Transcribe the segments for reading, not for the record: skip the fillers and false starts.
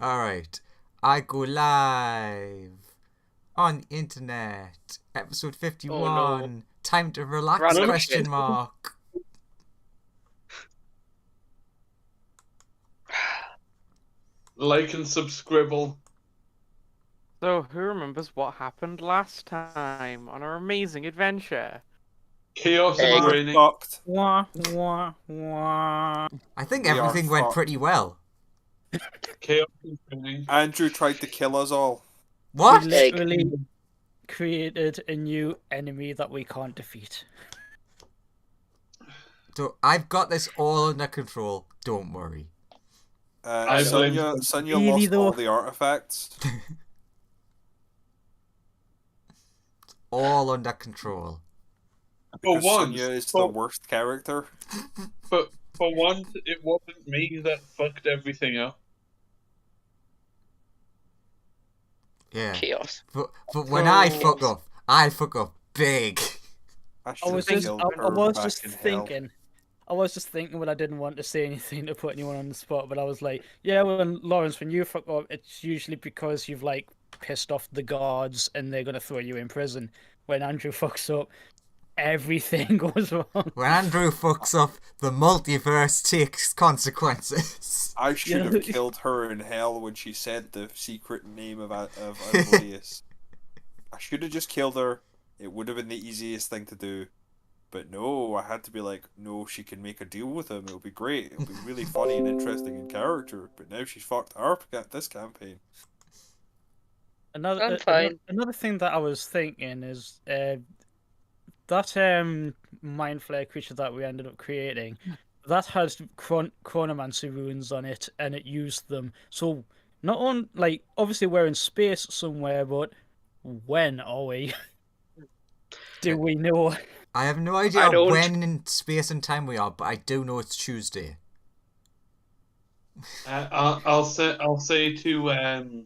Alright. I go live on the internet. Episode 51. Oh, no. Time to relax, Random question shit. mark. Like and subscribble. So, who remembers what happened last time on our amazing adventure? Chaos Egg. and raining. Fucked. Wah, wah, wah. I think We are everything went fucked. pretty well. Chaos and raining. Andrew tried to kill us all. What? We literally created a new enemy that we can't defeat. So I've got this all under control. Don't worry. I blame- Sonia Really lost though? all the artifacts. All under control. For Because once, Sonia is the for, worst character. for once, it wasn't me that fucked everything up. Yeah. Chaos. But when I So- fuck up big. I I should was have just, killed I her was back just in hell. thinking. I was just thinking, but I didn't want to say anything to put anyone on the spot. But I was like, yeah, when Lawrence, when you fuck up, it's usually because you've like pissed off the guards and they're gonna throw you in prison. When Andrew fucks up, everything goes wrong. When Andrew fucks up, the multiverse takes consequences. I should Yeah. have killed her in hell when she said the secret name of Andreas. I should have just killed her. It would have been the easiest thing to do. But no, I had to be like, no, she can make a deal with him. It'll be great. It'll be really funny and interesting in character. But now she's fucked our this campaign. I'm fine. Another thing that I was thinking is that mind flare creature that we ended up creating, that has chronomancy runes on it, and it used them. So not on like obviously we're in space somewhere, but when are we? Do we know? I have no I idea don't. when in space and time we are, but I do know it's Tuesday. I'll say to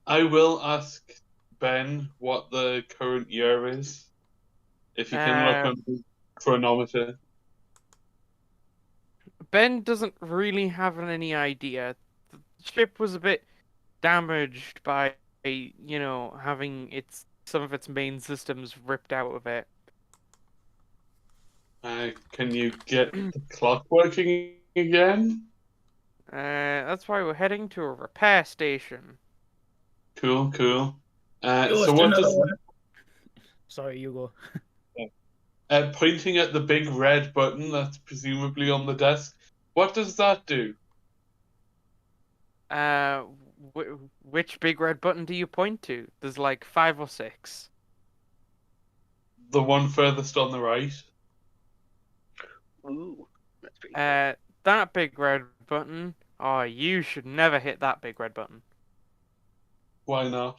I will ask Ben what the current year is. If you can look on the chronometer. Ben doesn't really have any idea. The ship was a bit damaged by, having some of its main systems ripped out of it. Can you get the clock working again? That's why we're heading to a repair station. Cool. So what does Sorry, you go. pointing at the big red button that's presumably on the desk? What does that do? Which big red button do you point to? There's like 5 or 6. The one furthest on the right. Ooh, that's pretty cool. That big red button. Oh, you should never hit that big red button. Why not?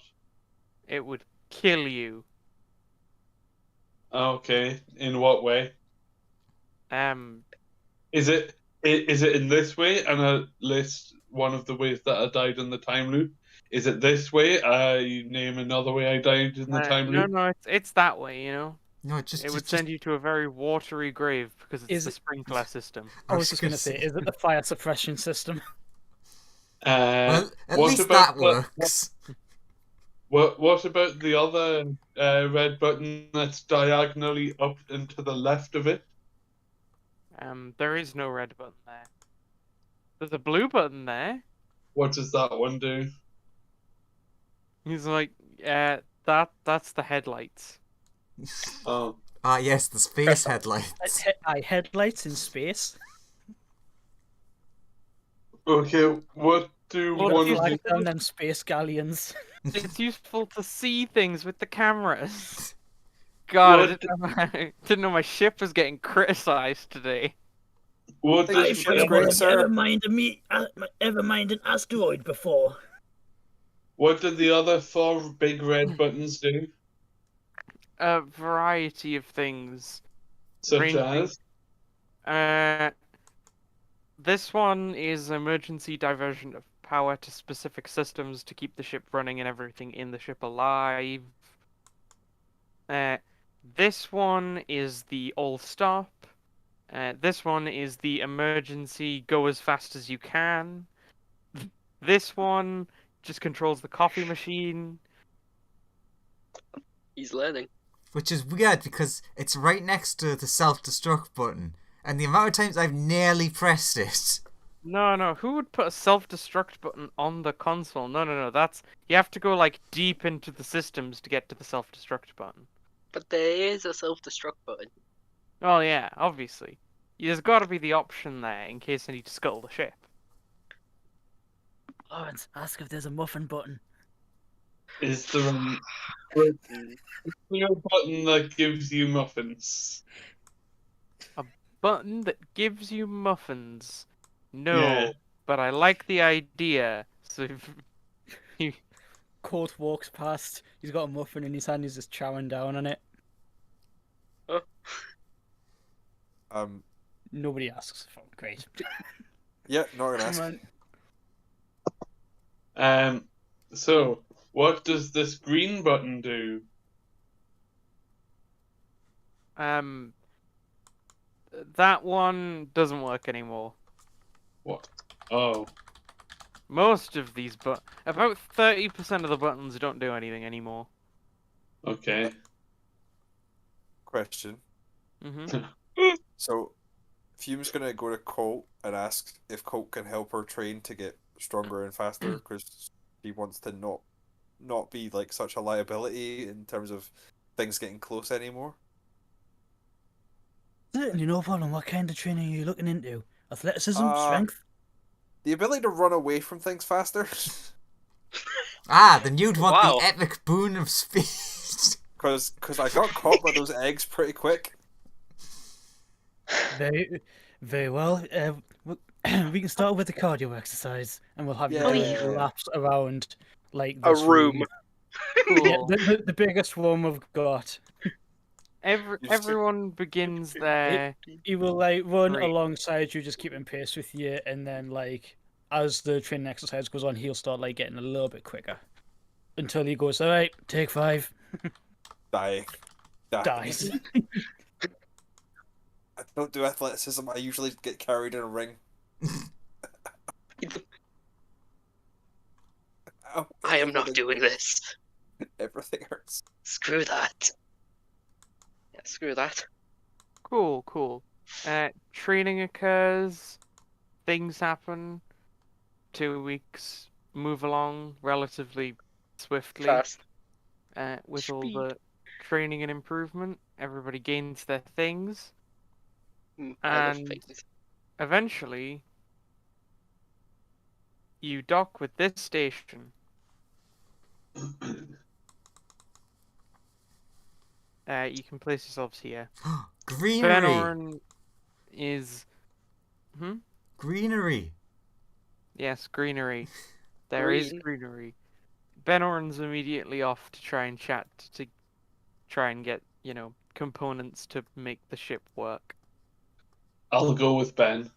It would kill you. Okay. In what way? Is Is it in this way? And I list one of the ways that I died in the time loop. Is it this way? I name another way I died in the time loop. No, it's that way. No, It would send you to a very watery grave because it's Is the it- sprinkler system. I was just gonna say, is it the fire suppression system? Well, at what least about that works. What about the other red button that's diagonally up and to the left of it? There is no red button there. There's a blue button there. What does that one do? He's like, that's the headlights. Oh, Ah, yes, the space headlights. Headlights in space. okay. What do What one do you of the Like them space galleons. It's useful to see things with the cameras. God, I didn't know my ship was getting criticized today. what Hey, does shit's great, sir. Ever mined an asteroid before? what did the other 4 big red buttons do? A variety of things. Such Ranging- as This one is emergency diversion of power to specific systems to keep the ship running and everything in the ship alive. This one is the all stop. This one is the emergency go as fast as you can. This one just controls the coffee machine. He's learning. Which is weird because it's right next to the self-destruct button. And the amount of times I've nearly pressed it. No. Who would put a self-destruct button on the console? No. That's you have to go like deep into the systems to get to the self-destruct button. But there is a self-destruct button. Oh yeah, obviously. There's got to be the option there in case I need to scuttle the ship. Lawrence, ask if there's a muffin button. Is there a button that gives you muffins? Button that gives you muffins. No, Yeah. but I like the idea. So Colt walks past. He's got a muffin in his hand. He's just chowing down on it. Nobody asks. Oh, great. Yeah, not gonna Come ask. on. So what does this green button do? that one doesn't work anymore. What? Oh. Most of these about 30% of the buttons don't do anything anymore. Okay. Question. Mhm. So, Fume's gonna go to Colt and ask if Colt can help her train to get stronger and faster because he wants to not be like such a liability in terms of things getting close anymore. Certainly no problem. What kind of training are you looking into? Athleticism? Uh, Strength? The ability to run away from things faster. Then you'd want Wow. the epic boon of speed. Because I got caught by those eggs pretty quick. Very, very well. We can start with the cardio exercise, and we'll have you Yeah. doing laps around like A this room. Yeah, Cool. the biggest one we've got. Everyone begins their He will like run Great. alongside you, just keeping pace with you, and then like as the training exercise goes on, he'll start like getting a little bit quicker until he goes, "All right, take 5." Dying. Dies. I don't do athleticism. I usually get carried in a ring. Ow. I am not doing this. Everything hurts. Screw that. Yeah, screw that. cool. Training occurs, things happen. 2 weeks move along relatively swiftly. Fast. With all Speed. the training and improvement, everybody gains their things. I love And- things. Eventually, you dock with this station. You can place yourselves here. Greenery. Benorn is... Greenery. Yes, greenery. There is Green. greenery. Benorn's immediately off to try and chat to try and get, components to make the ship work. I'll go with Ben.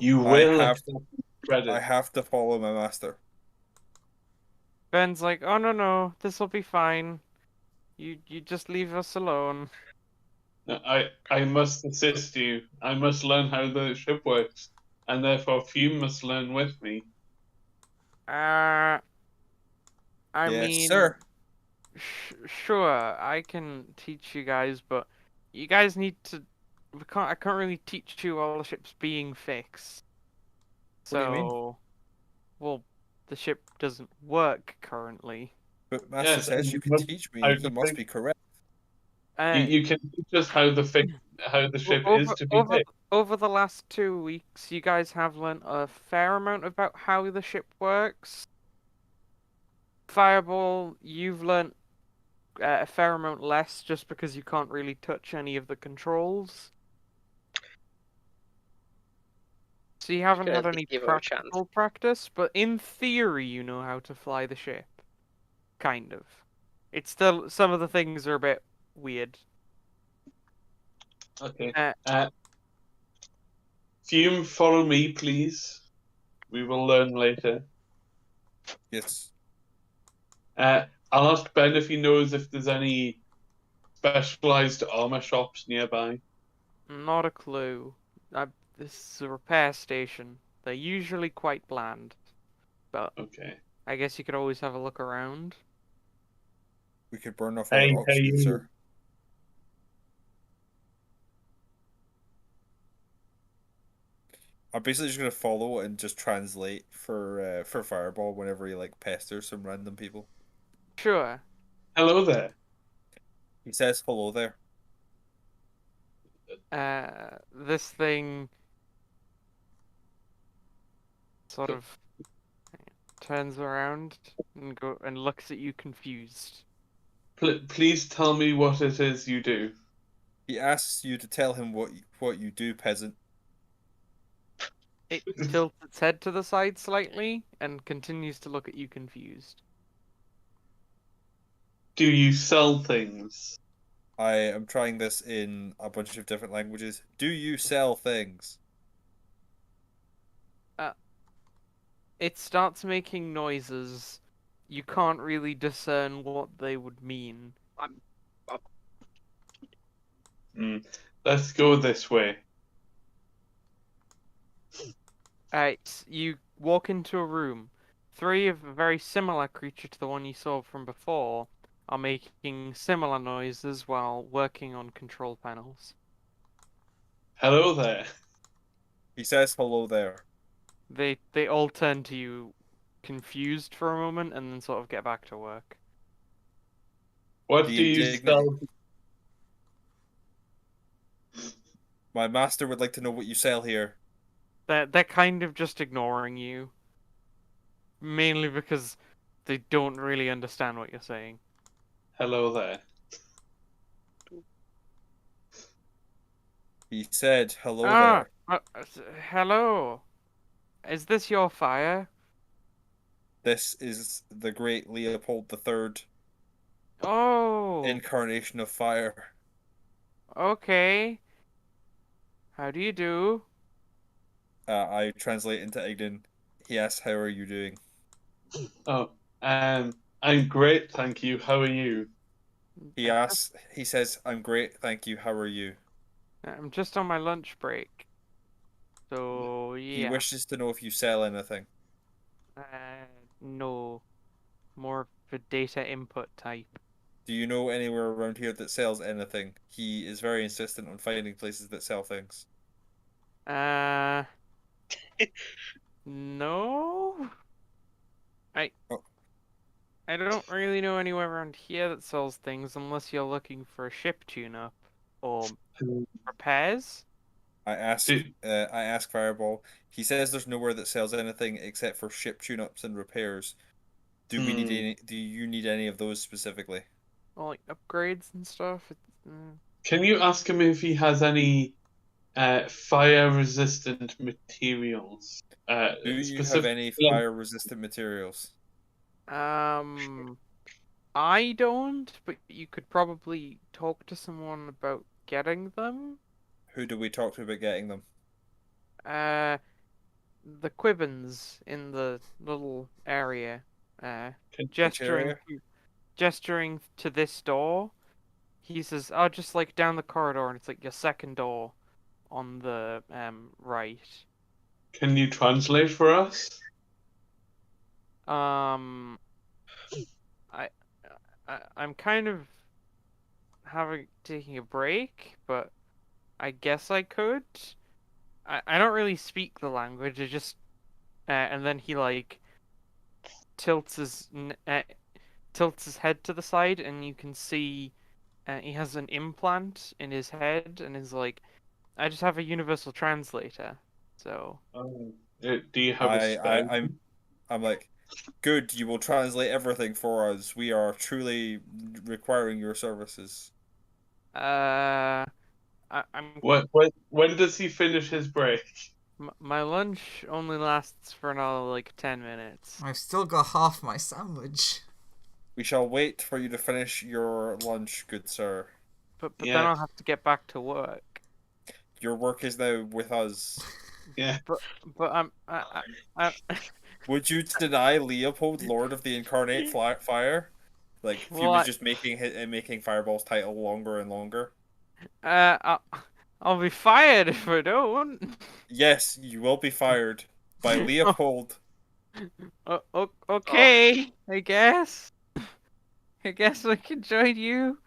You I will have- accept credit. I have to follow my master. Ben's like, oh no, this'll be fine. You just leave us alone. I must assist you. I must learn how the ship works, and therefore Fume must learn with me. I Yes, mean, sir. Sure, I can teach you guys, but you guys need to. I can't really teach you while the ship's being fixed. What do you mean? So, well, the ship doesn't work currently. But master Yes, says and you can must- teach me. I You must think- be correct. You can teach us how the ship is to be fixed. Over the last 2 weeks, you guys have learnt a fair amount about how the ship works. Fireball, you've learnt a fair amount less just because you can't really touch any of the controls. So you haven't Gonna had any give her a chance. practical practice, but in theory you know how to fly the ship. Kind of. It's still, some of the things are a bit weird. Okay. Uh, Fume, follow me, please. We will learn later. Yes. I'll ask Ben if he knows if there's any specialized armor shops nearby. Not a clue. This is a repair station. They're usually quite bland, but Okay. I guess you could always have a look around. We could burn off all the Hey, rocks, hey, good you. sir. I'm basically just gonna follow and just translate for Fireball whenever he like pesters some random people. Sure. Hello there. He says hello there. This thing sort So- of turns around and looks at you confused. Please tell me what it is you do. He asks you to tell him what you do, peasant. It tilts its head to the side slightly and continues to look at you confused. Do you sell things? I am trying this in a bunch of different languages. Do you sell things? It starts making noises. You can't really discern what they would mean. Let's go this way. You walk into a room. Three of a very similar creature to the one you saw from before are making similar noises while working on control panels. Hello there. He says hello there. They all turn to you confused for a moment and then sort of get back to work. What The do you indignant- sell? My master would like to know what you sell here. They're kind of just ignoring you. Mainly because they don't really understand what you're saying. Hello there. He said hello Ah, there. hello. Is this your fire? This is the great Leopold III, Oh, incarnation of fire. okay. How do you do? I translate into Ignan. He asks, "How are you doing?" Oh, I'm great, thank you. How are you? He asks. He says, "I'm great, thank you. How are you?" I'm just on my lunch break. So, He yeah. wishes to know if you sell anything. No. More of a data input type. Do you know anywhere around here that sells anything? He is very insistent on finding places that sell things. Uh, no? Oh. I don't really know anywhere around here that sells things unless you're looking for a ship tune-up or repairs. Do- I ask Fireball. He says there's nowhere that sells anything except for ship tune-ups and repairs. Do we need any? Do you need any of those specifically? Or like upgrades and stuff. Can you ask him if he has any fire-resistant materials? Do you have Specifically, any fire-resistant materials? I don't, but you could probably talk to someone about getting them. Who do we talk to about getting them? The Quibbins in the little area. Which Gesturing area? gesturing to this door. He says, "Oh, just like down the corridor," and it's like your second door on the right. can you translate for us? Um, I'm kind of taking a break, but I guess I could. I don't really speak the language. I just and then he like tilts his tilts his head to the side, and you can see he has an implant in his head, and is like, I just have a universal translator, so. Do you have a spell? I'm like, good. You will translate everything for us. We are truly requiring your services. I'm When does he finish his break? my lunch only lasts for another like 10 minutes. I've still got half my sandwich. We shall wait for you to finish your lunch, good sir. But Yeah. then I'll have to get back to work. Your work is now with us. Yeah. But I Would you deny Leopold, Lord of the Incarnate Fire? Like, if he Well, was just making Fireball's title longer and longer? I'll be fired if I don't. Yes, you will be fired. by Leopold. Okay, I guess. I guess I can join you.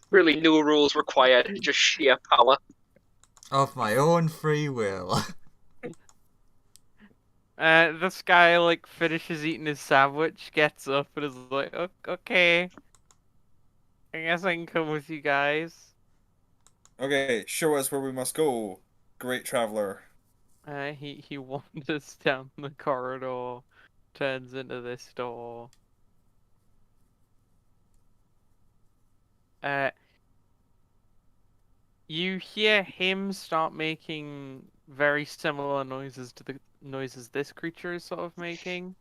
Really, no rules required, just sheer power. Of my own free will. This guy like finishes eating his sandwich, gets up, and is like, Okay, I guess I can come with you guys." Okay, show us where we must go, great traveler. He wanders down the corridor, turns into this door. Uh, you hear him start making very similar noises to the noises this creature is sort of making.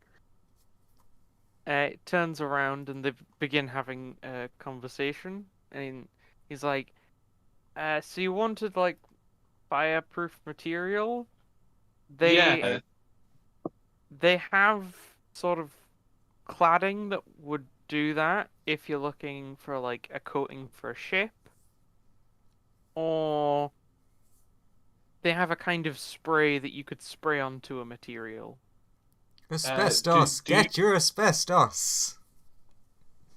It turns around and they begin having a conversation, and he's like, "So you wanted like fireproof material? Yeah. They have sort of cladding that would do that if you're looking for like a coating for a ship, or they have a kind of spray that you could spray onto a material." Asbestos. Do you Get your asbestos.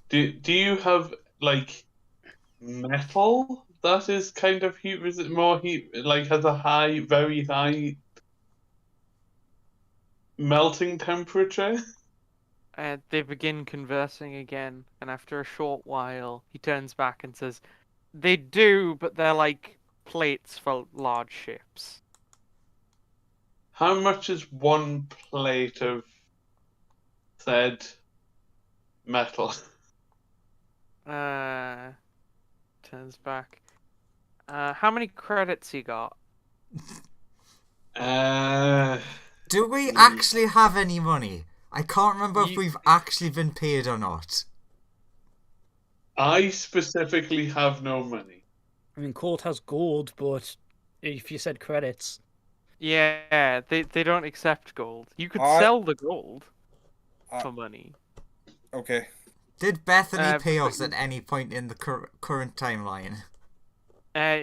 do you have like metal that is kind of heat? Is it more heat? Like has a high, very high melting temperature? They begin conversing again, and after a short while, he turns back and says, "They do, but they're like plates for large ships." How much is one plate of said metal? Turns back. How many credits you got? Do we actually have any money? I can't remember if You- we've actually been paid or not. I specifically have no money. I mean, Colt has gold, but if you said credits, Yeah, they don't accept gold. You could I- sell the gold I- for money. Okay. Did Bethany pay but us at any point in the current timeline?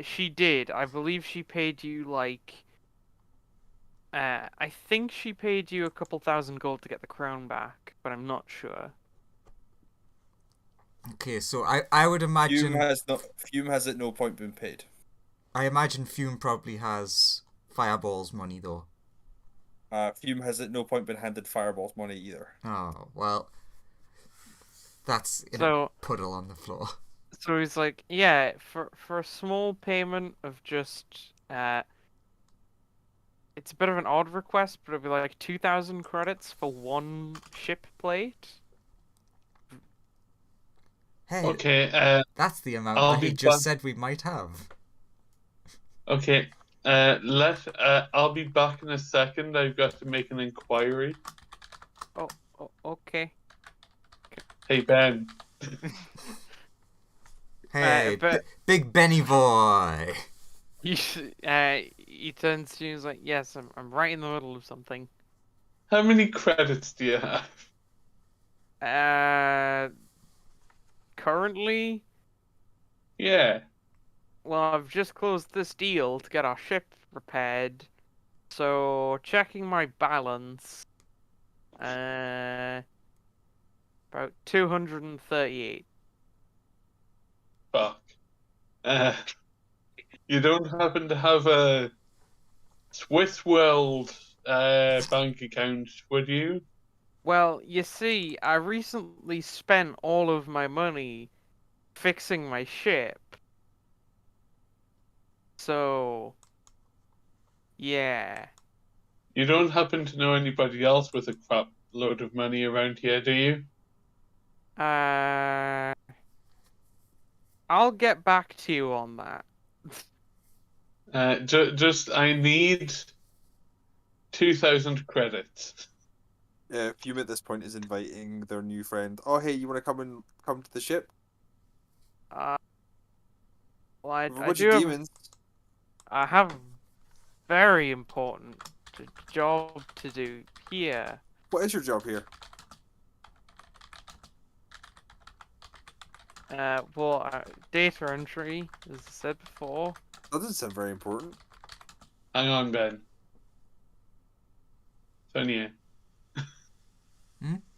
She did. I believe she paid you like. I think she paid you a couple thousand gold to get the crown back, but I'm not sure. Okay, so I would imagine Fume has at no point been paid. I imagine Fume probably has Fireball's money though. Fume has at no point been handed Fireball's money either. Oh well, that's in So- a puddle on the floor. So he's like, "Yeah, for a small payment of just it's a bit of an odd request, but it'd be like 2,000 credits for one ship plate." Hey, Okay, that's the amount I'll that he be just back. said we might have. Okay. I'll be back in a second. I've got to make an inquiry. Oh, okay. Hey Ben. Hey, but- Big Benny boy. He turns to you and is like, "Yes, I'm right in the middle of something. How many credits do you have? Currently, Yeah. well, I've just closed this deal to get our ship repaired. So checking my balance, about 238. Fuck. You don't happen to have a Swiss World bank account, would you? Well, you see, I recently spent all of my money fixing my ship. So, yeah. You don't happen to know anybody else with a crap load of money around here, do you? I'll get back to you on that. I need 2,000 credits. Fume at this point is inviting their new friend. Oh, hey, you want to come to the ship? Well, I With a bunch do of have, demons. I have a very important job to do here. What is your job here? Data entry, as I said before. That doesn't sound very important. Hang on, Ben. Sonia.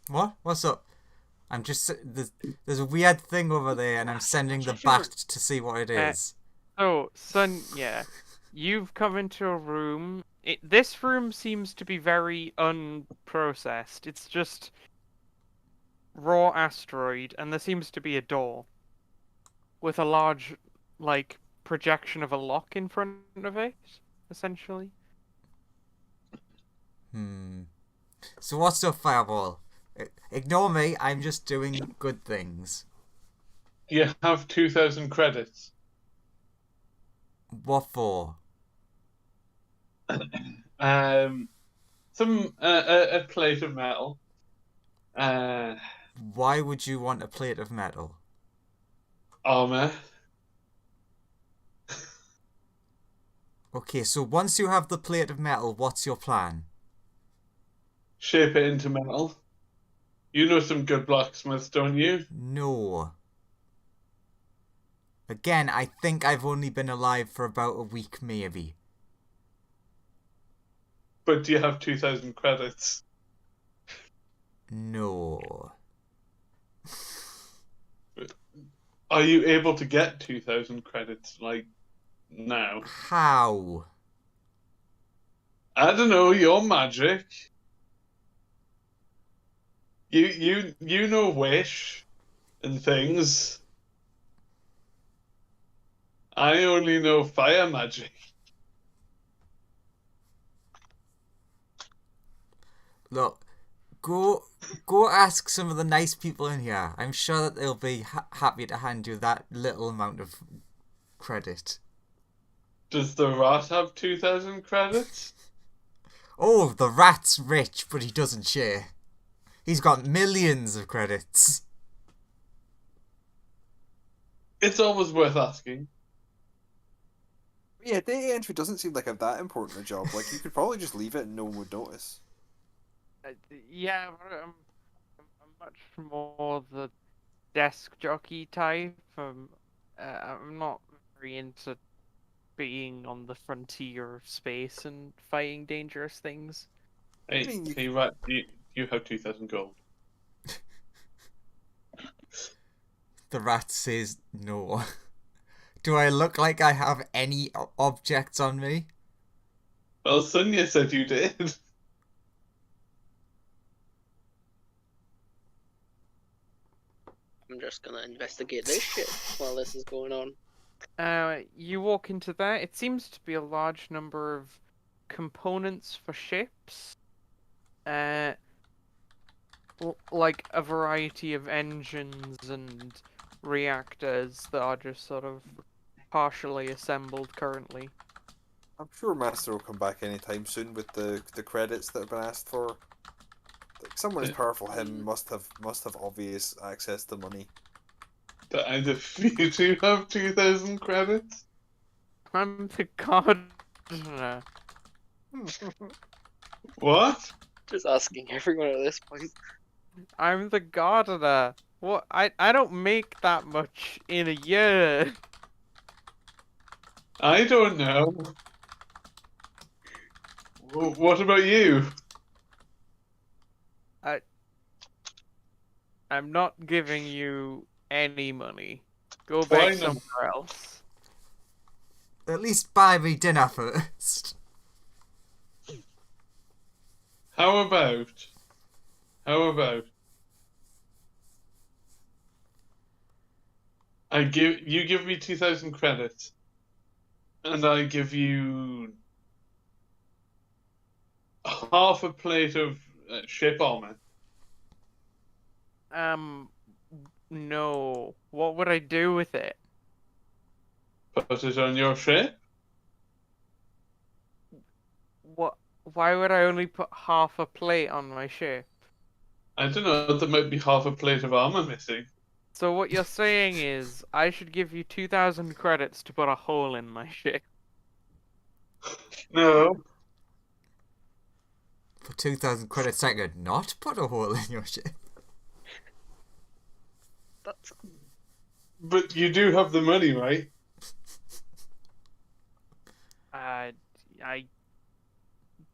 What? What's up? I'm just there's a weird thing over there, and I'm sending the bat to see what it is. So, Sonia, you've come into a room. This room seems to be very unprocessed. It's just raw asteroid, and there seems to be a door with a large, like, projection of a lock in front of it, essentially. So what's up, Fireball? Ignore me. I'm just doing good things. You have 2,000 credits. What for? Some a plate of metal. Why would you want a plate of metal? Armor. Okay, so once you have the plate of metal, what's your plan? Shape it into metal. You know some good blacksmiths, don't you? No. Again, I think I've only been alive for about a week, maybe. But do you have 2,000 credits? No. Are you able to get 2,000 credits, like, now? How? I don't know, your magic. You know Wish and things. I only know fire magic. Look, go ask some of the nice people in here. I'm sure that they'll be happy to hand you that little amount of credit. Does the rat have 2,000 credits? Oh, the rat's rich, but he doesn't share. He's got millions of credits. It's always worth asking. Yeah, data entry doesn't seem like that important a job. Like, you could probably just leave it and no one would notice. Yeah, but I'm much more the desk jockey type. I'm not very into being on the frontier of space and fighting dangerous things. Hey, mean, you hey rat, you have 2,000 gold. The rat says no. Do I look like I have any objects on me? Well, Sonia said you did. I'm just gonna investigate this shit while this is going on. You walk into there. It seems to be a large number of components for ships. Like a variety of engines and reactors that are just sort of partially assembled currently. I'm sure Master will come back anytime soon with the credits that have been asked for. Like, someone as powerful as him must have obvious access to money. Do either of you two have 2,000 credits? I'm the gardener. What? Just asking everyone at this point. I'm the gardener. What? I don't make that much in a year. I don't know. What about you? I'm not giving you any money. Go Why back not? somewhere else. At least buy me dinner first. How about you give me 2,000 credits, and I give you half a plate of ship armor. No. What would I do with it? Put it on your ship. What? Why would I only put half a plate on my ship? I don't know. There might be half a plate of armor missing. So what you're saying is I should give you 2,000 credits to put a hole in my ship. No. For 2,000 credits, I could not put a hole in your ship. That's But you do have the money, right? I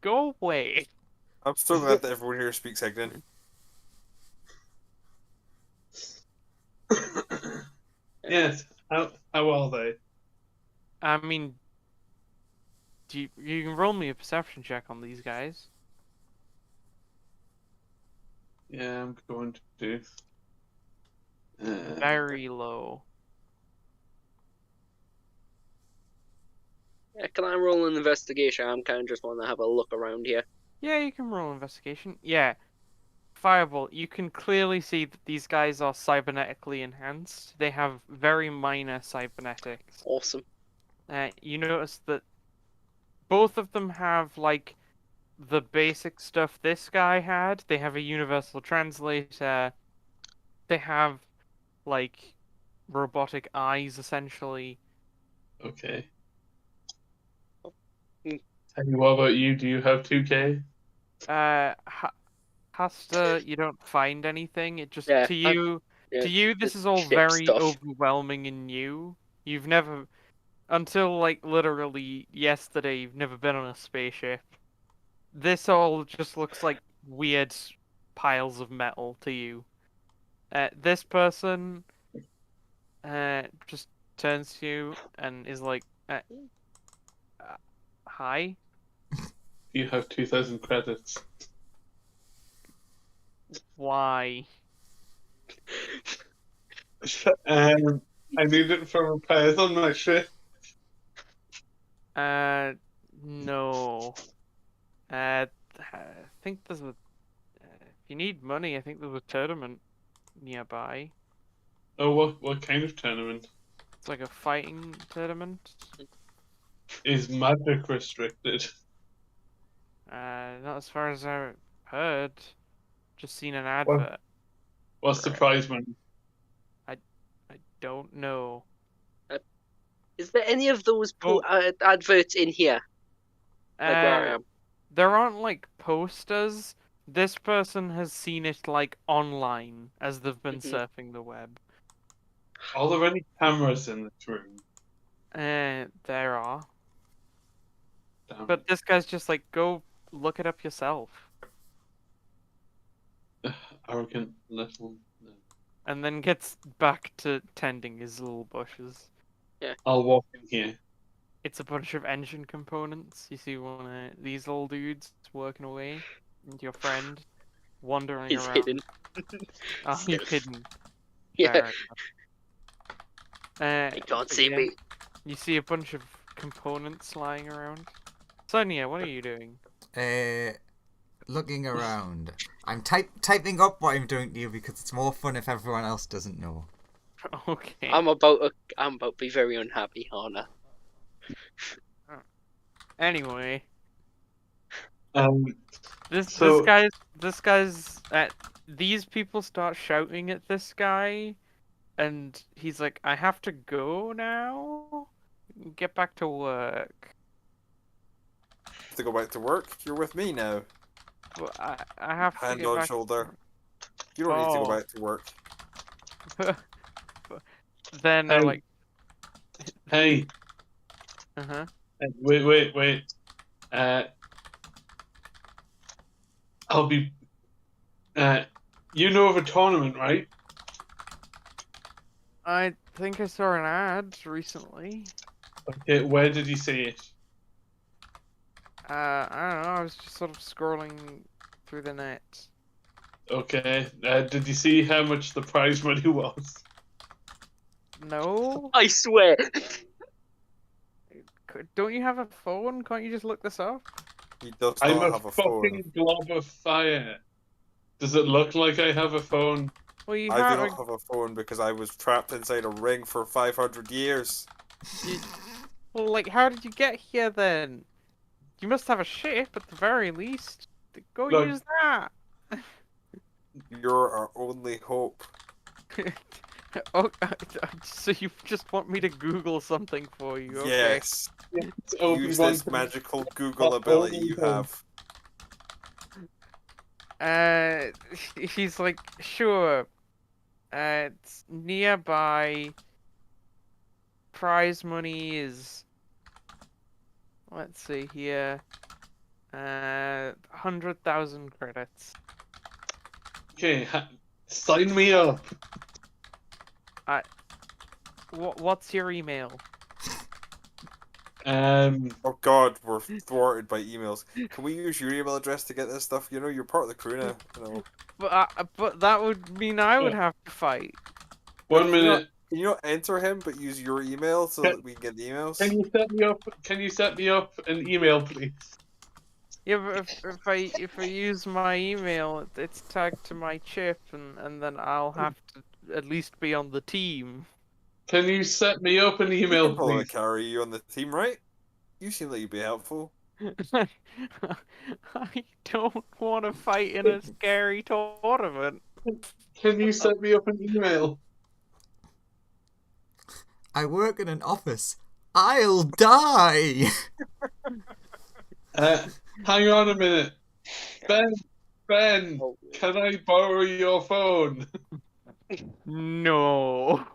go away. I'm still glad that everyone here speaks Ignan. Yes. How are they? I mean, you can roll me a perception check on these guys. Yeah, I'm going to do. Very low. Yeah, can I roll an investigation? I'm kind of just want to have a look around here. Yeah, you can roll investigation. Yeah. Fireball, you can clearly see that these guys are cybernetically enhanced. They have very minor cybernetics. Awesome. You notice that both of them have, like, the basic stuff this guy had. They have a universal translator. They have, like, robotic eyes, essentially. Okay. Hmm. Teddy, what about you? Do you have 2K? Hasta, you don't find anything. It just, Yeah, to you, this just is all ship very stuff. overwhelming and new. You've never, until, like, literally yesterday, you've never been on a spaceship. This all just looks like weird piles of metal to you. This person just turns to you and is like, hi? You have 2,000 credits. Why? I need it for repairs on my ship. No. I think there's a. If you need money, I think there's a tournament nearby. Oh, what kind of tournament? It's like a fighting tournament. Is magic restricted? Not as far as I heard. Just seen an What? advert. What's the prize money? I don't know. Is there any of those Oh. adverts in here? Like where I am? There aren't like posters. This person has seen it like online as they've been surfing the web. Are there any cameras in this room? There are. Damn. But this guy's just like, go look it up yourself. Arrogant little. No. And then gets back to tending his little bushes. I'll walk in here. It's a bunch of engine components. You see one of these little dudes working away. And your friend wandering He's around. hidden. Oh, he's Still. hidden. Yeah. Fair enough. He can't But see yeah, me. you see a bunch of components lying around. Sonia, what are you doing? Looking around. I'm typing up what I'm doing to you because it's more fun if everyone else doesn't know. Okay. I'm about to be very unhappy, Hannah. Anyway, this So- guy's these people start shouting at this guy, and he's like, "I have to go now. Get back to work." Have to go back to work. You're with me now. But I have to Hand get on back shoulder. You don't need to go Oh. back to work. Then they're Hey. like, Hey, "Uh-huh. wait. I'll be. You know of a tournament, right? I think I saw an ad recently. Okay, where did you see it? I don't know. I was just sort of scrolling through the net. Okay, did you see how much the prize money was? No? I swear. Don't you have a phone? Can't you just look this up? He does I'm not a have a fucking phone. blob of fire. Does it look like I have a phone? Well, you I do have. not have a phone because I was trapped inside a ring for 500 years. Well, like, how did you get here then? You must have a ship at the very least. Go Look. use that. You're our only hope. Oh, so you just want me to Google something for you? Okay. Yes. It's only Use one this thing. magical Google ability you have. He's like, sure. It's nearby. Prize money is. Let's see here. 100,000 credits. Okay, sign me up. What's your email? Oh God, we're thwarted by emails. Can we use your email address to get this stuff? You know, you're part of the crew now. You know. But that would mean I would have to fight. One Can you not- minute. Can you not enter him, but use your email so Can- that we can get the emails? Can you set me up? Can you set me up an email, please? Yeah, but if I use my email, it's tagged to my chip, and then I'll have to at least be on the team. Can you set me up an We email, can probably please? carry you on the team, right? You seem like you'd be helpful. I don't want to fight in a scary tournament. Can you set me up an email? I work in an office. I'll die. Hang on a minute. Ben, can I borrow your phone? No.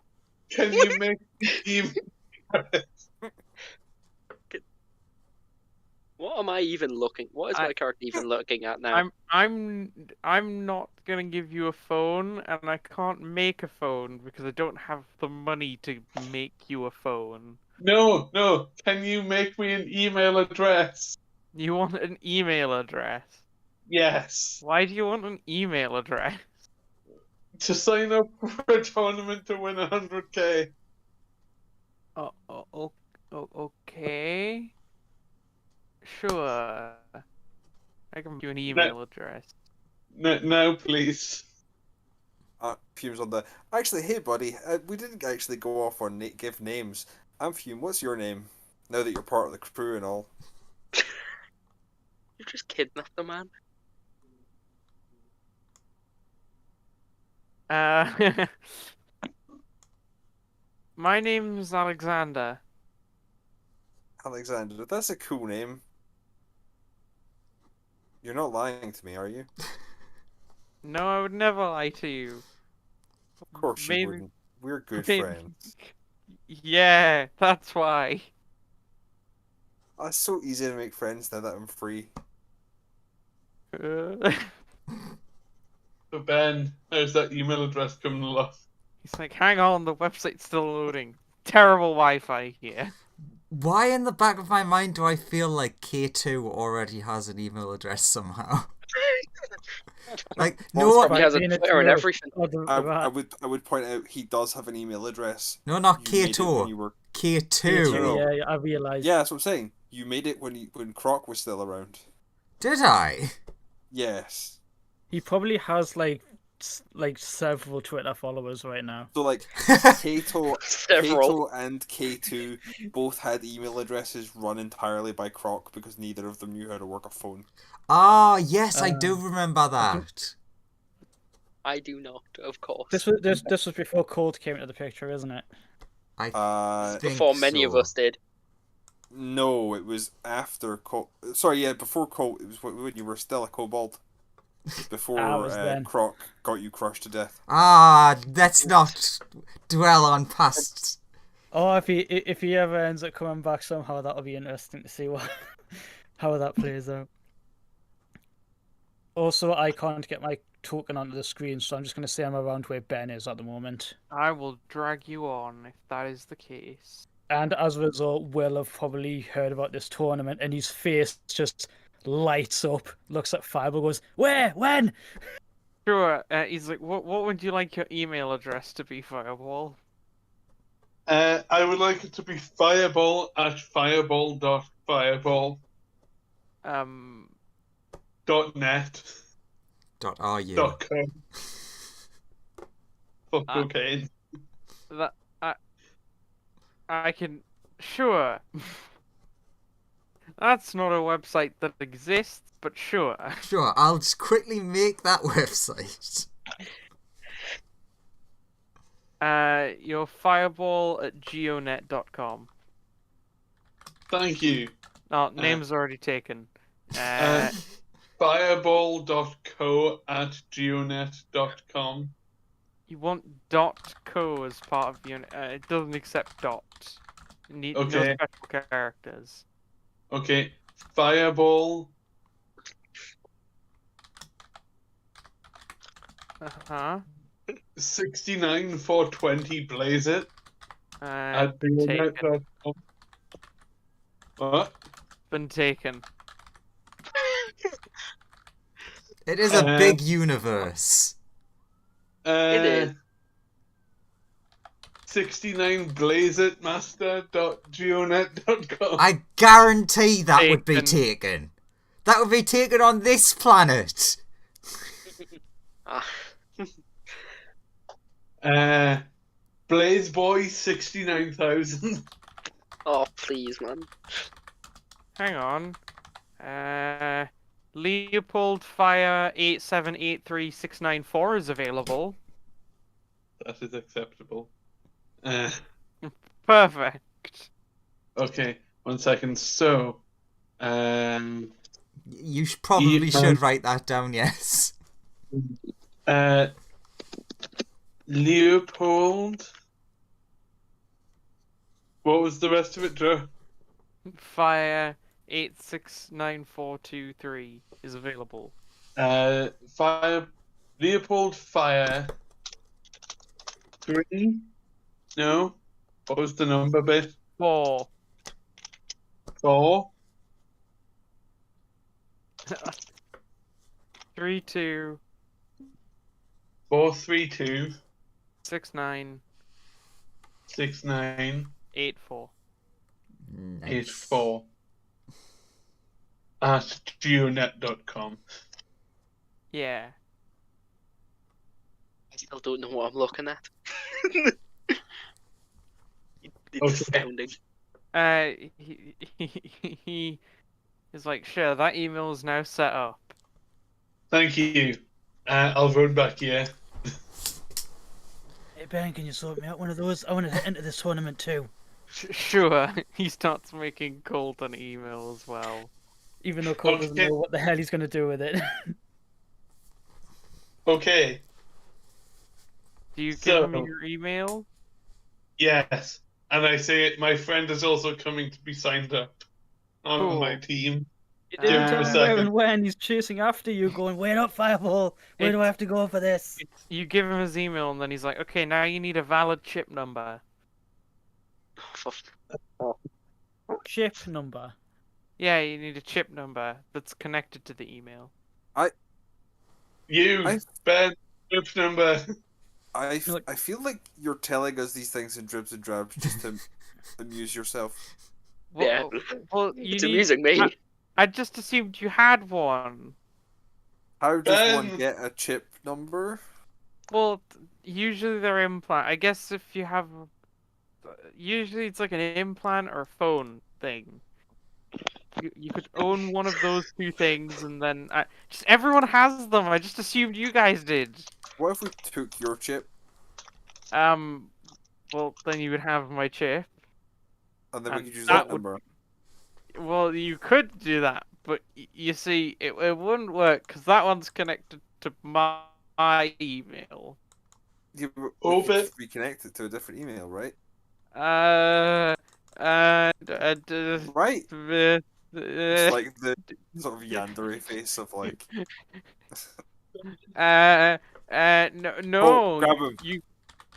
Can you make the email? What am I even looking? What is my character even looking at now? I'm not gonna give you a phone, and I can't make a phone because I don't have the money to make you a phone. No. Can you make me an email address? You want an email address? Yes. Why do you want an email address? To sign up for a tournament to win 100k. Okay. Sure. I can give you an email address. No, please. Fume's on the. Actually, hey buddy, we didn't actually go off on give names. I'm Fume. What's your name? Now that you're part of the crew and all. You just kidnapped the man. My name's Alexander. Alexander, that's a cool name. You're not lying to me, are you? No, I would never lie to you. Of course you wouldn't. We're good friends. Yeah, that's why. It's so easy to make friends now that I'm free. So Ben, how's that email address coming along? He's like, hang on, the website's still loading. Terrible Wi-Fi here. Why in the back of my mind do I feel like K2 already has an email address somehow? Like, no one... Probably has a Twitter and everything. I would point out he does have an email address. No, not You made it when K2. you were... K2. Yeah, I realised. Yeah, that's what I'm saying. You made it when Croc was still around. Did I? Yes. He probably has like several Twitter followers right now. So like Kato Several. and K2 both had email addresses run entirely by Croc because neither of them knew how to work a phone. Ah, yes, I do remember that. I do not, of course. This was before Cold came into the picture, isn't it? I think Before many of so. us did. No, it was after Colt. Sorry, yeah, before Colt. It was when you were still a kobold. Before Croc got you crushed to death. Ah, let's not dwell on past. Oh, if he ever ends up coming back somehow, that'll be interesting to see how that plays out. Also, I can't get my token onto the screen, so I'm just going to say I'm around where Ben is at the moment. I will drag you on if that is the case. And as a result, Will have probably heard about this tournament, and his face just lights up, looks at Fireball, goes, "Where? When?" Sure. He's like, what would you like your email address to be, Fireball? I would like it to be fireball@fireball.fireball.net. .ru. .com. Fuck cocaine. That I can sure. That's not a website that exists, but sure. Sure, I'll just quickly make that website. Your fireball@geonet.com. Thank you. Oh, name's already taken. Fireball.co@geonet.com. You want .co as part of your... it doesn't accept dot. You need no special characters. Okay. Fireball Huh? 69,420 blaze it at Been taken. bayonet.com. What? Been taken. It is a big universe. It is. 69blazeitmaster.geonet.com. I guarantee that would be Taken. taken. That would be taken on this planet. Ah, Blazeboy 69,000. oh, please, man. Hang on. Leopold Fire 8783694 is available. That is acceptable. Perfect. Okay, 1 second. So, You probably Yeah. should write that down, yes. Leopold. What was the rest of it, Joe? Fire 869423 is available. Fire. Leopold Fire. 3? No. What was the number bit? 4. 4? 32 432 69 69 84. Nice. 84 at geonet.com. Yeah. I still don't know what I'm looking at. It's Okay. astounding. He is like, sure, that email is now set up. Thank you. I'll run back here. Hey Ben, can you sort me out one of those? I want to enter this tournament too. Sure. He starts making cold an email as well. Even though Cole doesn't Okay. know what the hell he's going to do with it. Okay. Do you So- give him your email? Yes. And I say my friend is also coming to be signed up on Cool. my team. He Give didn't him tell a me where second. and when. He's chasing after you, going, wait up, Fireball. Where do I have to go for this? You give him his email, and then he's like, okay, now you need a valid chip number. Chip number. Yeah, you need a chip number that's connected to the email. You, Ben, group number. I Look- feel like you're telling us these things in dribs and drabs just to amuse yourself. Yeah. Well, you It's need... amusing me. I just assumed you had one. How does one Ben! get a chip number? Well, usually they're implant. I guess if you have... Usually it's like an implant or phone thing. You could own one of those two things, and then... just everyone has them. I just assumed you guys did. What if we took your chip Well, then you would have my chip. and then we And could use that that would- number? Well, you could do that, but you see, it wouldn't work because that one's connected to my email. Yeah, but we Oh, could but- just reconnect it to a different email, right? Right. Right. It's like the sort of yandery face of like. No, Oh, grab him. you,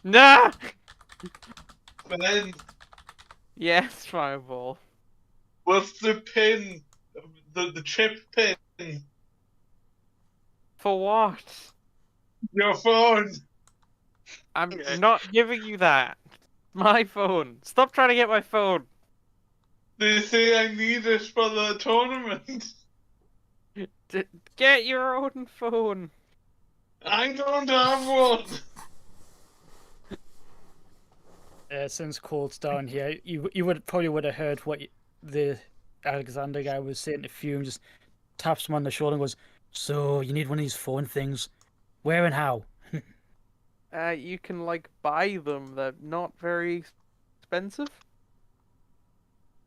nah. Ben, Yes, Fireball. what's the pin? The chip pin? For what? Your phone. I'm Okay. not giving you that. My phone. Stop trying to get my phone. They say I need it for the tournament. Get your own phone. I don't have one. Since Cole's down here, you probably would have heard what the Alexander guy was saying to Fume. Just taps him on the shoulder and goes, "So you need one of these phone things? Where and how?" You can like buy them. They're not very expensive.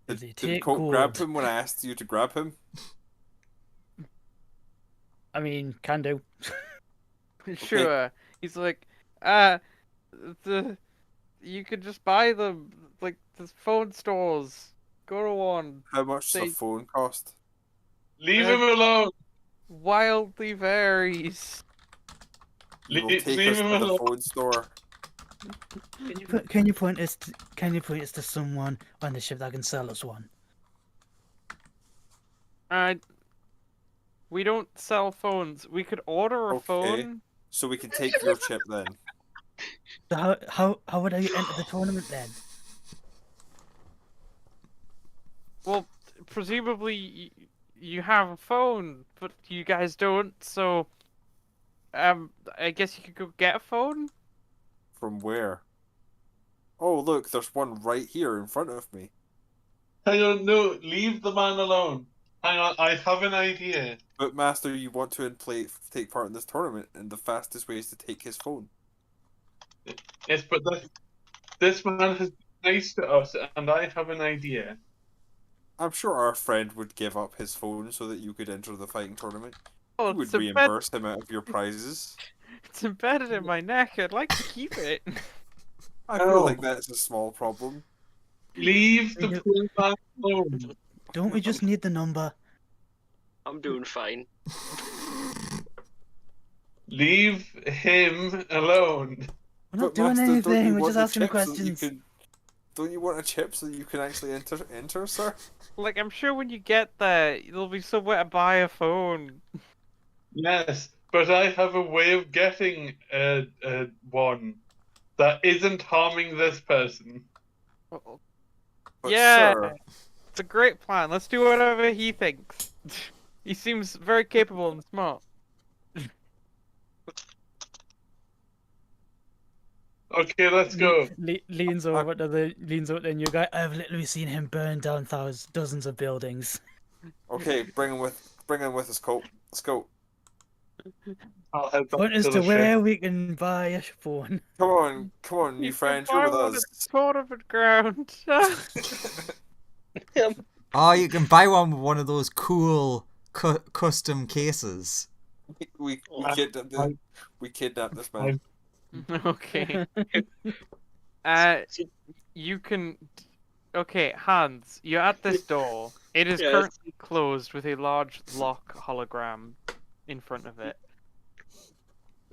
They Did take Colt grab gold. him when I asked you to grab him? I mean, can do. Sure. He's like, you could just buy them like the phone stores. Go to one. How much does a They- phone cost? Leave Uh, him alone. Wildly varies. He will Leave take him us to the alone. phone store. Can you point us? Can you point us to someone on the ship that can sell us one? We don't sell phones. We could order a Okay. phone. So we can take your chip then. So how would I enter the tournament then? Well, presumably you have a phone, but you guys don't. So, I guess you could go get a phone. From where? Oh, look, there's one right here in front of me. Hang on, no, leave the man alone. Hang on, I have an idea. But Master, you want to take part in this tournament, and the fastest way is to take his phone. Yes, but this man has been nice to us, and I have an idea. I'm sure our friend would give up his phone so that you could enter the fighting tournament. Oh, You would reimburse him out of your prizes. It's embedded in my neck. I'd like to keep it. I feel like that's a small problem. Leave the poor man alone. Don't we just need the number? I'm doing fine. Leave him alone. We're not But doing Master, don't anything. you We're want just a asking chip so that you questions. can- Don't you want a chip so that you can actually enter, sir? Like, I'm sure when you get there, there'll be somewhere to buy a phone. Yes, but I have a way of getting one that isn't harming this person. But Yeah, sir, it's a great plan. Let's do whatever he thinks. He seems very capable and smart. Okay, let's go. Leans over to the new guy. I've literally seen him burn down dozens of buildings. okay, bring him with us, Colt. Let's go. I'll head back Point us to to the where ship. we can buy a phone. Come on, new You friend, can you're buy with one at us. the tournament ground. Oh, you can buy one with one of those cool custom cases. we kidnapped this man. Okay. You can. Okay, Hans, you're at this door. It is Yes. currently closed with a large lock hologram in front of it.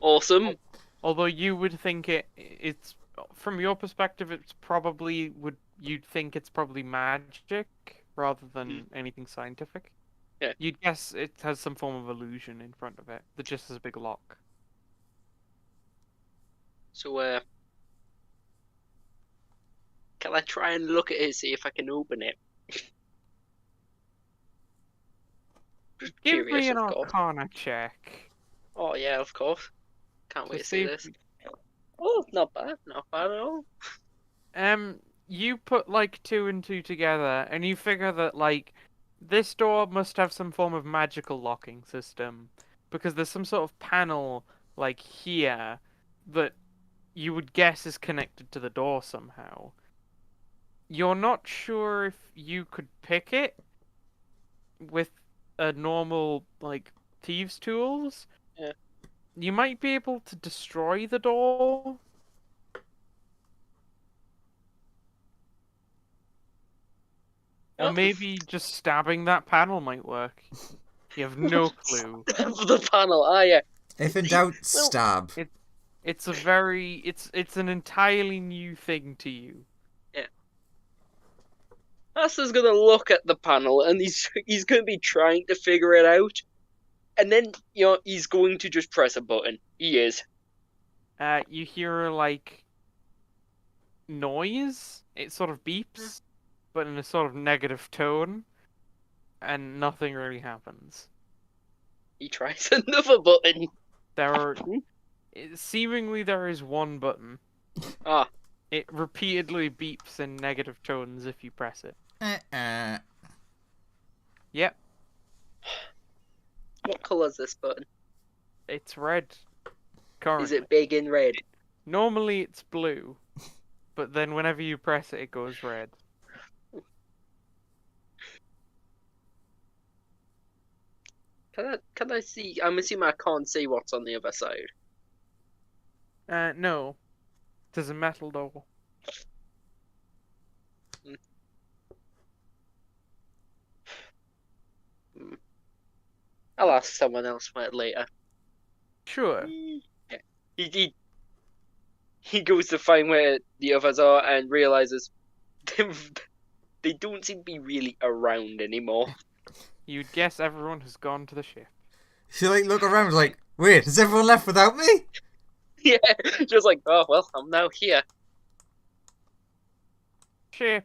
Awesome. Although you would think it's from your perspective, it's probably you'd think it's probably magic rather than anything scientific. Yeah. You'd guess it has some form of illusion in front of it that just has a big lock. So, can I try and look at it, see if I can open it? Just Give curious, me an of course. Arcana check. Oh yeah, of course. Can't to wait to see see if this. Oh, not bad at all. You put like 2 and 2 together, and you figure that like this door must have some form of magical locking system, because there's some sort of panel like here that you would guess is connected to the door somehow. You're not sure if you could pick it with a normal like thieves' tools. Yeah. You might be able to destroy the door. Or Well, maybe just stabbing that panel might work. You have no clue. the panel. Ah, yeah. If in doubt, stab. It's an entirely new thing to you. Master's gonna look at the panel and he's gonna be trying to figure it out, and then he's going to just press a button. He is. You hear like noise. It sort of beeps, but in a sort of negative tone, and nothing really happens. He tries another button. Seemingly there is one button. Ah, It repeatedly beeps in negative tones if you press it. Yep, what colour's this button? it's red. Currently. Is it big in red? Normally it's blue, but then whenever you press it, it goes red. Can I see? I'm assuming I can't see what's on the other side. No. There's a metal door. I'll ask someone else for it later. Sure. Yeah. he goes to find where the others are and realizes they don't seem to be really around anymore. You'd guess everyone has gone to the ship. You like look around like, wait, has everyone left without me? Yeah, just like, oh well, I'm now here. Ship.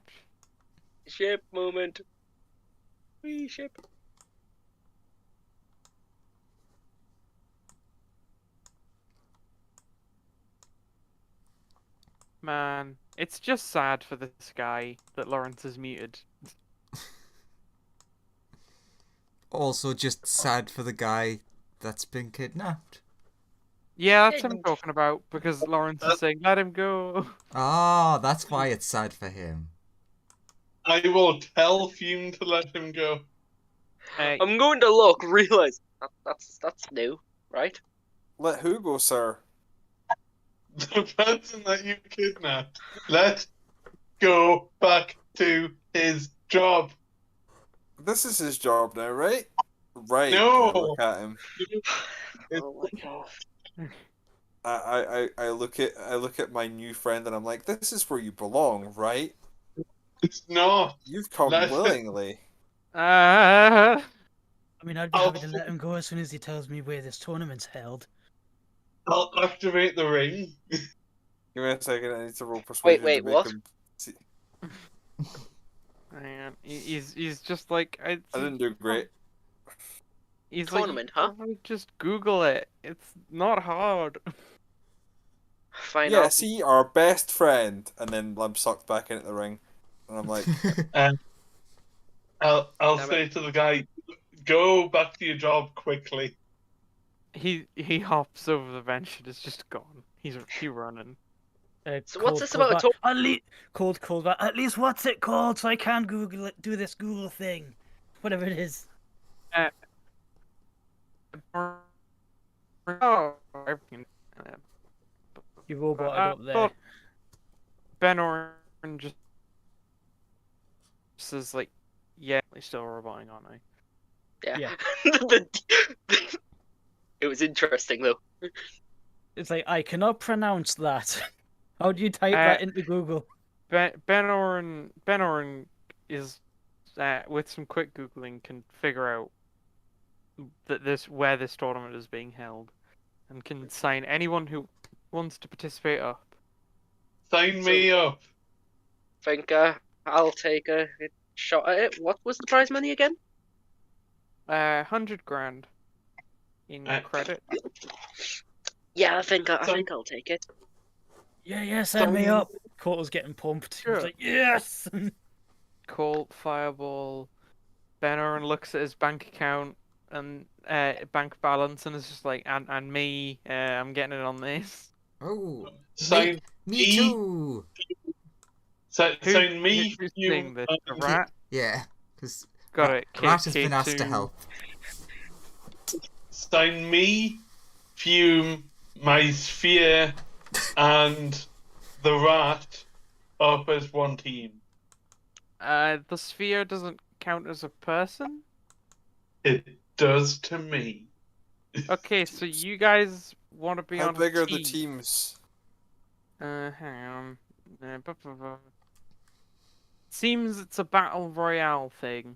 Ship moment. Wee ship. Man, it's just sad for this guy that Lawrence is muted. Also, just sad for the guy that's been kidnapped. Yeah, that's what I'm talking about, because Lawrence is saying, let him go. Ah, that's why it's sad for him. I will tell Fume to let him go. I'm going to look, realize that's new, right? Let who go, sir? The person that you kidnapped. Let go back to his job. This is his job now, right? Right. No. I look at him. Oh my god. I look at my new friend and I'm like, this is where you belong, right? It's not. You've come Let him- willingly. I mean, I'd be I'll- happy to let him go as soon as he tells me where this tournament's held. I'll activate the ring. Give me a second, I need to roll persuasion wait, to make what? him see. Man, he's just like I didn't do great. He's Tournament, like, huh? just Google it. It's not hard. Fine. Yeah, see, our best friend, and then I'm sucked back into the ring, and I'm like, I'll Damn say to the guy, go back to your job quickly. He hops over the bench and is just gone. He's running. So what's this about a back. At least cold back. At least what's it called so I can Google it, do this Google thing, whatever it is. Oh, You robot up there. Ben Orange just says like, yeah, they're still roboting, aren't they? Yeah. Yeah. It was interesting though. It's like I cannot pronounce that. How do you type that into Google? Ben Oren is with some quick googling can figure out that where this tournament is being held, and can sign anyone who wants to participate up. Sign me up. Think I'll take a shot at it. What was the prize money again? 100 grand in credit. Yeah, I think I'll take it. Yeah, sign me up. Coulter's getting pumped. Sure. He's like, yes. Colt, Fireball. Ben Oren looks at his bank account and bank balance and is just like, and me, I'm getting it on this. Oh, Sign me too. Sign me. Who's you, saying this? The rat? Yeah, because Got it. Rat has been K2. asked to help. Sign me, Fume, my sphere, and the rat up as one team. The sphere doesn't count as a person? It does to me. Okay, so you guys want to be how on big a are the team. teams? Hang on. Seems it's a battle royale thing.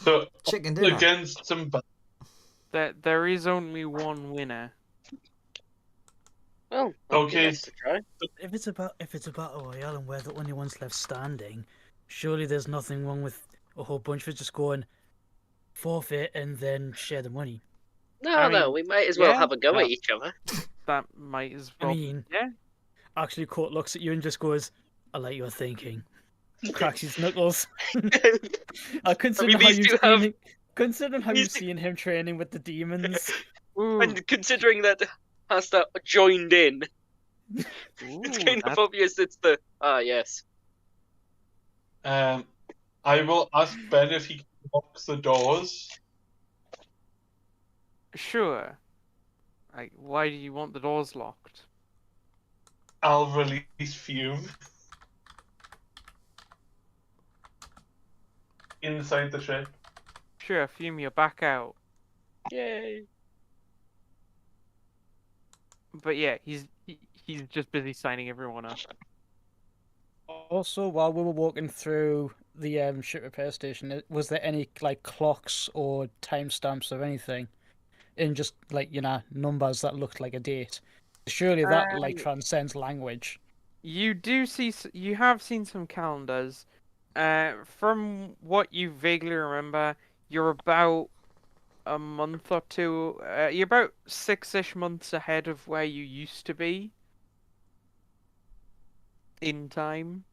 So Chicken dinner. against some. There is only one winner. Well, Okay. nice to try. If it's a battle royale and we're the only ones left standing, surely there's nothing wrong with a whole bunch of us just going forfeit and then share the money. No, we might as well yeah, have a go no. at each other. That might as I well. mean, yeah. actually, Court looks at you and just goes, "I like your thinking." Cracks his knuckles. Considering how these you've two seen have- him, considering how these you've seen him training with the demons. Ooh, And considering that Hasta joined in, it's kind of that's- obvious it's the yes. I will ask Ben if he can lock the doors. Sure. Why do you want the doors locked? I'll release Fume inside the ship. Sure, Fume, you're back out. Yay. But yeah, he's just busy signing everyone up. Also, while we were walking through the ship repair station, was there any like clocks or timestamps or anything in just like numbers that looked like a date? Surely that like transcends language. You have seen some calendars. From what you vaguely remember, you're about a month or two. You're about 6-ish months ahead of where you used to be in time.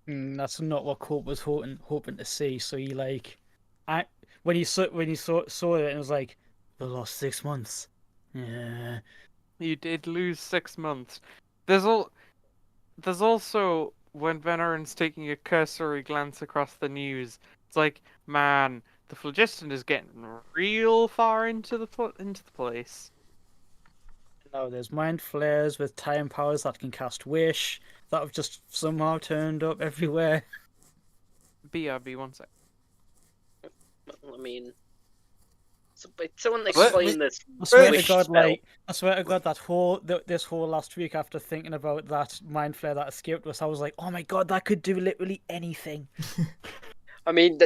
That's not what Colt was hoping to see. So he like, when he saw it, and was like, the lost 6 months. Yeah. You did lose 6 months. There's also when Veneran's taking a cursory glance across the news. It's like, man, the phlogiston is getting real far into the place. Now there's mind flares with time powers that can cast wish that have just somehow turned up everywhere. BRB, one sec. I mean, someone explain this. I swear wish to God, spell. I swear to God, this whole last week after thinking about that mind flare that escaped us, I was like, oh my God, that could do literally anything. I mean,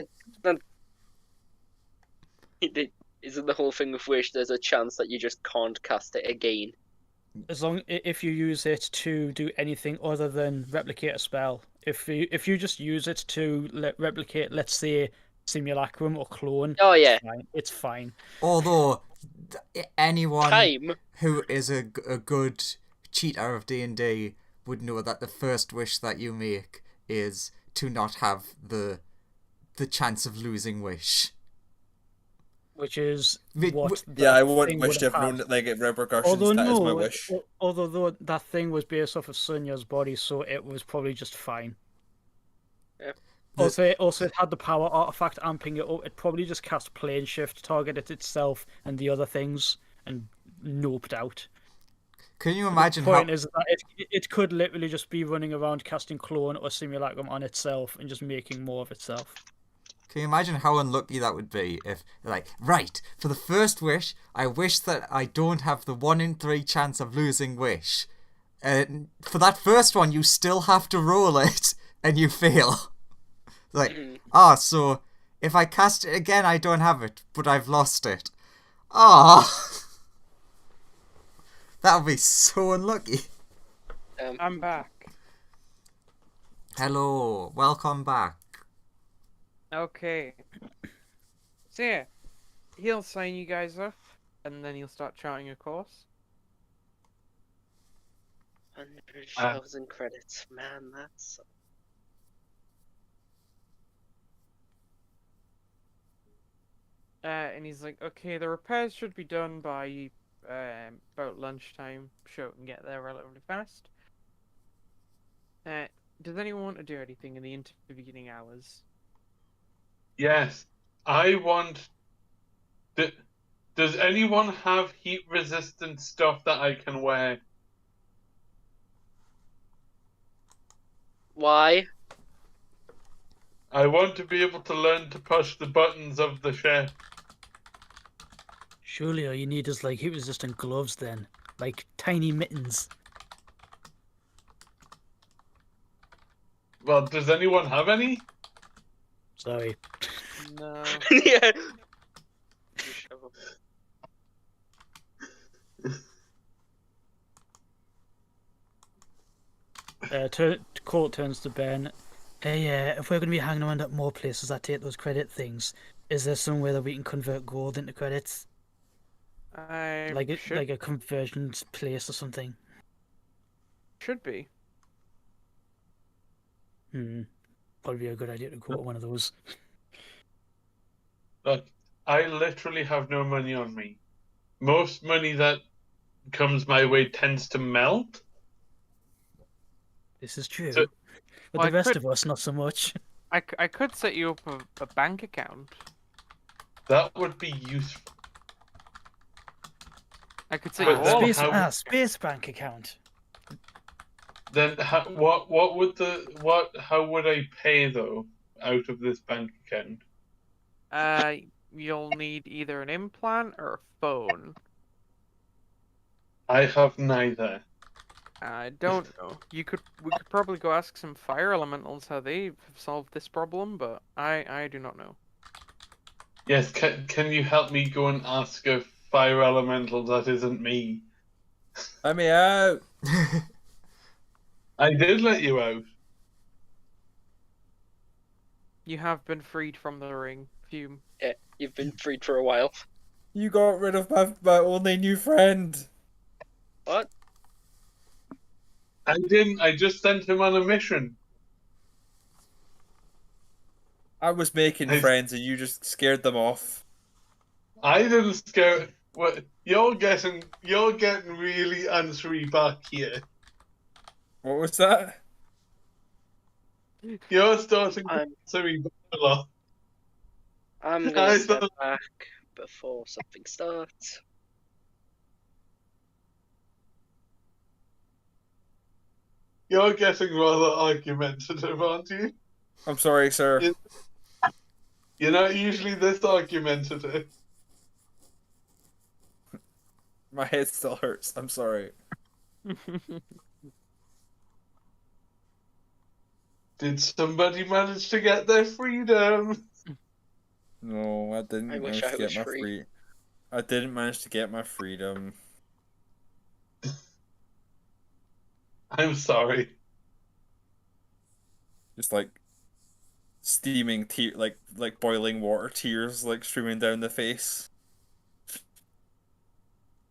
isn't the whole thing with wish? There's a chance that you just can't cast it again. If you use it to do anything other than replicate a spell, if you just use it to replicate, let's say, simulacrum or clone, Oh yeah, it's fine. Although anyone time. who is a good cheater of D&D would know that the first wish that you make is to not have the chance of losing wish. Which is what I would wish to have known that, like, repercussions. Although that is my wish. Although that thing was based off of Sonya's body, so it was probably just fine. Yeah. Also, it had the power artifact amping it up. It probably just cast plane shift, targeted itself and the other things, and noped out. Can you imagine the point is that it could literally just be running around casting clone or simulacrum on itself and just making more of itself. Can you imagine how unlucky that would be if, like, right, for the first wish, I wish that I don't have the 1 in 3 chance of losing wish. And for that first one, you still have to roll it, and you fail. Like, so if I cast it again, I don't have it, but I've lost it. That would be so unlucky. I'm back. Hello, welcome back. Okay. So yeah, he'll sign you guys up, and then he'll start charting a course. 100,000 credits, man. That's. And he's like, okay, the repairs should be done by about lunchtime. Sure, we can get there relatively fast. Does anyone want to do anything in the intervening hours? Yes, I want. Does anyone have heat-resistant stuff that I can wear? Why? I want to be able to learn to push the buttons of the ship. Surely all you need is like heat-resistant gloves then, like tiny mittens. Well, does anyone have any? Sorry. No. Yeah. Colt turns to Ben. Hey, if we're going to be hanging around at more places that take those credit things, is there somewhere that we can convert gold into credits? Like a conversion place or something? Should be. Probably be a good idea to go to one of those. Look, I literally have no money on me. Most money that comes my way tends to melt. This is true. So, but the rest of us, not so much. I could set you up a bank account. That would be useful. I could set you all up. Space bank account. Then how would I pay though out of this bank account? You'll need either an implant or a phone. I have neither. I don't know. We could probably go ask some fire elementals how they have solved this problem, but I do not know. Yes, can you help me go and ask a fire elemental that isn't me? Let me out. I did let you out. You have been freed from the ring, Fume. Yeah, you've been freed for a while. You got rid of my only new friend. What? I didn't. I just sent him on a mission. I was making friends and you just scared them off. I didn't scare. What you're getting really answery back here. What was that? You're starting to I'm- answer me back a lot. I'm I gonna step thought- back before something starts. You're getting rather argumentative, aren't you? I'm sorry, sir. You're not usually this argumentative. My head still hurts. I'm sorry. Did somebody manage to get their freedom? No, I didn't I wish manage I to get was my free. I didn't manage to get my freedom. I'm sorry. Just like steaming like boiling water, tears like streaming down the face.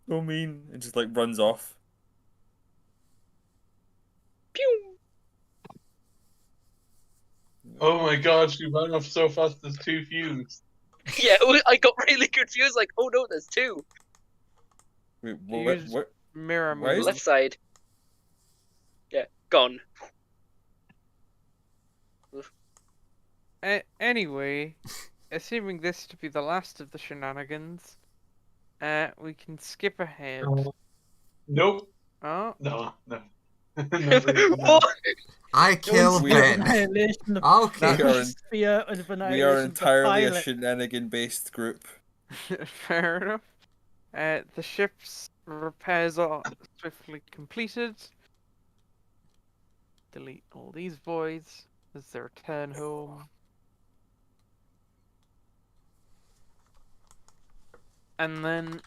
So mean. It just like runs off. Pew! Oh my god, she ran off so fast there's 2 fumes. Yeah, I got really confused. Like, oh no, there's 2. Wait, Use what? Mirror Why is move. Left side. Yeah, gone. Anyway, assuming this to be the last of the shenanigans, we can skip ahead. Nope. Oh, No. Not really, no. What? I kill We Ben. Annihilation of Okay. We are atmosphere and We are annihilation of the entirely a pilot. shenanigan-based group. fair enough. The ship's repairs are swiftly completed. Delete all these voids as they return home. And then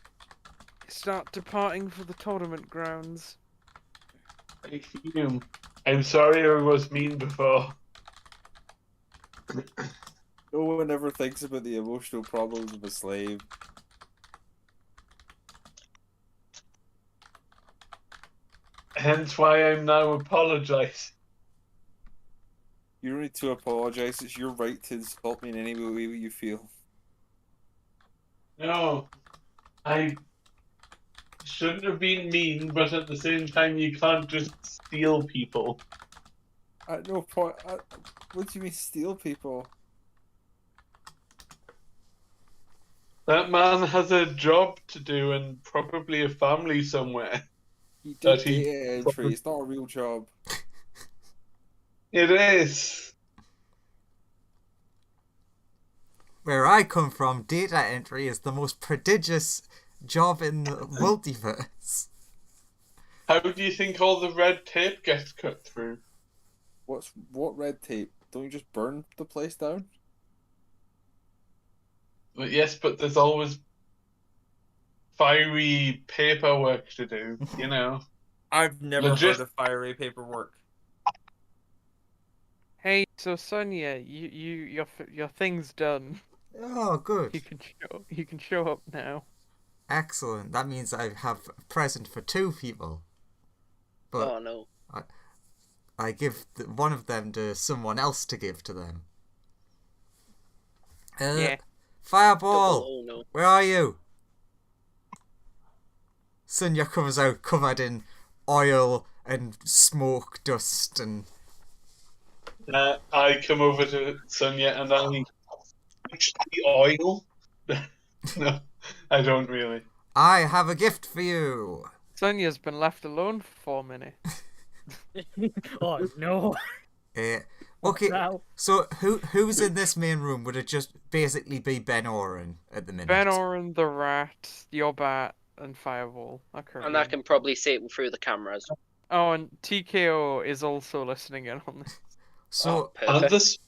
start departing for the tournament grounds. I fume. I'm sorry I was mean before. No one ever thinks about the emotional problems of a slave. Hence why I'm now apologizing. You don't need to apologize. It's your right to insult me in any way you feel. No. I shouldn't have been mean, but at the same time you can't just steal people. At no point. What do you mean steal people? That man has a job to do and probably a family somewhere. He did That he- data entry. It's not a real job. It is. Where I come from, data entry is the most prodigious job in the multiverse. How do you think all the red tape gets cut through? What red tape? Don't you just burn the place down? But yes, but there's always fiery paperwork to do, you know. I've never Legit- heard of fiery paperwork. Hey, so Sonia, your thing's done. Oh, good. You can show up now. Excellent. That means I have a present for 2 people. But Oh no. I give one of them to someone else to give to them. Yeah. Fireball! Oh no. Where are you? Sonia comes out covered in oil and smoke dust and... I come over to Sonia and I touch the oil. No, I don't really. I have a gift for you! Sonia's been left alone for 4 minutes. Oh no. Okay, Now. so who's in this main room? Would it just basically be Ben Oren at the minute? Ben Oren, the rat, your bat, and Fireball. Okay. And I can probably see it through the cameras. Oh, and TKO is also listening in on this. So, And Perfect. this.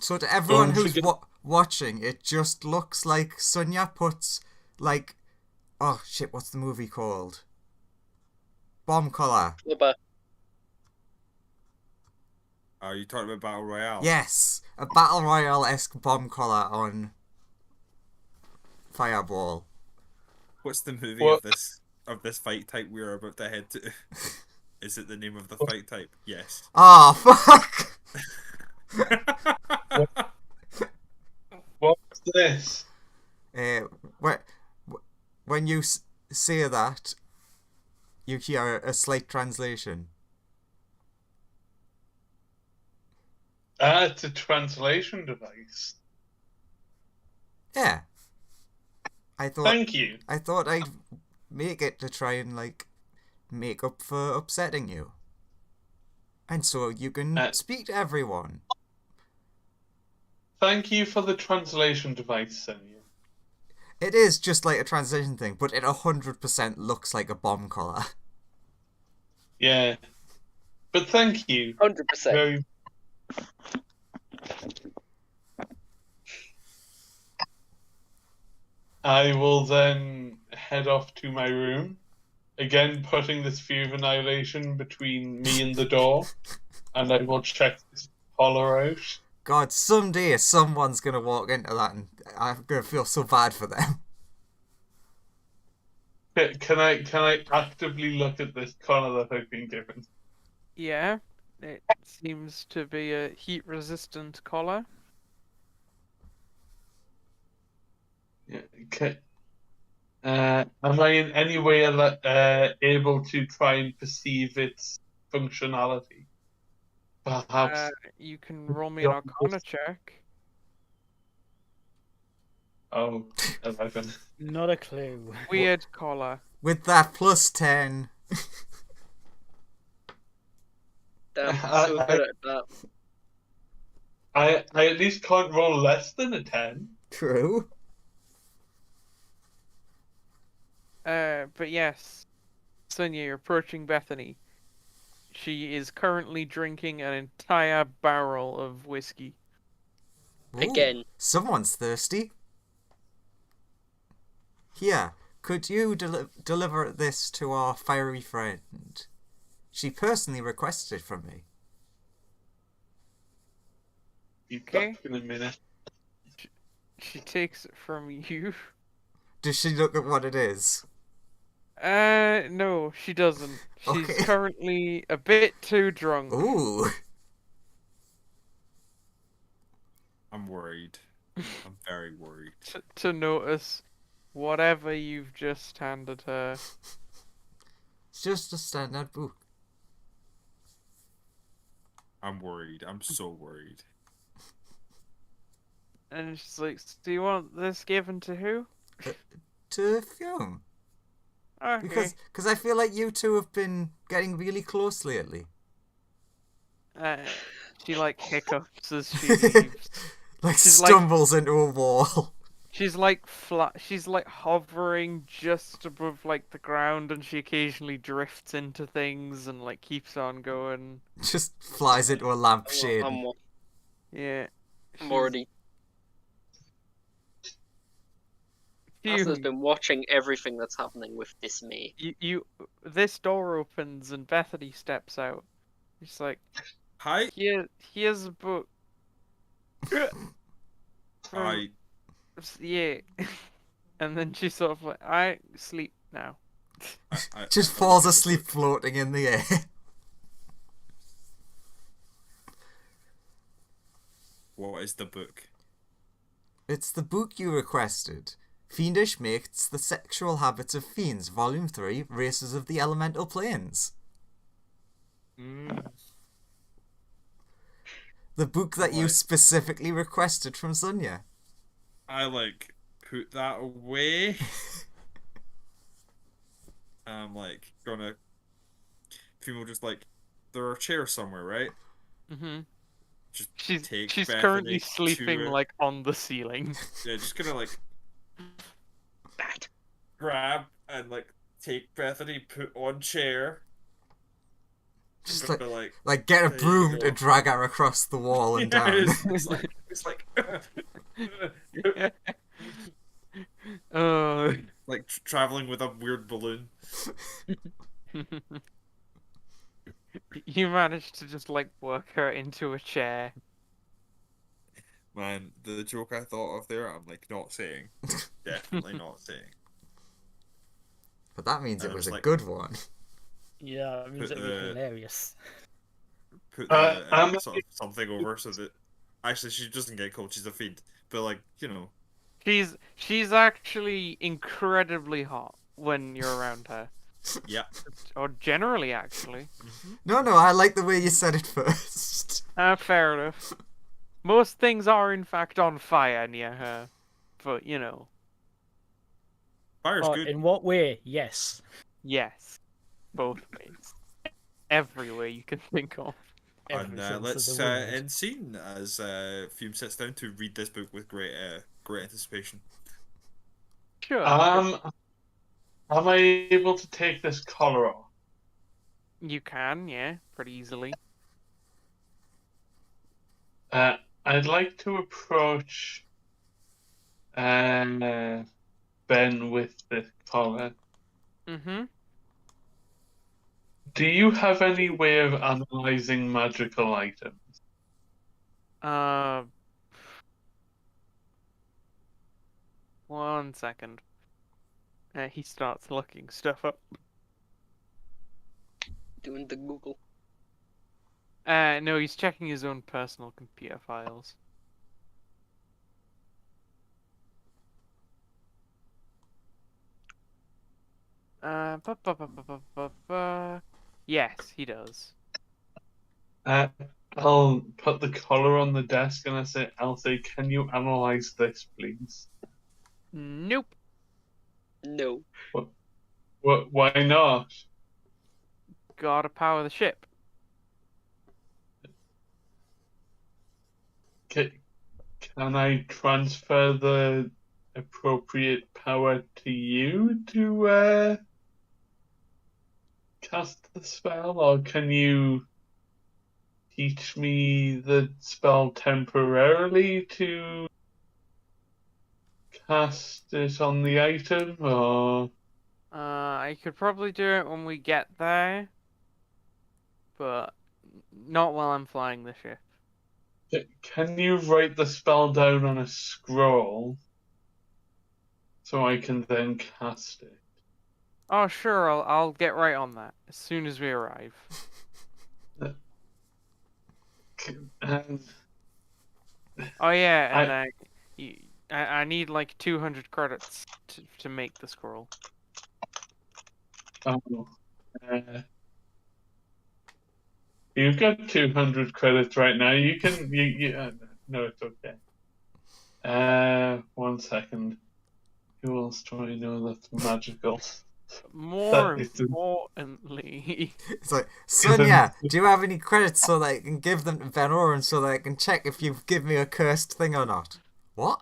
so to everyone Don't who's forget- watching, it just looks like Sonia puts, like, oh shit, what's the movie called? Bomb Collar. Flubber. Are you talking about Battle Royale? Yes, a Battle Royale-esque bomb collar on Fireball. What's the movie What? of this fight type we are about to head to? Is it the name of the fight type? Yes. Oh, fuck! What's this? When you say that, you hear a slight translation. It's a translation device. Yeah. I thought Thank you. I'd make it to try and, like, make up for upsetting you. And so you can speak to everyone. Thank you for the translation device, Sonia. It is just like a translation thing, but it 100% looks like a bomb collar. Yeah. But thank you. 100%. Very. I will then head off to my room, again putting this Sphere of Annihilation between me and the door, and I will check this collar out. God, someday someone's gonna walk into that and I'm gonna feel so bad for them. Can I actively look at this collar that I've been given? Yeah, it seems to be a heat-resistant collar. Yeah. Okay. Am I in any way able to try and perceive its functionality? Perhaps. You can roll me an Arcana check. Oh, 11. Not a clue. Weird collar. With that plus 10. Damn, so good at that. I at least can't roll less than a 10. True. But yes, Sonia, you're approaching Bethany. She is currently drinking an entire barrel of whiskey. Ooh, Again. Someone's thirsty. Here, could you deliver this to our fiery friend? She personally requested it from me. Be Okay. back in a minute. She takes it from you. Does she look at what it is? No, she doesn't. She's Okay. currently a bit too drunk. Ooh. I'm worried. I'm very worried. To notice whatever you've just handed her. It's just a standard book. I'm worried. I'm so worried. And she's like, do you want this given to who? To Fiona. Okay. Because I feel like you two have been getting really close lately. She like hiccups as she leaves. Like She's stumbles into a wall. She's like she's like hovering just above like the ground, and she occasionally drifts into things and like keeps on going. Just flies into a lampshade. Yeah. I'm already. Has been watching everything that's happening with dismay. This door opens and Bethany steps out. She's like, Hi. here's a book. Hi. Yeah. And then she sort of like, I sleep now. Just falls asleep floating in the air. What is the book? It's the book you requested. Fiendish Mates, The Sexual Habits of Fiends, Volume 3, Races of the Elemental Planes. The book that you specifically requested from Sonia. I like put that away. I'm like gonna. People just like, there are chairs somewhere, right? Mm-hmm. Just She's Bethany currently to sleeping a- like on the ceiling. Yeah, just gonna like Bad. grab and like take Bethany, put on chair. Just but, like get a there you broom go. to drag her across the wall and down. It's like Oh. like traveling with a weird balloon. You managed to just like work her into a chair. Man, the joke I thought of there, I'm like not saying. Definitely not saying. But that means And it I was was a like- good one. Yeah, it means Put it'd be the- hilarious. Put I'm- sort of something over so that actually she doesn't get cold, she's a fiend. But like, you know. She's actually incredibly hot when you're around her. Yeah. Or generally, actually. No, I like the way you said it first. Fair enough. Most things are in fact on fire near her, but you know, Fire's Oh, good. in what way? Yes. yes, both ways, every way you can think of. Every And sense of let's the word. end scene as Fume sits down to read this book with great anticipation. Sure, Am I able to take this collar off? you can, yeah, pretty easily. I'd like to approach Ben with this collar. Mm-hmm. Do you have any way of analyzing magical items? One second. He starts looking stuff up. Doing the Google. No, he's checking his own personal computer files. Yes, he does. I'll put the collar on the desk and I'll say, can you analyze this, please? Nope. No. Why not? Gotta power the ship. Can I transfer the appropriate power to you to cast the spell, or can you teach me the spell temporarily to cast it on the item, or I could probably do it when we get there, but not while I'm flying the ship. can you write the spell down on a scroll so I can then cast it? Oh, sure, I'll get right on that as soon as we arrive. And Oh yeah, and I need like 200 credits to make the scroll. oh, you've got 200 credits right now. You can no, it's okay. 1 second. Who else do I know that's magical? More That is- importantly, It's like, Sonia, do you have any credits so that I can give them to Ben Oren so that I can check if you give me a cursed thing or not? What?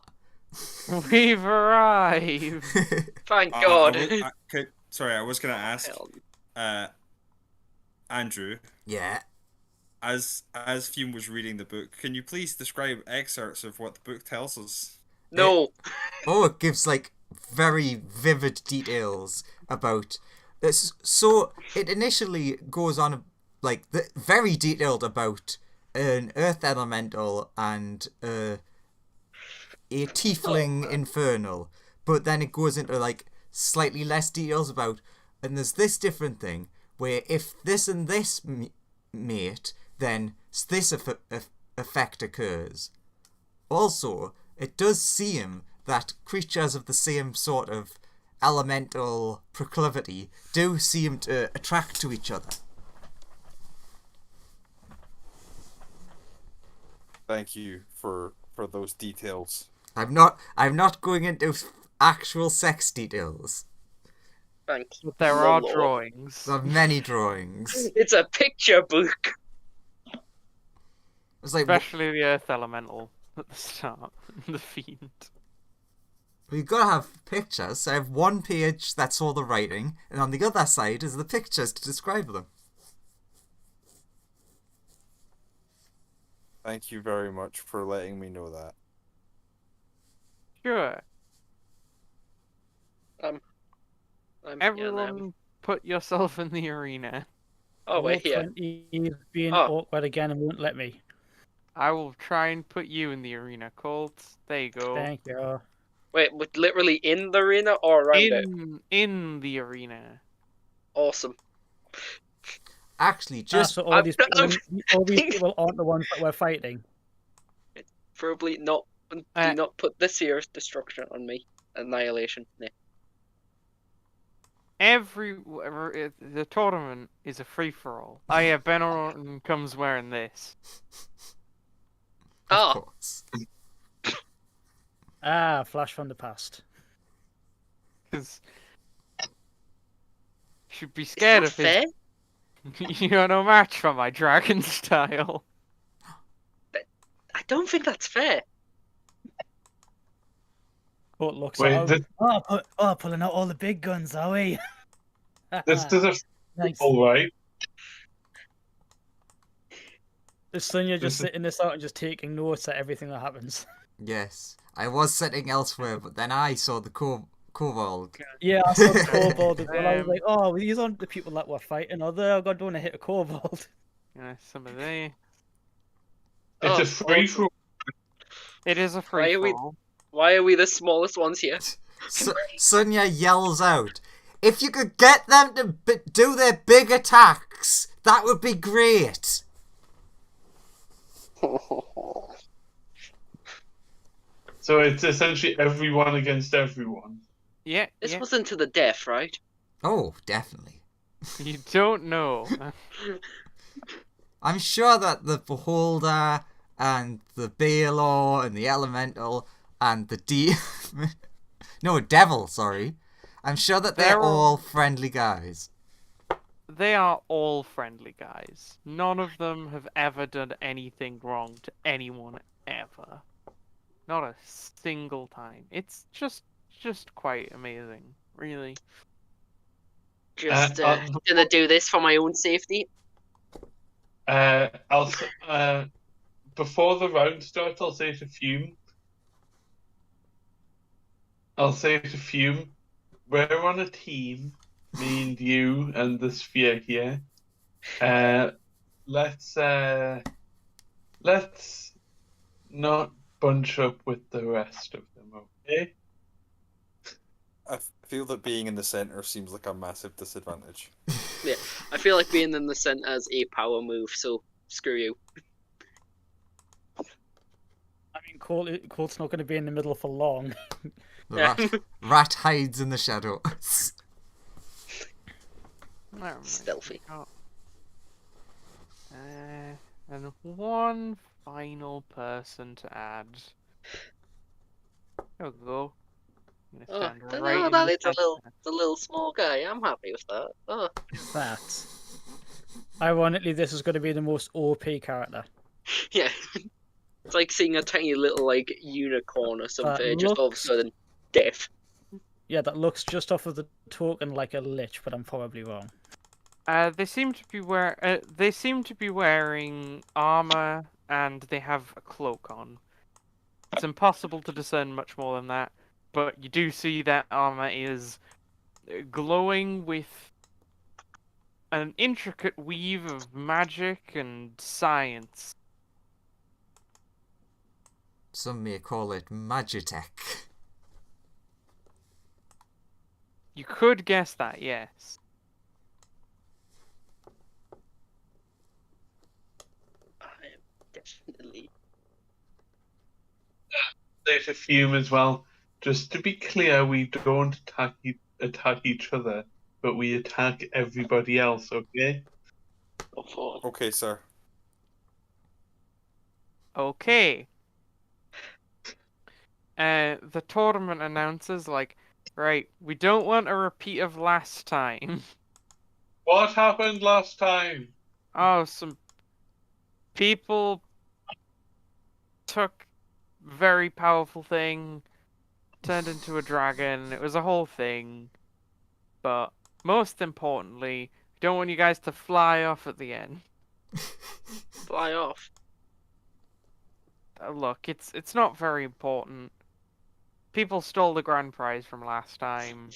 we've arrived. Thank God. Sorry, I was gonna ask, Hell. Andrew, Yeah. as Fume was reading the book, can you please describe excerpts of what the book tells us? No. Oh, it gives like very vivid details about this. So it initially goes on like very detailed about an earth elemental and a tiefling infernal, but then it goes into like slightly less details about, and there's this different thing where if this and this mate, then this effect occurs. Also, it does seem that creatures of the same sort of elemental proclivity do seem to attract to each other. Thank you for those details. I'm not going into actual sex details. Thank you. There my are lord. drawings. There are many drawings. It's a picture book. It's like Especially the earth elemental at the start. The fiend. We've got to have pictures. So I have one page that's all the writing, and on the other side is the pictures to describe them. Thank you very much for letting me know that. Sure. Everyone, put yourself in the arena. Oh, wait, here. 20 is being Oh. awkward again and won't let me. I will try and put you in the arena, Colt. There you go. Thank you. Wait, with literally in the arena or around it? In the arena. Awesome. Actually, just so all these people aren't the ones that we're fighting. Probably not. Do not put this here destruction on me. Annihilation. Nah. The tournament is a free for all. Oh yeah, Ben Orton comes wearing this. of course. Flash from the past. Because should be scared of fair? his. You're no match for my dragon style. I don't think that's fair. But looks Wait, pulling out all the big guns, are we? this is a Nice. all right. Is Sonia just sitting this out and just taking notes at everything that happens? Yes. I was sitting elsewhere, but then I saw the kobold. Yeah, I saw the kobold as well. I was like, oh, these aren't the people that we're fighting, are they? I don't want to hit a kobold. Yeah, some of they. It's a free for all. It is a free for all. Why are we the smallest ones here? Sonia yells out, "If you could get them to do their big attacks, that would be great." So it's essentially everyone against everyone. Yeah. This wasn't to the death, right? Oh, definitely. You don't know. I'm sure that the Beholder and the Baelor and the Elemental and the Devil, sorry. I'm sure that they're all friendly guys. They are all friendly guys. None of them have ever done anything wrong to anyone ever. Not a single time. It's just quite amazing, really. Just gonna do this for my own safety. Before the round starts, I'll say to Fume, we're on a team, me and you and the sphere here. Let's not bunch up with the rest of them, okay? I feel that being in the center seems like a massive disadvantage. Yeah, I feel like being in the center is a power move, so screw you. I mean, Colt's not going to be in the middle for long. The rat hides in the shadows. Stealthy. And one final person to add. There we go. It's a little small guy. I'm happy with that. Oh. That. Ironically, this is going to be the most OP character. Yeah. It's like seeing a tiny little, like, unicorn or something, just all of a sudden, death. Yeah, that looks just off of the token like a lich, but I'm probably wrong. They seem to be wearing armor, and they have a cloak on. It's impossible to discern much more than that, but you do see that armor is glowing with an intricate weave of magic and science. Some may call it Magitech. You could guess that, yes. I am definitely. There's a Fume as well. Just to be clear, we don't attack each other, but we attack everybody else, okay? Okay, sir. Okay. The tournament announces, like, right, we don't want a repeat of last time. What happened last time? Oh, some people took very powerful thing, turned into a dragon. It was a whole thing. But most importantly, we don't want you guys to fly off at the end. Fly off. Look, it's not very important. People stole the grand prize from last time.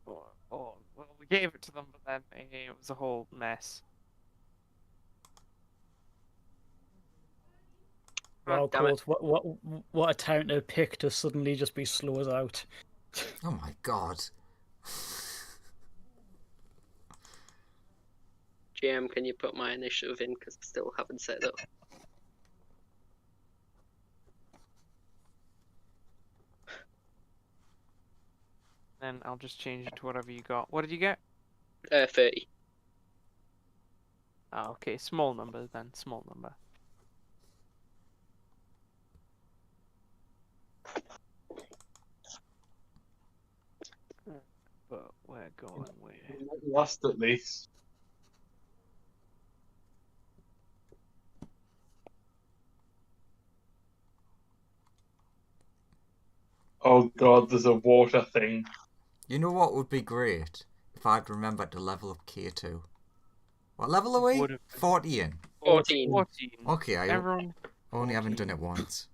Well, we gave it to them, but then it was a whole mess. Wow, damn it. Colt, what a town to pick to suddenly just be slow as out. Oh my god. GM, can you put my initiative in? Because I still haven't set up. Then I'll just change it to whatever you got. What did you get? 30. Oh, okay, small number then, small number. But we're going with... Last at least. Oh god, there's a water thing. You know what would be great? If I'd remembered to level up K2. What level are we? Would've been. 40 in. 14. 14. Okay, I Everyone... only haven't done 14. it once.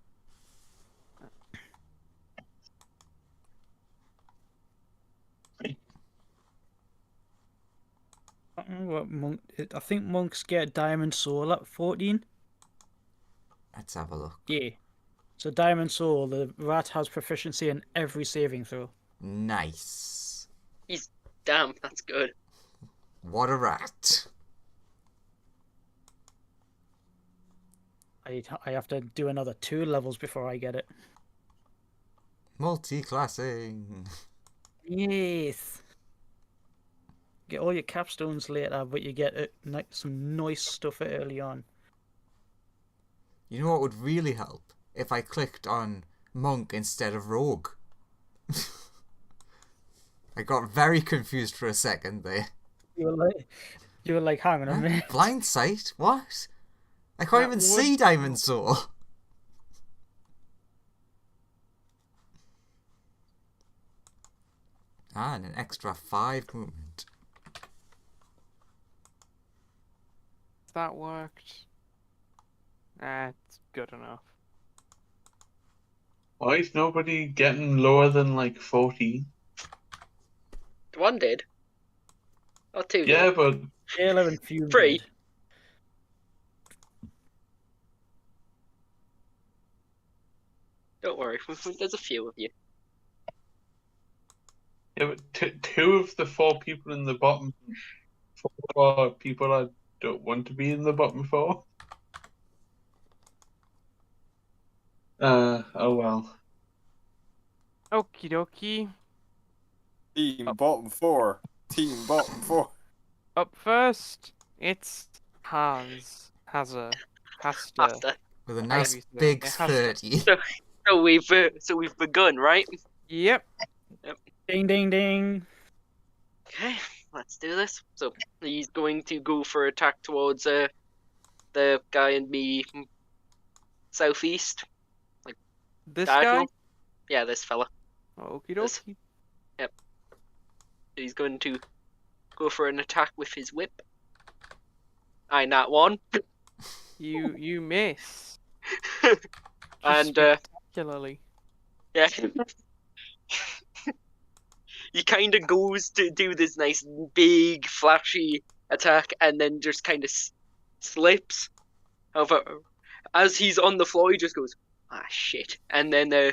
I don't know what monk. I think monks get Diamond Soul at 14. Let's have a look. Yeah. So Diamond Soul, the rat has proficiency in every saving throw. Nice. Damn, that's good. What a rat. I have to do another 2 levels before I get it. Multi-classing. Yes. Get all your capstones later, but you get some nice stuff early on. You know what would really help? If I clicked on monk instead of rogue. I got very confused for a second there. You were like, hang on a minute. Blind sight? What? I can't That even would- see Diamond Soul. Ah, and an extra 5 movement. That worked. It's good enough. Why is nobody getting lower than like 14? One did. Or 2 Yeah, did. but Taylor and Fume. 3. did. Don't worry, there's a few of you. yeah, but two of the 4 people in the bottom 4 are people I don't want to be in the bottom 4. Oh well. Okie dokie. Team bottom 4. Team bottom 4. Up first, it's Hans. Hasta. After. With a nice Obviously, big it has to. 30. So we've begun, right? Yep. Ding, ding, ding. Okay, let's do this. So he's going to go for attack towards the guy in me southeast. This Diagonal. guy? Yeah, this fella. Okie This- dokie. He's going to go for an attack with his whip. Aye, not one. You miss. And Spectacularly. yeah. He kind of goes to do this nice big flashy attack and then just kind of slips. However, as he's on the floor, he just goes, ah shit. And then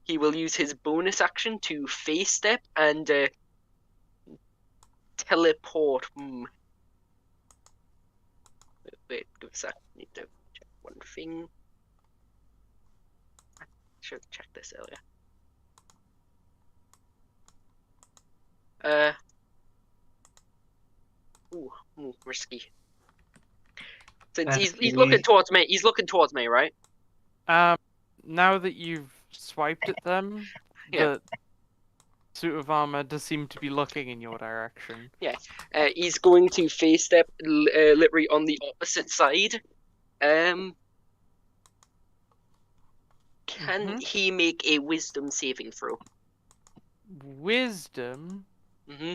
he will use his bonus action to face step and teleport. Wait, give a sec. I need to check one thing. I should have checked this earlier. Risky. Since he's looking towards me. He's looking towards me, right? Now that you've swiped at them, Yeah. the suit of armor does seem to be looking in your direction. He's going to face step literally on the opposite side. Can he make a wisdom saving throw? Wisdom? Mm-hmm.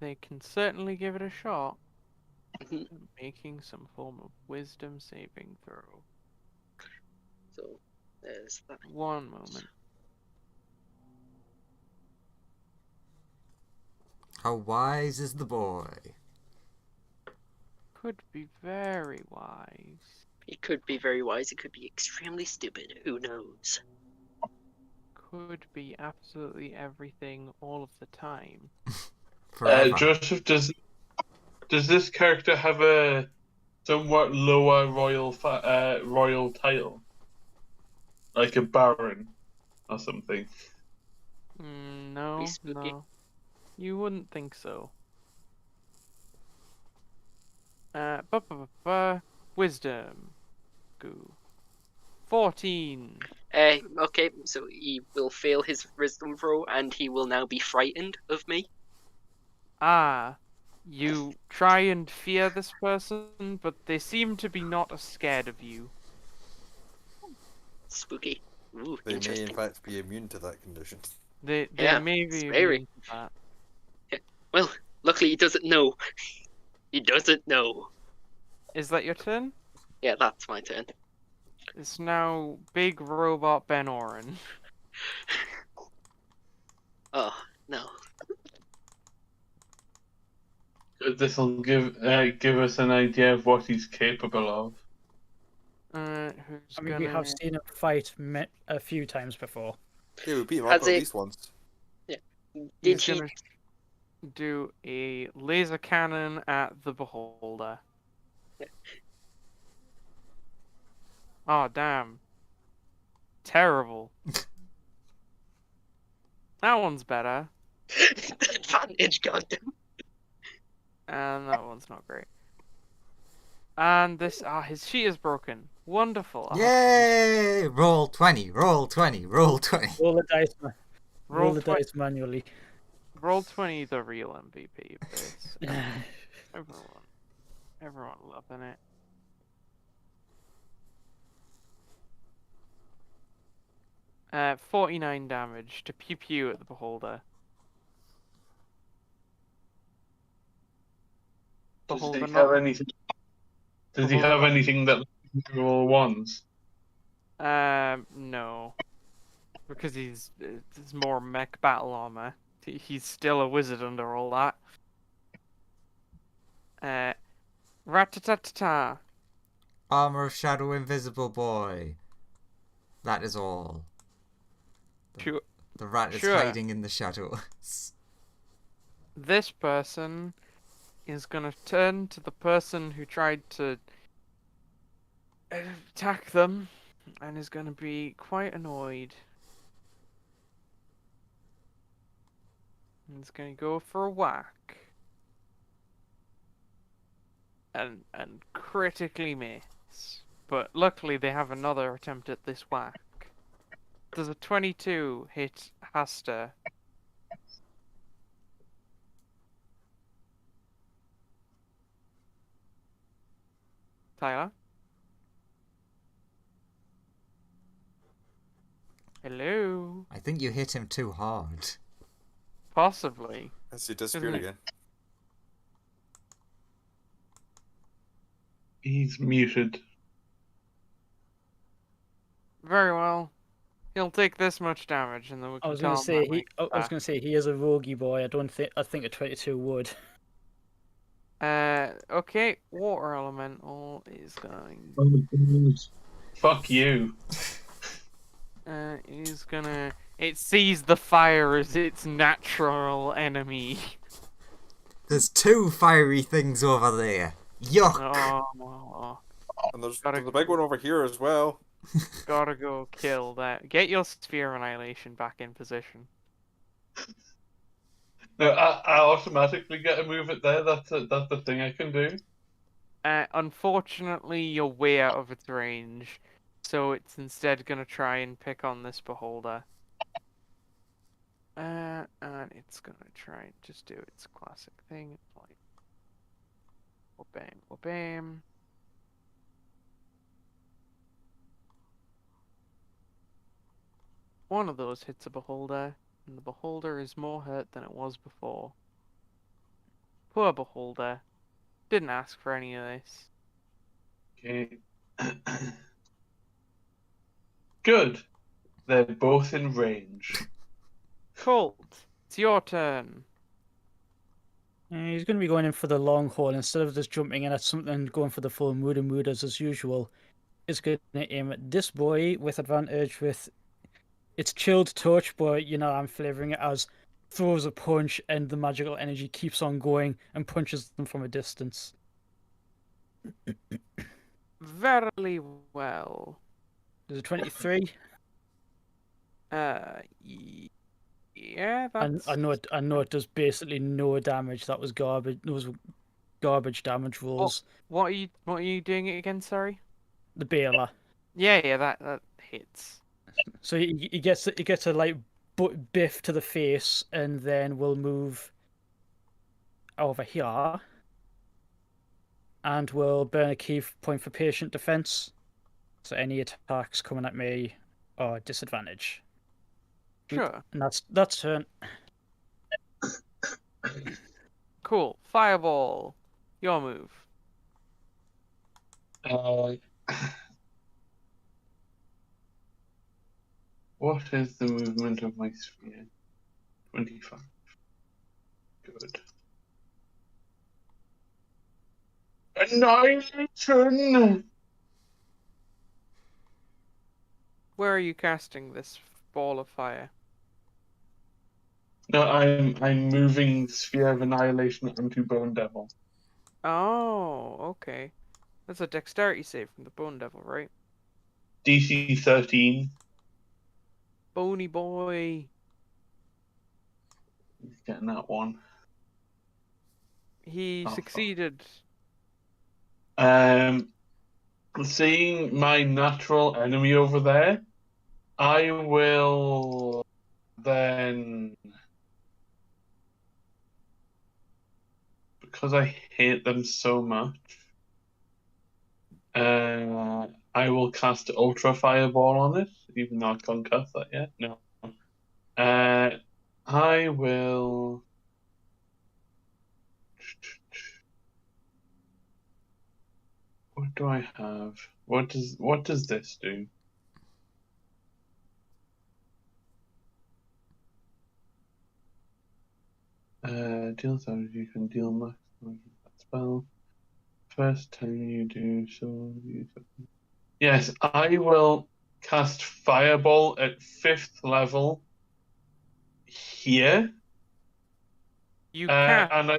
They can certainly give it a shot. Mhm. Making some form of wisdom saving throw. So there's that. One moment. How wise is the boy? Could be very wise. It could be very wise. It could be extremely stupid. Who knows? Could be absolutely everything all of the time. Forever. Joseph, does this character have a somewhat lower royal title, like a baron or something? No, Be spooky. no. You wouldn't think so. Wisdom. Goo. 14. Okay, so he will fail his wisdom throw, and he will now be frightened of me. Ah, you try and fear this person, but they seem to be not as scared of you. Spooky. Ooh, They may, in interesting. fact, be immune to that condition. They Yeah, may it's be very- immune to that. Well, luckily he doesn't know. He doesn't know. Is that your turn? Yeah, that's my turn. It's now Big Robot Ben Oren. Oh, no. This will give us an idea of what he's capable of. Who's I mean, gonna... we have seen him fight a few times before. Yeah, we beat him Has up at it- least once. Did He's he? gonna do a laser cannon at the beholder. Oh, damn. Terrible. That one's better. Advantage, goddamn. And that one's not great. And this, his sheet is broken. Wonderful. I'll have to Yay! Roll 20, roll 20, roll 20. Roll the dice, roll the 20 dice manually. Roll 20, the real MVP of this. Everyone loving it. Uh, 49 damage to pew pew at the beholder. Does Beholder he not- have anything? Does he have anything that roll ones? No. Because it's more mech battle armor. He's still a wizard under all that. Rat-ta-ta-ta-ta. Armor of Shadow Invisible Boy. That is all. Sure. The rat is Sure. hiding in the shadows. This person is gonna turn to the person who tried to attack them and is gonna be quite annoyed. And is gonna go for a whack. And critically miss. But luckily they have another attempt at this whack. Does a 22 hit Hasta? Tyler? Hello? I think you hit him too hard. Possibly. As he disappeared Isn't it? again. He's muted. Very well. He'll take this much damage, and then we I can was tell gonna him say that when I he's was back. gonna say he is a roguey boy. I think a 22 would. Okay. Water elemental is going. Fuck you. Is gonna. It sees the fire as its natural enemy. There's two fiery things over there. Yuck! Oh, And there's Gotta a big one over here as well. gotta go kill that. Get your sphere annihilation back in position. No, I automatically get a move it there. That's the thing I can do. Unfortunately, you're way out of its range, so it's instead gonna try and pick on this beholder. And it's gonna try and just do its classic thing. Like, Bam, bam. One of those hits a beholder, and the beholder is more hurt than it was before. Poor beholder. Didn't ask for any of this. Okay. Good. They're both in range. Colt, it's your turn. He's going to be going in for the long haul instead of just jumping in at something and going for the full mood as usual. He's going to aim at this boy with advantage with its chilled touch, but I'm flavoring it as throws a punch and the magical energy keeps on going and punches them from a distance. Very well. There's a 23. Yeah, And that's. I know it does basically no damage. That was garbage. Those were garbage damage rolls. What are you doing it again? Sorry. The Baler. Yeah, that hits. So he gets a like biff to the face, and then we'll move over here, and we'll burn a key point for patient defense. So any attacks coming at me are disadvantage. Sure. And that's turn. Cool. Fireball. Your move. What is the movement of my sphere? 25. Good. Annihilation! Where are you casting this ball of fire? No, I'm moving Sphere of Annihilation onto Bone Devil. Oh, okay. That's a dexterity save from the Bone Devil, right? DC 13. Bony boy. He's getting that one. He Oh, succeeded. Seeing my natural enemy over there, I will then, because I hate them so much, I will cast Ultra Fireball on it, even though I can't cast that yet. No. I will. What do I have? What does this do? Deal damage. You can deal max damage with that spell. First time you do so. Yes, I will cast Fireball at 5th level here. You cast And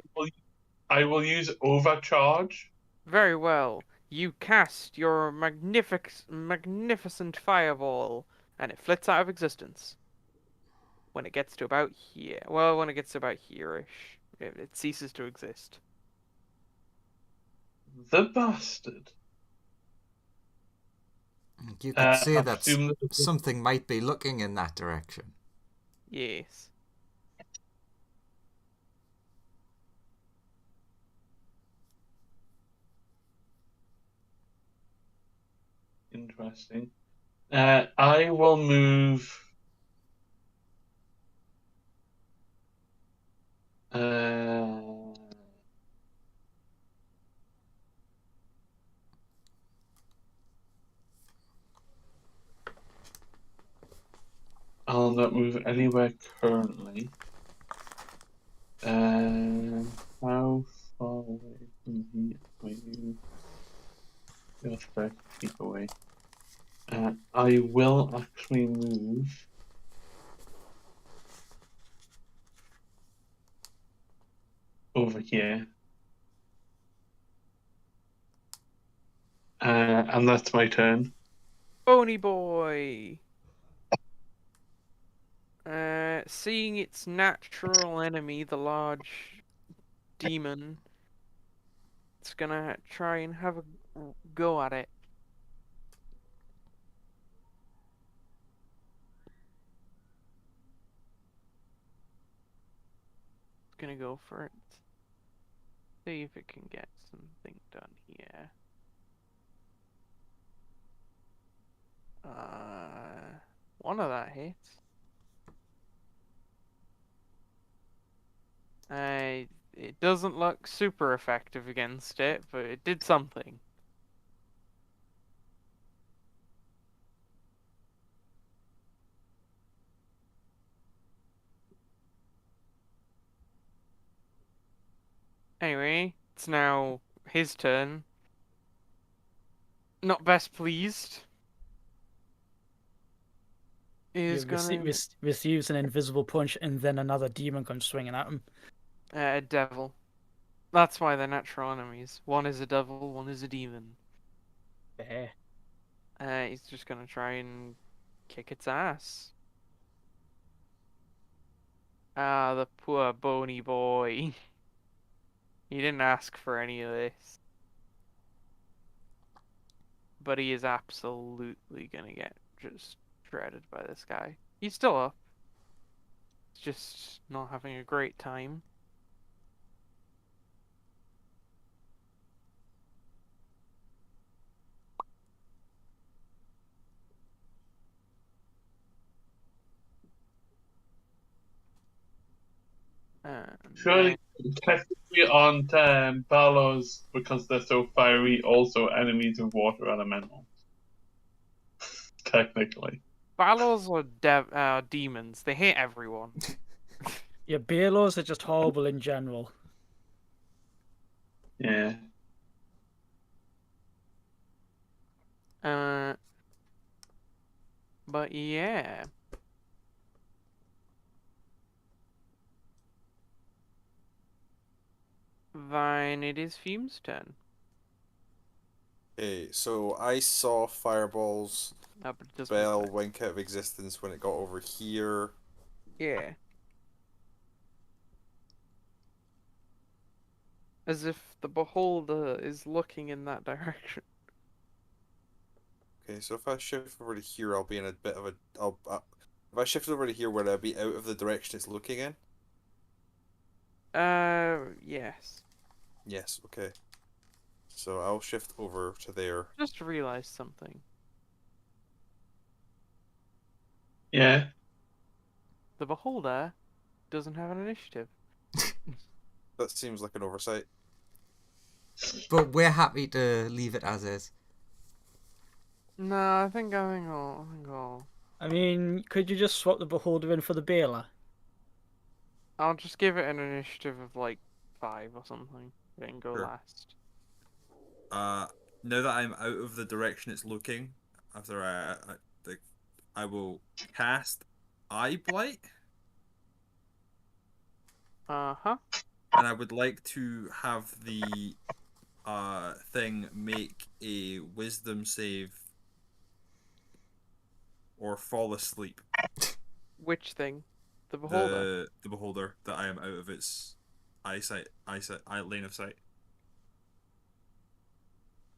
I will use Overcharge. very well. You cast your magnificent fireball, and it flits out of existence. When it gets to about here, well, when it gets to about here-ish, it ceases to exist. The bastard. You could say I that presume that something might be looking in that direction. Yes. Interesting. I will move. I'll not move anywhere currently. How far away from here are you? You're 30 feet away. I will actually move over here. And that's my turn. Bony boy. Seeing its natural enemy, the large demon, it's gonna try and have a go at it. It's gonna go for it. See if it can get something done here. One of that hits. It doesn't look super effective against it, but it did something. Anyway, it's now his turn. Not best pleased. Is gonna Receives an invisible punch, and then another demon comes swinging at him. a devil. That's why they're natural enemies. One is a devil, one is a demon. He's just gonna try and kick its ass. Ah, the poor bony boy. He didn't ask for any of this. But he is absolutely gonna get just shredded by this guy. He's still up. He's just not having a great time. Surely, technically aren't Barlows, because they're so fiery, also enemies of water elementals? Technically. Balors are demons. They hate everyone. Yeah, Balos are just horrible in general. Yeah. But yeah. Then it is Fume's turn. Okay, so I saw fireballs But it doesn't spell matter. wink out of existence when it got over here. Yeah. As if the beholder is looking in that direction. Okay, so if I shift over to here, I'll be in a bit of a. If I shift over to here, would I be out of the direction it's looking in? Yes. Yes. Okay. So I'll shift over to there. Just realized something. Yeah. The beholder doesn't have an initiative. That seems like an oversight. But we're happy to leave it as is. No, I think I'll I mean, could you just swap the beholder in for the Baler? I'll just give it an initiative of like 5 or something. It can go Sure. last. Now that I'm out of the direction it's looking, after I will cast Eye Blight, Uh-huh. and I would like to have the thing make a Wisdom save or fall asleep. Which thing? The beholder. The beholder, that I am out of its lane of sight.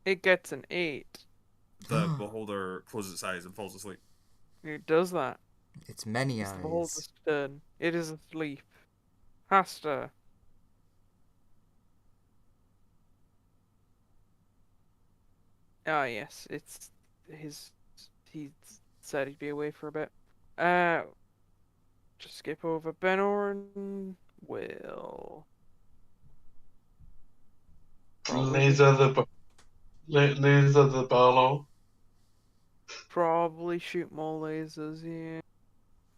It gets an 8. The beholder closes its eyes and falls asleep. It does that. It's many It's the eyes. beholder's turn. It is asleep. Hasta. Ah, yes. It's his... He said he'd be away for a bit. Just skip over Benorin. Will... Laser the Barlow. Probably shoot more lasers, yeah.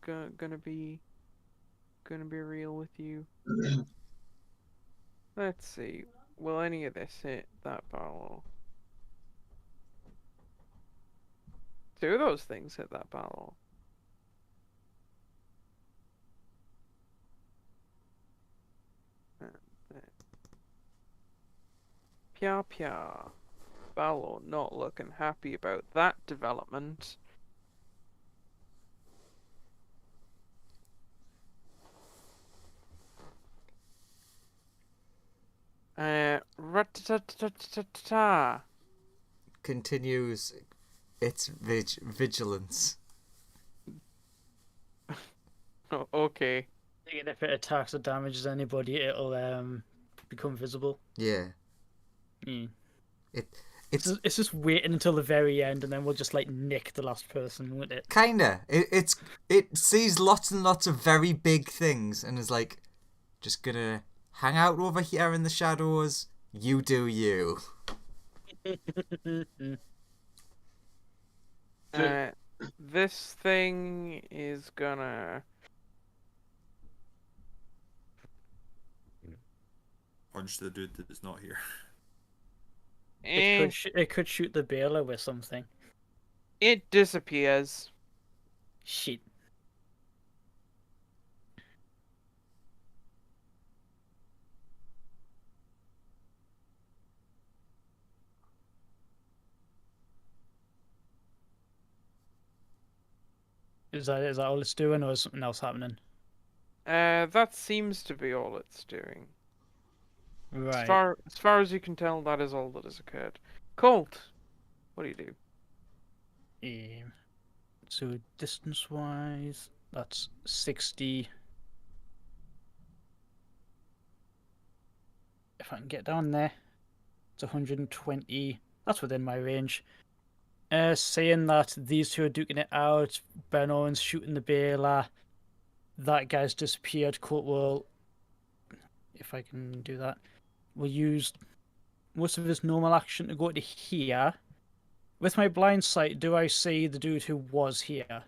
Gonna be real with you. Let's see. Will any of this hit that barrel? 2 of those things hit that barrel. Pia pia. Balor not looking happy about that development. Rat-ta-ta-ta-ta-ta. Continues its vigilance. Oh, okay. If it attacks or damages anybody, it'll become visible. Yeah. Mm. It's It's just waiting until the very end, and then we'll just like nick the last person, won't it? kinda. It sees lots and lots of very big things and is like, just gonna hang out over here in the shadows. You do you. This thing is gonna. Punch the dude that's not here. It could shoot the baler with something. It disappears. Shit. Is that all it's doing, or is something else happening? That seems to be all it's doing. Right. As far as you can tell, that is all that has occurred. Colt, what do you do? So distance-wise, that's 60. If I can get down there, it's 120. That's within my range. Saying that these two are duking it out, Ben Owens shooting the baler, that guy's disappeared. Colt will, if I can do that, will use most of his normal action to go to here. With my blind sight, do I see the dude who was here?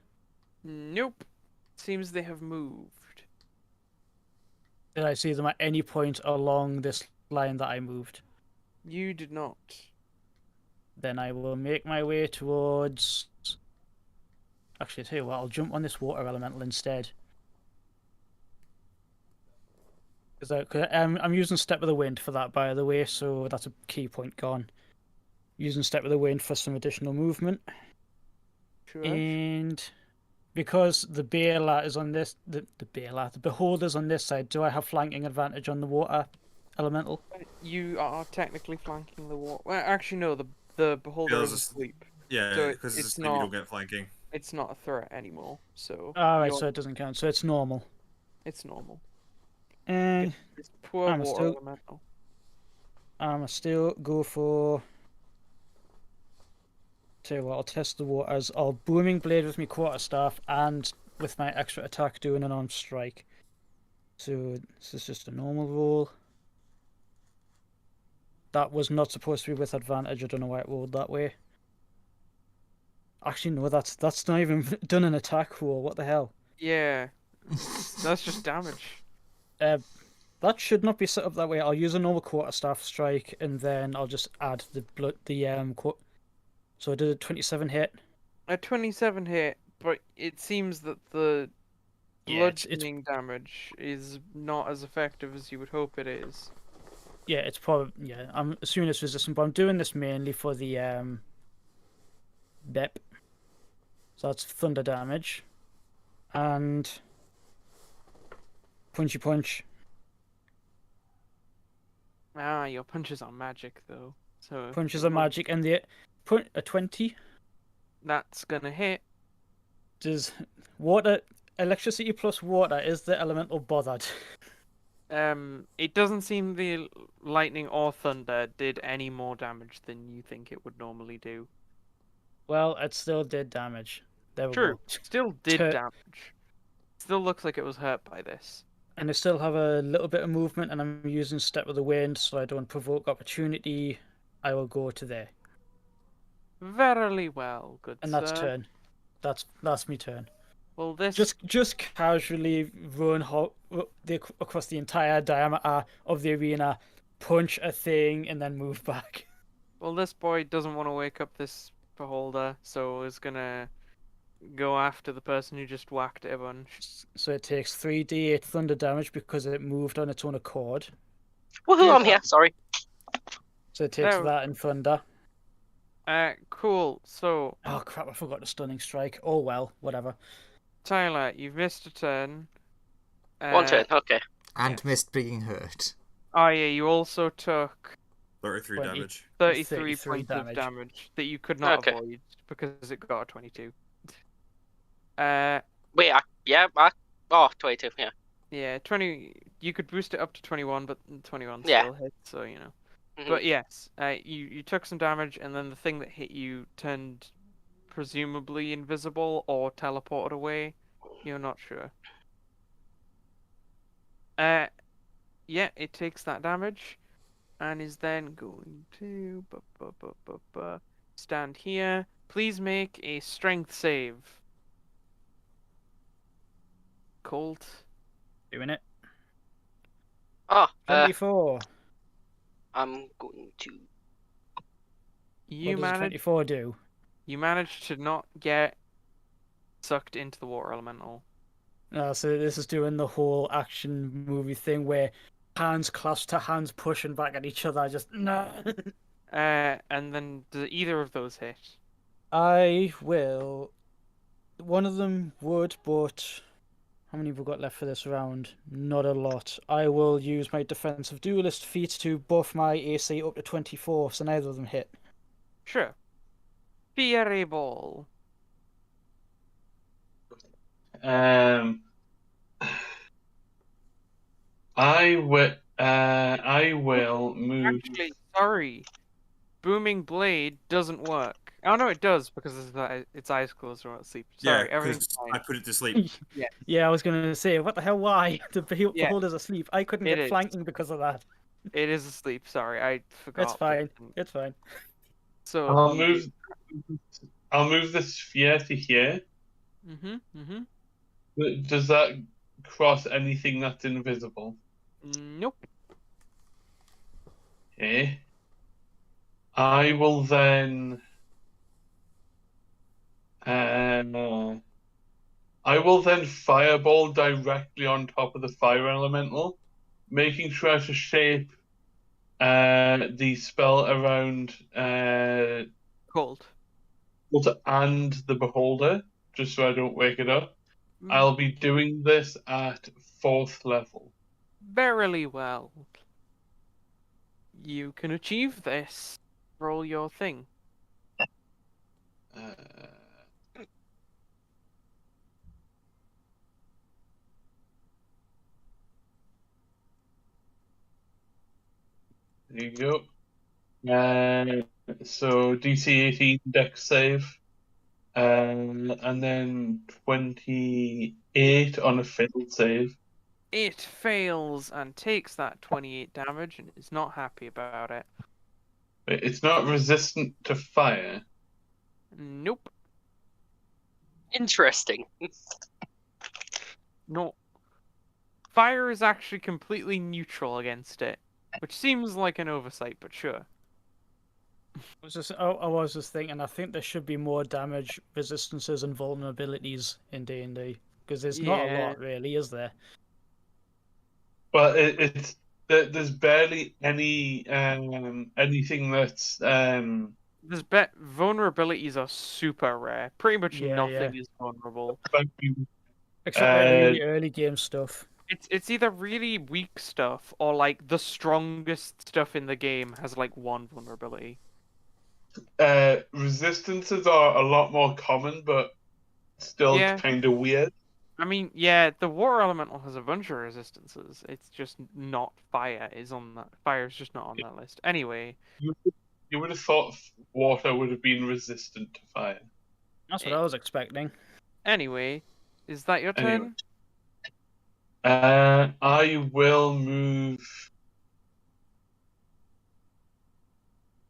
Nope. Seems they have moved. Did I see them at any point along this line that I moved? You did not. Then I will make my way towards... Actually, I tell you what, I'll jump on this water elemental instead. Because I'm using Step of the Wind for that, by the way, so that's a key point gone. Using Step of the Wind for some additional movement. Sure. And because the Baler is on this... The Beholder's on this side, do I have flanking advantage on the water elemental? You are technically flanking the wall. Well, actually, no, the beholder is asleep. Yeah, So because it's it's not- you don't get flanking. It's not a threat anymore, so. Alright, you're- so it doesn't count, so it's normal. It's normal. And It's poor I'm water still- elemental. I'm still go for... Tell you what, I'll test the waters. I'll Booming Blade with my quarterstaff and with my extra attack doing an armed strike. So this is just a normal roll. That was not supposed to be with advantage. I don't know why it rolled that way. Actually, no, that's not even done an attack roll. What the hell? Yeah. That's just damage. That should not be set up that way. I'll use a normal quarterstaff strike, and then I'll just add So I did a 27 hit. A 27 hit, but it seems that the Yeah, it's bludgeoning damage is not as effective as you would hope it is. yeah, it's probably I'm assuming it's resistant, but I'm doing this mainly for the BEP. So that's thunder damage, and punchy punch. Ah, your punches are magic though. So Punches are magic, and the a 20. That's gonna hit. Does electricity plus water, is the elemental bothered? It doesn't seem the lightning or thunder did any more damage than you think it would normally do. Well, it still did damage. There we True, go. still did Tur- damage. Still looks like it was hurt by this. And I still have a little bit of movement, and I'm using Step of the Wind, so I don't provoke opportunity. I will go to there, Verily well, good and that's sir. turn. That's me turn. Well, this Just casually run across the entire diameter of the arena, punch a thing, and then move back. well, this boy doesn't want to wake up this beholder, so is gonna go after the person who just whacked it a bunch. So it takes 3d8 thunder damage because it moved on its own accord. Woohoo, Yeah, I'm here. Sorry. So it takes Oh. that in thunder. Cool. So, Oh crap! I forgot the stunning strike. Oh well, whatever. Tyler, you've missed a turn. One turn. Okay. And missed being hurt. Oh yeah, you also took 33 20. damage. 33 33 points of damage. damage that you could not Okay. avoid because it got a 22. Wait, 22, yeah. Yeah, 20 you could boost it up to 21, but 21 Yeah. still hits, so you know. Mhm. But yes, you took some damage, and then the thing that hit you turned presumably invisible or teleported away. You're not sure. Yeah, it takes that damage, and is then going to stand here. Please make a strength save. Colt. Doing it. Oh, 24. I'm going to. You What does a managed 24 do? you managed to not get sucked into the water elemental. So this is doing the whole action movie thing where hands clasped to hands pushing back at each other. Just no. And then do either of those hit? I will. One of them would, but how many have we got left for this round? Not a lot. I will use my defensive duelist feat to buff my AC up to 24, so neither of them hit. Sure. Fiery ball. I will move. Actually, sorry. Booming blade doesn't work. Oh no, it does because its eyes closed or asleep. Sorry, Yeah, everything's because fine. I put it to sleep. Yeah, I was gonna say, what the hell? Why the Yeah. beholder's asleep? I couldn't It get is. flanking because of that. It is asleep. Sorry, I forgot. It's fine. It's fine. So I'll move the sphere to here. Mm-hmm. Does that cross anything that's invisible? Nope. Okay. I will then. I will then fireball directly on top of the fire elemental, making sure to shape the spell around Cold. and the beholder, just so I don't wake it up. I'll be doing this at 4th level. Verily well. You can achieve this. Roll your thing. There you go. So DC 18 Dex save, and then 28 on a failed save. It fails and takes that 28 damage and is not happy about it. It's not resistant to fire. Nope. Interesting. No. Fire is actually completely neutral against it, which seems like an oversight, but sure. I was just thinking. I think there should be more damage resistances and vulnerabilities in D&D because there's not a lot, really, is there? But there's barely any anything that's Vulnerabilities are super rare. Pretty much Yeah, nothing is vulnerable. Except like really early game stuff. It's either really weak stuff or like the strongest stuff in the game has like one vulnerability. Resistances are a lot more common, but still Yeah. kind of weird. I mean, yeah, the water elemental has a bunch of resistances. It's just not fire is on that. Fire is just not on that list. Anyway, You would have thought water would have been resistant to fire. That's what I was expecting. Anyway, is that your turn? I will move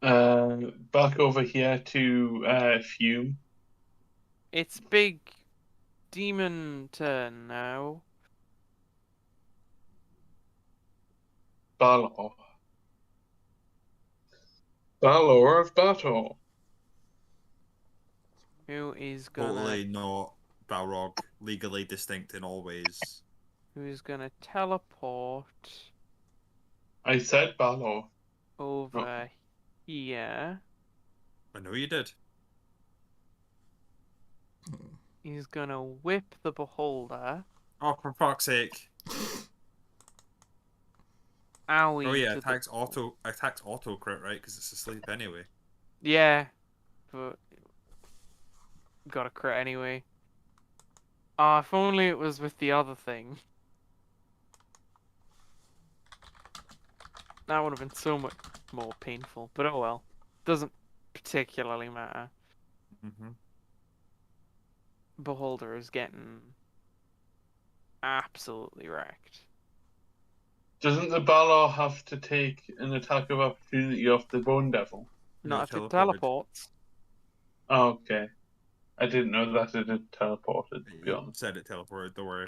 back over here to Fume. It's big demon turn now. Balor. Balor of Battle. Who is gonna Totally not Balrog, legally distinct in all ways. who's gonna teleport I said Balor. over here? I know you did. He's gonna whip the beholder. Oh, for fuck's sake. Owie. Oh yeah, to attacks auto crit, right? Because it's asleep anyway. Yeah, but got a crit anyway. Ah, if only it was with the other thing. That would have been so much more painful, but oh well. Doesn't particularly matter. Mm-hmm. Beholder is getting absolutely wrecked. Doesn't the Balor have to take an attack of opportunity off the Bone Devil? Not if it teleported. teleports. Oh, okay. I didn't know that it had teleported, to be You honest. said it teleported, don't worry.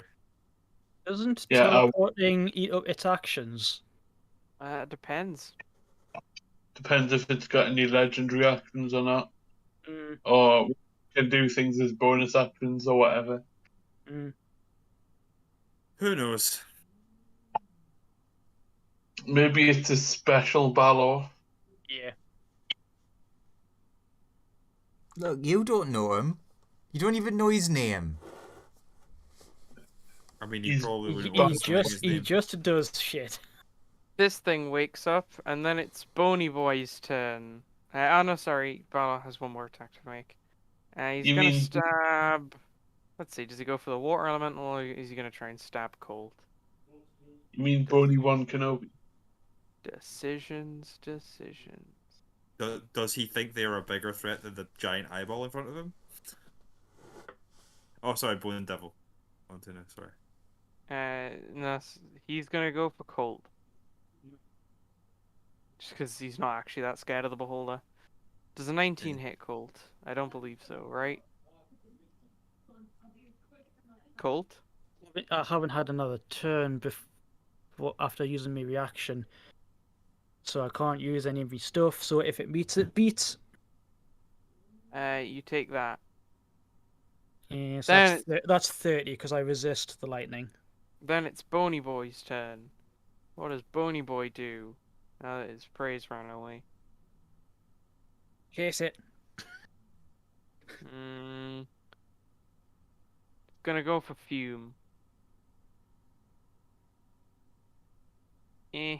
Doesn't Yeah, teleporting eat up its actions? Depends. Depends if it's got any legendary actions or not. Mm, Or can do things as bonus actions or whatever. mm. Who knows? Maybe it's a special Balor. Yeah. Look, you don't know him. You don't even know his name. I mean, you He's- probably He, wouldn't he want he to know his just he name. just does shit. This thing wakes up, and then it's Bony Boy's turn. Oh no, sorry. Balor has one more attack to make. He's You gonna mean- stab. Let's see. Does he go for the water elemental, or is he gonna try and stab cold? You mean Bony One Kenobi? Decisions. Does he think they're a bigger threat than the giant eyeball in front of him? Oh, sorry, Bone Devil. Sorry. No, he's gonna go for cold. Just because he's not actually that scared of the beholder. Does a 19 hit cold? I don't believe so, right? Cold? I haven't had another turn before after using my reaction, so I can't use any of my stuff. So if it meets, it beats. You take that. Yeah, so Then, that's 30 because I resist the lightning. then it's Bony Boy's turn. What does Bony Boy do? Now that his prey's run away. Chase it. Gonna go for Fume. Eh.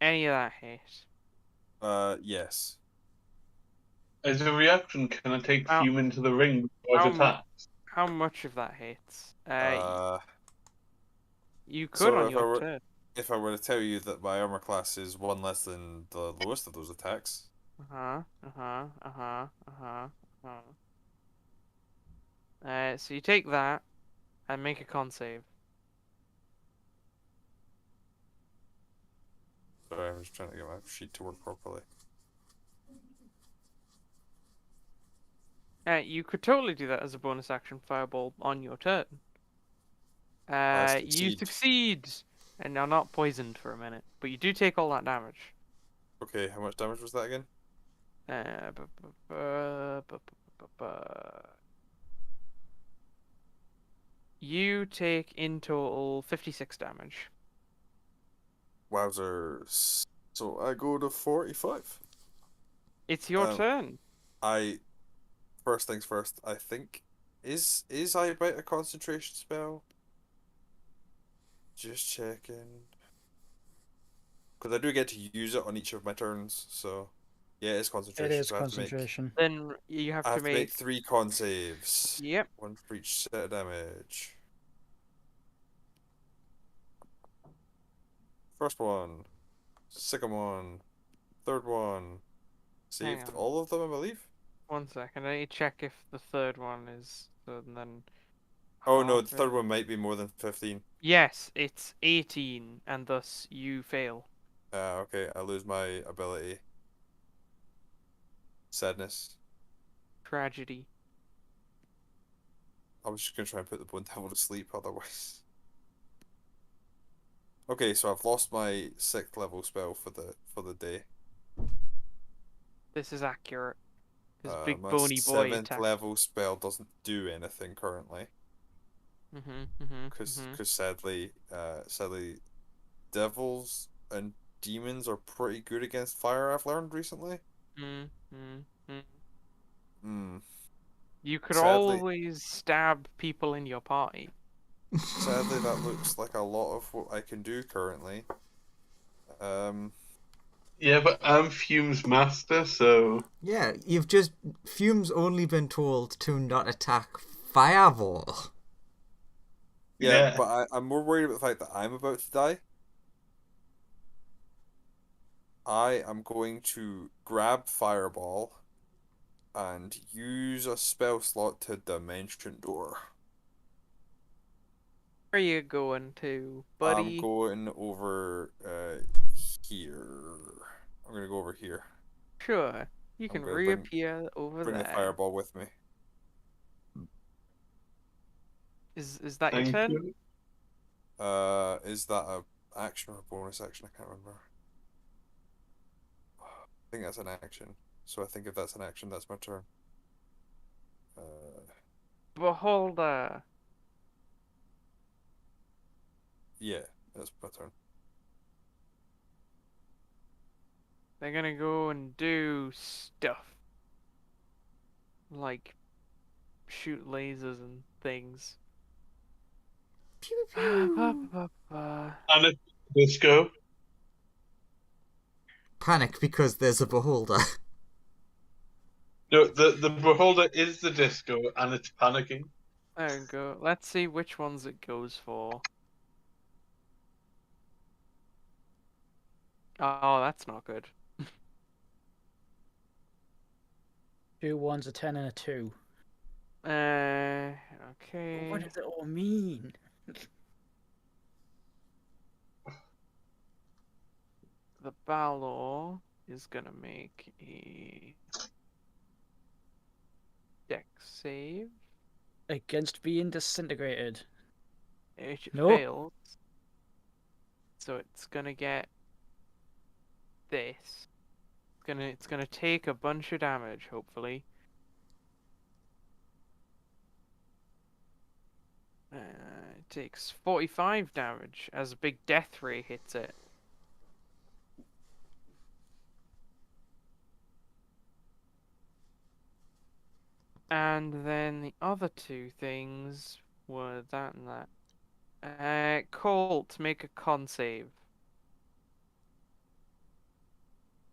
Any of that hit. Yes. As a reaction, can I take Ow. Fume into the ring before Ow. it attacks? How much of that hits? You could so on if I your were- turn. If I were to tell you that my armor class is one less than the lowest of those attacks, So you take that and make a con save. sorry, I'm just trying to get my sheet to work properly. You could totally do that as a bonus action fireball on your turn. You succeed, and are not poisoned for a minute, but you do take all that damage. Okay, how much damage was that again? You take in total 56 damage. Wowzers. So I go to 45. It's your turn. First things first, I think, is I bite a concentration spell? Just checking. Because I do get to use it on each of my turns, so yeah, it's concentration. It is so concentration. Then you have I to have to make 3 con saves. Yep. One for each set of damage. First one, second one, third one. Saved on. all of them, I believe. 1 second. I need to check if the third one is. So then. Oh no, the half third it. one might be more than 15. Yes, it's 18, and thus you fail. Okay, I lose my ability. Sadness. Tragedy. I was just gonna try and put the Bone Devil to sleep otherwise. Okay, so I've lost my 6th level spell for the day. This is accurate. This big My bony boy 7th attack. level spell doesn't do anything currently. Because sadly, devils and demons are pretty good against fire, I've learned recently. You could Sadly- always stab people in your party. Sadly, that looks like a lot of what I can do currently. Yeah, but I'm Fume's master, so Yeah, Fume's only been told to not attack Fireball. Yeah, Yeah. but I'm more worried about the fact that I'm about to die. I am going to grab Fireball and use a spell slot to Dimension Door. Where are you going to, I'm buddy? going over here. I'm gonna go over here. Sure, you I'm can gonna reappear over bring the there. Fireball with me. Is that your Thank turn? you. Is that a action or a bonus action? I can't remember. I think that's an action. So I think if that's an action, that's my turn. Beholder. Yeah, that's my turn. They're gonna go and do stuff. Like shoot lasers and things. Pew pew. And a disco. Panic because there's a beholder. No, the beholder is the disco, and it's panicking. There we go. Let's see which ones it goes for. Oh, that's not good. 2 1s, a 10, and a 2. Okay. What does it all mean? The Balor is gonna make a dex save. Against being disintegrated. It No. fails. So it's gonna get this. It's gonna take a bunch of damage, hopefully. It takes 45 damage as a big death ray hits it. And then the other two things were that and that. Colt, make a con save.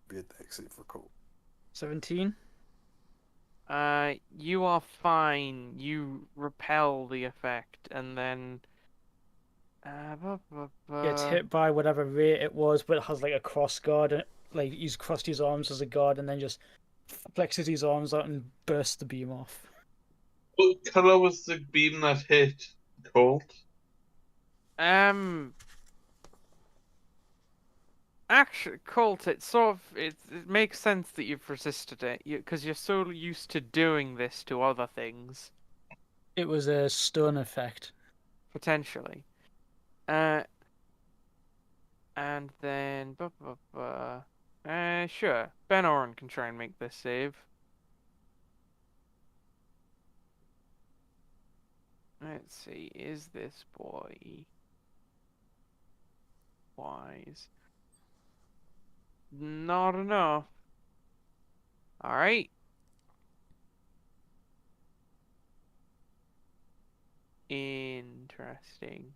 Be a dex save for Colt. 17. You are fine. You repel the effect, and then Gets hit by whatever rate it was, but it has like a cross guard. And, like, he's crossed his arms as a guard and then just flexes his arms out and bursts the beam off. What colour was the beam that hit Colt? Actually, Colt, it sort of it makes sense that you've resisted it, because you're so used to doing this to other things. It was a stun effect. Potentially. And then sure. Ben Oren can try and make this save. Let's see, is this boy wise? Not enough. Alright. Interesting.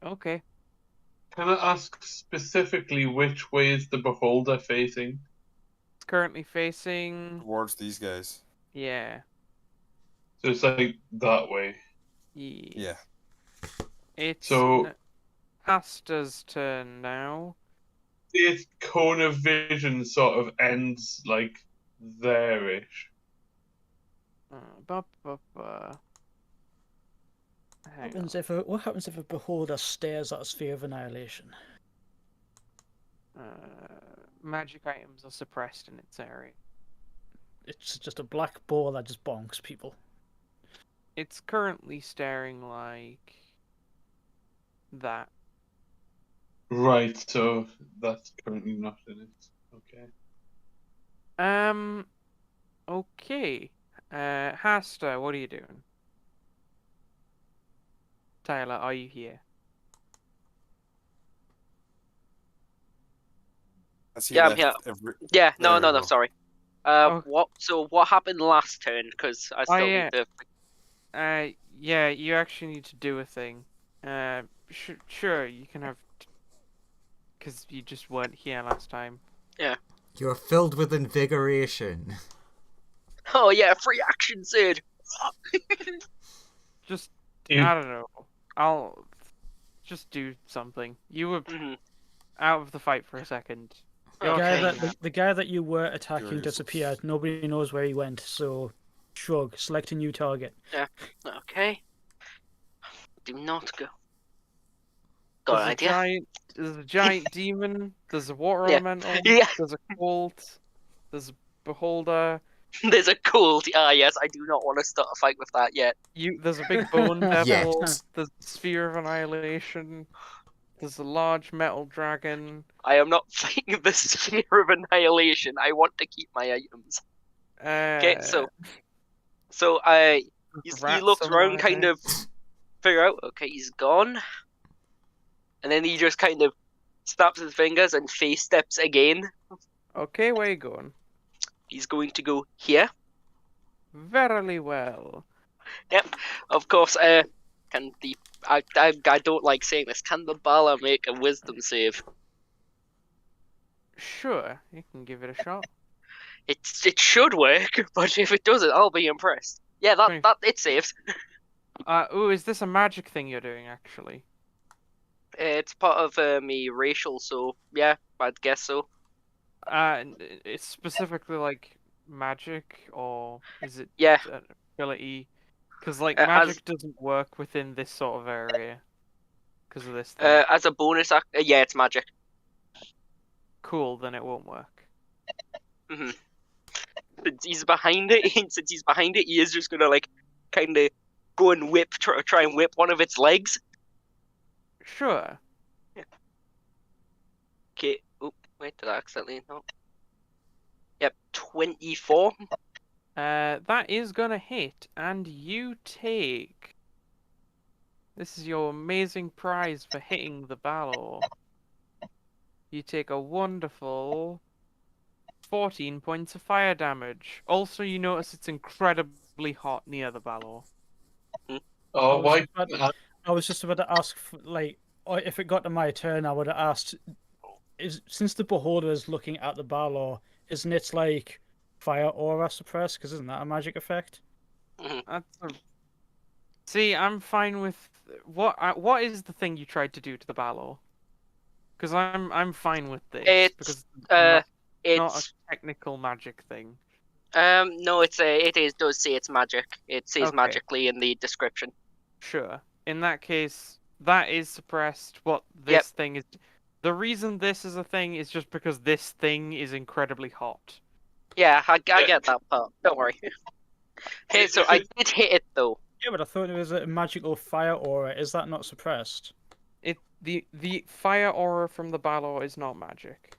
Okay. Can I ask specifically which way is the beholder facing? It's currently facing. Towards these guys. Yeah. So it's like that way. Yeah. It's So Pasta's turn now. its cone of vision sort of ends like there-ish. Hang What happens if a beholder stares at a sphere of annihilation? on. Magic items are suppressed in its area. It's just a black ball that just bonks people. It's currently staring like that. Right, so that's currently not in it. Okay. Okay. Hasta, what are you doing? Tyler, are you here? Yeah, I'm here. Yeah, no, There we go. sorry. Oh. What happened last turn? Because I still yeah. need to. Yeah, you actually need to do a thing. Sure, you can have. Because you just weren't here last time. You're filled with invigoration. Oh yeah, free action, Sid. Just You- I don't know. I'll just do something. You were Mhm. out of the fight for a second. The You're guy Okay. okay that now. the guy that you were attacking Curious. disappeared. Nobody knows where he went. So, shrug. Select a new target. Okay. Do not go. Got an idea? There's a giant demon. There's a water Yeah. elemental. Yeah. There's a cult. There's a beholder. There's a cold. Ah, yes. I do not want to start a fight with that yet. There's a big bone devil. Yes. There's a sphere of annihilation. There's a large metal dragon. I am not fighting the sphere of annihilation. I want to keep my items. Okay, so there's he a rat looks around, kind somewhere. of figure out. Okay, he's gone, and then he just kind of snaps his fingers and face steps again. Okay, where you going? He's going to go here. Verily well. Yep, of course. Can the I don't like saying this. Can the Bala make a wisdom save? Sure, you can give it a shot. It should work, but if it doesn't, I'll be impressed. Yeah, that it saves. Ooh, is this a magic thing you're doing, actually? It's part of me racial, so yeah, I'd guess so. It's specifically like magic, or is it Yeah. an ability? Because like As- magic doesn't work within this sort of area because of this thing. As a bonus, yeah, it's magic. Cool, then it won't work. Since he's behind it, he is just gonna like kind of go and try and whip one of its legs. Sure. Okay. Oh, wait, did I accidentally? No. Yep, 24. That is gonna hit, and you take. This is your amazing prize for hitting the Balor. You take a wonderful 14 points of fire damage. Also, you notice it's incredibly hot near the Balor. Oh, why? I was just about to ask, like, if it got to my turn, I would have asked, since the beholder is looking at the Balor, isn't it like fire aura suppressed? Because isn't that a magic effect? See, I'm fine with what is the thing you tried to do to the Balor? Because I'm fine with this because It's it's not a technical magic thing. no, does say it's magic. It says Okay. magically in the description. Sure. In that case, that is suppressed. What this thing is. The reason this is a thing is just because this thing is incredibly hot. Yeah, I get that part. Don't worry. Okay, so I did hit it though. Yeah, but I thought it was a magical fire aura. Is that not suppressed? The fire aura from the Balor is not magic.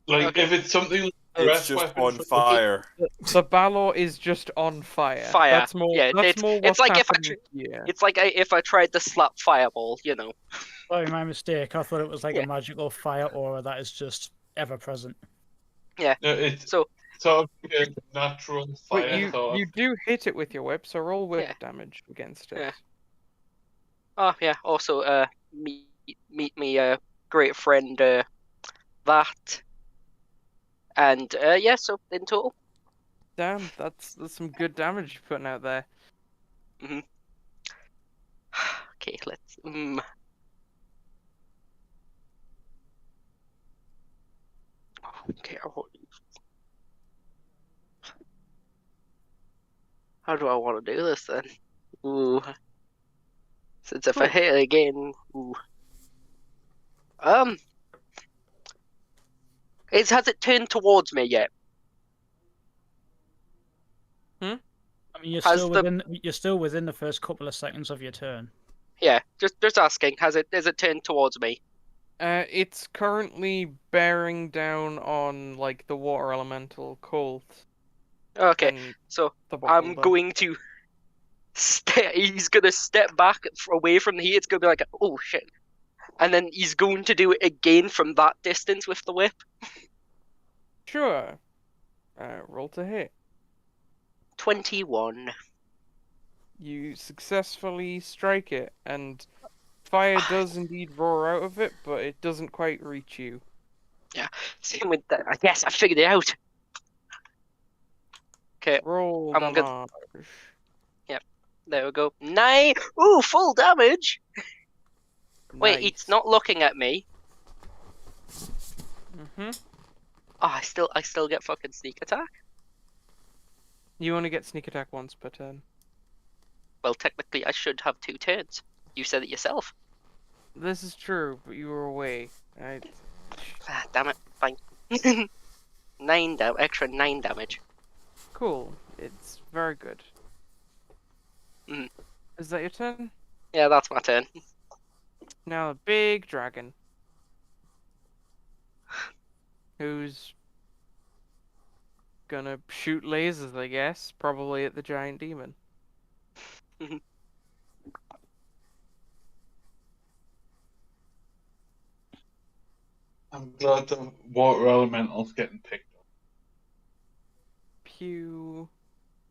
Like, Okay. if it's something like It's breath just weapon on for- fire. The Balor is just on fire. Fire. That's more. Yeah, that's it's more what's like if I happening here. It's like if I tried to slap fireball, you know. Sorry, my mistake. I thought it was like Yeah. a magical fire aura that is just ever present. No, it's So sort of like a natural But fire sort you of. do hit it with your whip, so roll whip Yeah. damage against it. Yeah. Oh yeah. Also, meet me great friend that, and yeah. So in total, Damn, that's some good damage you're putting out there. okay. Let's. Okay. How do I want to do this then? Ooh. Since if I Cool. hit it again, ooh. Has it turned towards me yet? I mean, Has you're still within the first couple of seconds of your turn. Yeah, just asking. Has it turned towards me? It's currently bearing down on like the water elemental Colt. Okay, and so the I'm beholder. going to he's gonna step back away from the heat. It's gonna be like, oh shit, and then he's going to do it again from that distance with the whip. Sure. Roll to hit. 21. You successfully strike it, and fire does indeed roar out of it, but it doesn't quite reach you. Same with that. I guess I figured it out. Okay, Roll I'm good. damage. there we go. 9. Ooh, full damage. Wait, it's Nice. not looking at me. Mm-hmm. Oh, I still get fucking sneak attack. You only get sneak attack once per turn. Well, technically, I should have 2 turns. You said it yourself. This is true, but you were away. Ah, damn it. Fine. 9 extra 9 damage. Cool. It's very good. Mhm. Is that your turn? Yeah, that's my turn. Now the big dragon. Who's gonna shoot lasers, I guess. Probably at the giant demon. I'm glad the water elemental's getting picked up. Pew.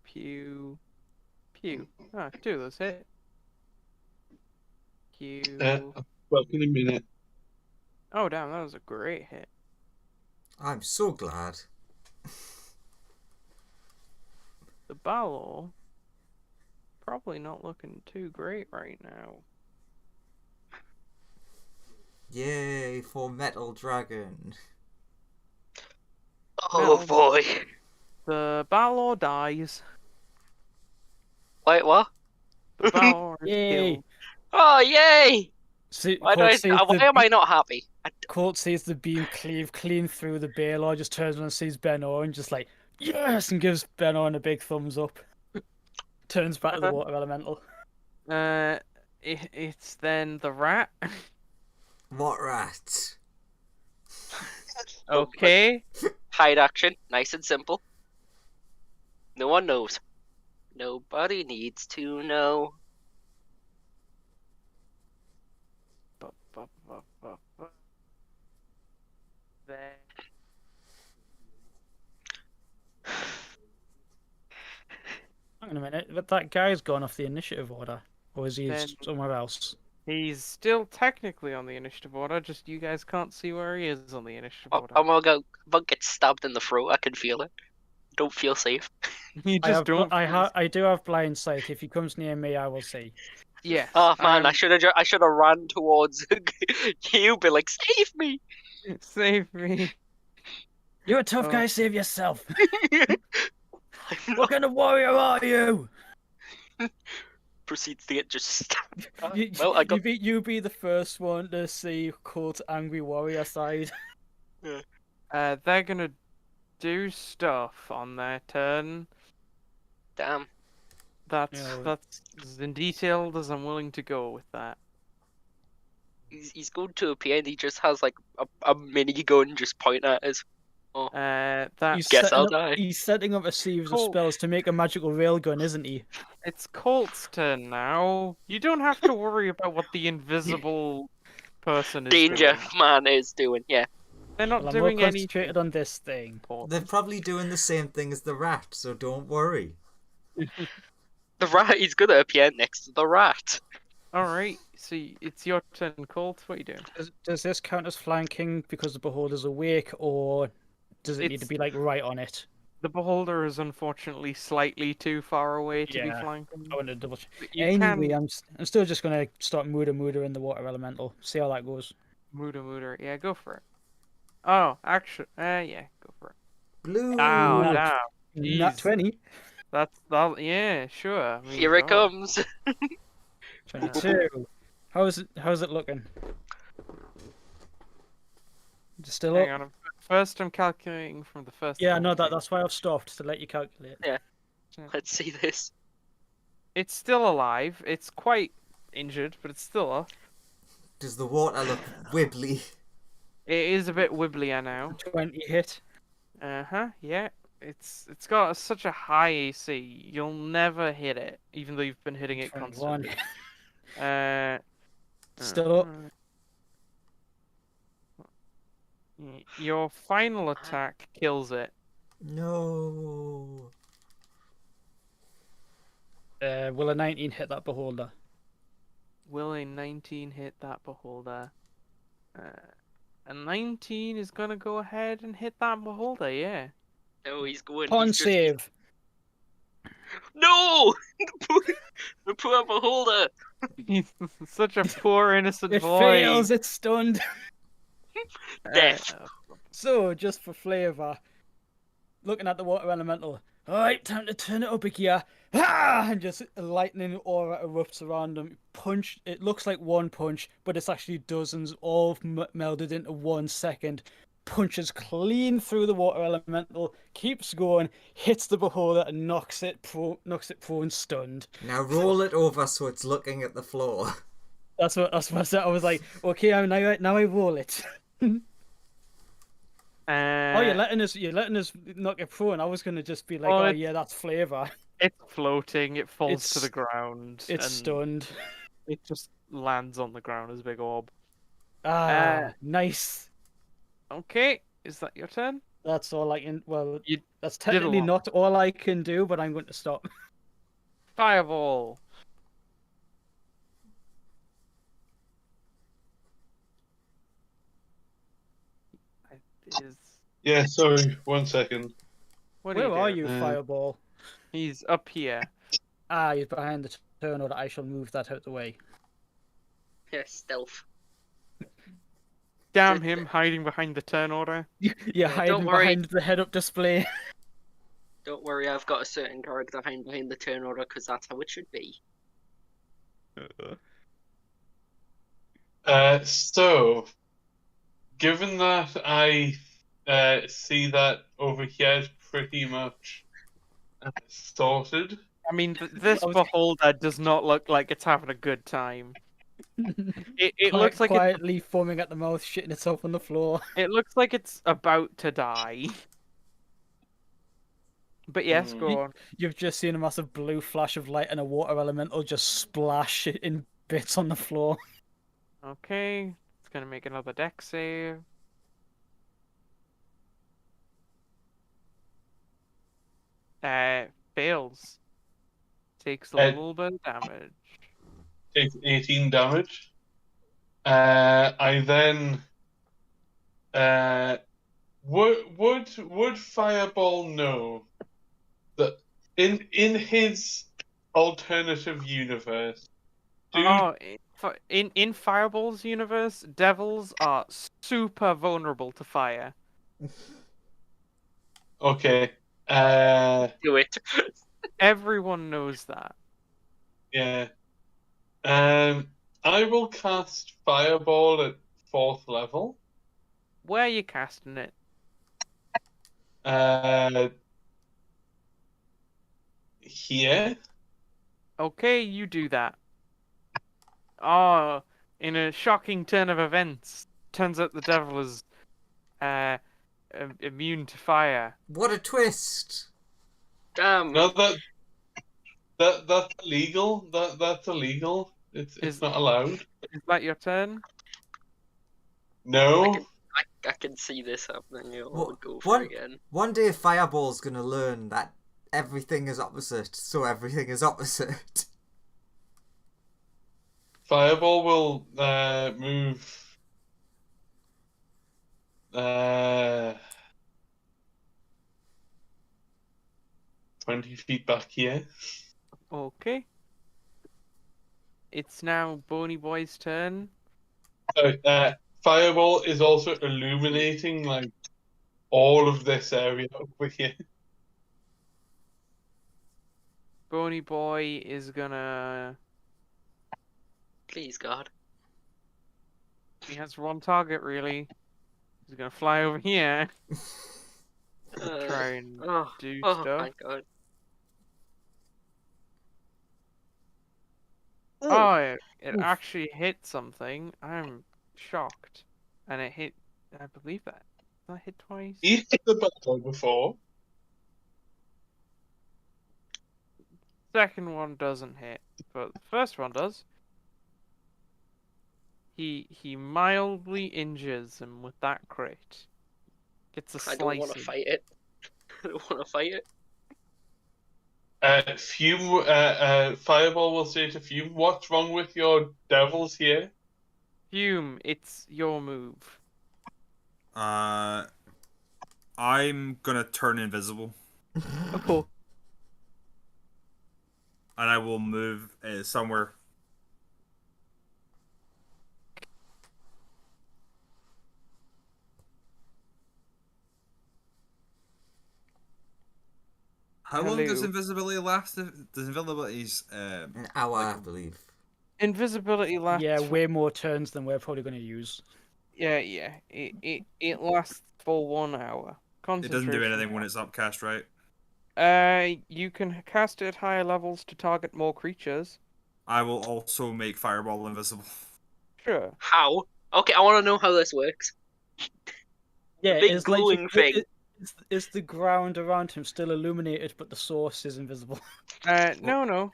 Pew. Pew. Ah, 2 of those hit. Pew. Back in a minute. Oh, damn, that was a great hit. I'm so glad. The Balor. Probably not looking too great right now. Yay for Metal Dragon. Oh Metal- boy. The Balor dies. Wait, what? The Balor is Yay. killed. Oh, yay! See, Why Colt am I not happy? Colt sees the beam cleave clean through the Baylor, just turns around and sees Ben Owen, just like, yes, and gives Ben Owen a big thumbs up. Turns back to the water elemental. It's then the rat. What rat? Okay. Hide action, nice and simple. No one knows. Nobody needs to know. Then Hang on a minute, that guy's gone off the initiative order. Or is he Then- somewhere else? he's still technically on the initiative order, just you guys can't see where he is on the initiative order. I'm gonna get stabbed in the throat. I can feel it. Don't feel safe. You just don't. I do have blind sight. If he comes near me, I will see. Yes. Oh man, I should have ran towards you, be like, save me. Save me. You're a tough Oh. guy, save yourself. I'm What not- kind of warrior are you? Proceeds to get just stabbed. You, I got you be the first one to see Colt angry warrior side. They're gonna do stuff on their turn. damn. That's Yeah. that's as in detailed as I'm willing to go with that. He's going to appear and he just has like a mini gun just pointing at us. That Guess I'll die. He's setting up a series of Colt. spells to make a magical railgun, isn't he? it's Colt's turn now. You don't have to worry about what the invisible person is Danger doing. man is doing. Yeah. They're not Well, I'm more doing anything concentrated on this thing. important. They're probably doing the same thing as the rat, so don't worry. The rat. He's gonna appear next to the rat. All right, so it's your turn, Colt. What are you doing? Does this count as flanking because the beholder's awake, or does it need to It's- be like right on it? The beholder is unfortunately slightly too far away to be Yeah. flanking. I want to double check. But you Anyway, can I'm still just gonna start Muda in the water elemental. See how that goes. Mooder. Yeah, go for it. Oh, actually, yeah, go for it. Blue. Ow, Ooh. damn. Nat Jeez. 20. That's that. Yeah, sure. I mean, Here it God. comes. 22. How's it looking? Just still Hang up? on. First, I'm calculating from the first. Yeah, no, country. that's why I've stopped to let you calculate. Let's see this. It's still alive. It's quite injured, but it's still up. Does the water look wibbly? It is a bit wibbly now. 20 hit. Yeah. It's got such a high AC. You'll never hit it, even though you've been hitting it 21. constantly. Still up. Your final attack kills it. No. Will a 19 hit that beholder? Will a 19 hit that beholder? A 19 is gonna go ahead and hit that beholder, yeah. No, he's going. Con he's just- save. No! The poor beholder! He's such a poor innocent It boy. fails. It's stunned. Death. So, just for flavour, looking at the water elemental. Alright, time to turn it up a gear. Ah! And just a lightning aura erupts around him. Punch. It looks like one punch, but it's actually dozens, all melded into 1 second. Punches clean through the water elemental, keeps going, hits the beholder, and knocks it prone, stunned. Now roll it over so it's looking at the floor. That's what I said. I was like, okay, now I roll it. Oh, you're letting us knock it prone. I was gonna just be like, Oh, oh it's- yeah, that's flavor. It's floating. It falls to It's- the ground. It's and stunned. It just lands on the ground as a big orb. Nice. Okay, is that your turn? That's all I can. Well, You that's did a technically lot. not all I can do, but I'm going to stop. Fireball. Is Yeah, sorry, 1 second. what Where are doing? you, Fireball? He's up here. He's behind the turn order. I shall move that out the way. Yeah, stealth. Damn him, hiding behind the turn order. You're hiding don't worry. behind the head-up display. Don't worry, I've got a certain character behind the turn order because that's how it should be. So, given that I see that over here is pretty much sorted, I mean, this I was- beholder does not look like it's having a good time. It looks like quietly foaming at the mouth, shitting itself on the floor. it looks like it's about to die. But yes, go on. You've just seen a massive blue flash of light and a water elemental just splash in bits on the floor. Okay, it's gonna make another dex save. Fails. Takes a little bit of damage. takes 18 damage. I then would Fireball know that in his alternative universe, In Fireball's universe, devils are super vulnerable to fire. okay, Do it. Everyone knows that. yeah, I will cast Fireball at 4th level. Where are you casting it? Here. Okay, you do that. Oh, in a shocking turn of events, turns out the devil is immune to fire. What a twist! Damn. No, that's illegal. That's illegal. It's not allowed. Is that your turn? No. I can see this happening. I'll What- go for it again. One day Fireball's gonna learn that everything is opposite, so everything is opposite. Fireball will move 20 feet back here. Okay. It's now Bony Boy's turn. So, Fireball is also illuminating like all of this area over here. Bony Boy is gonna. Please, God. He has one target really. He's gonna fly over here. Try and do stuff. Thank God. Oh, it Oof. actually hit something. I'm shocked. And it hit. I believe that. Did that hit twice? He hit the button before. Second one doesn't hit, but the first one does. He mildly injures him with that crit. Gets a I don't want to slicing. fight it. I don't want to fight it. Fume. Fireball will say to Fume, "What's wrong with your devils here?" Fume, it's your move. I'm gonna turn invisible. Oh, and I will move somewhere. How long does Hello. invisibility last? Does invisibility's An hour, like I believe. Invisibility lasts. Yeah, way more turns than we're probably going to use. Yeah. It lasts for 1 hour. it doesn't do Concentration. anything when it's upcast, right? You can cast it at higher levels to target more creatures. I will also make fireball invisible. Sure. How? Okay, I want to know how this works. Yeah, big it's like glowing thing. Is the ground around him still illuminated, but the source is invisible? No.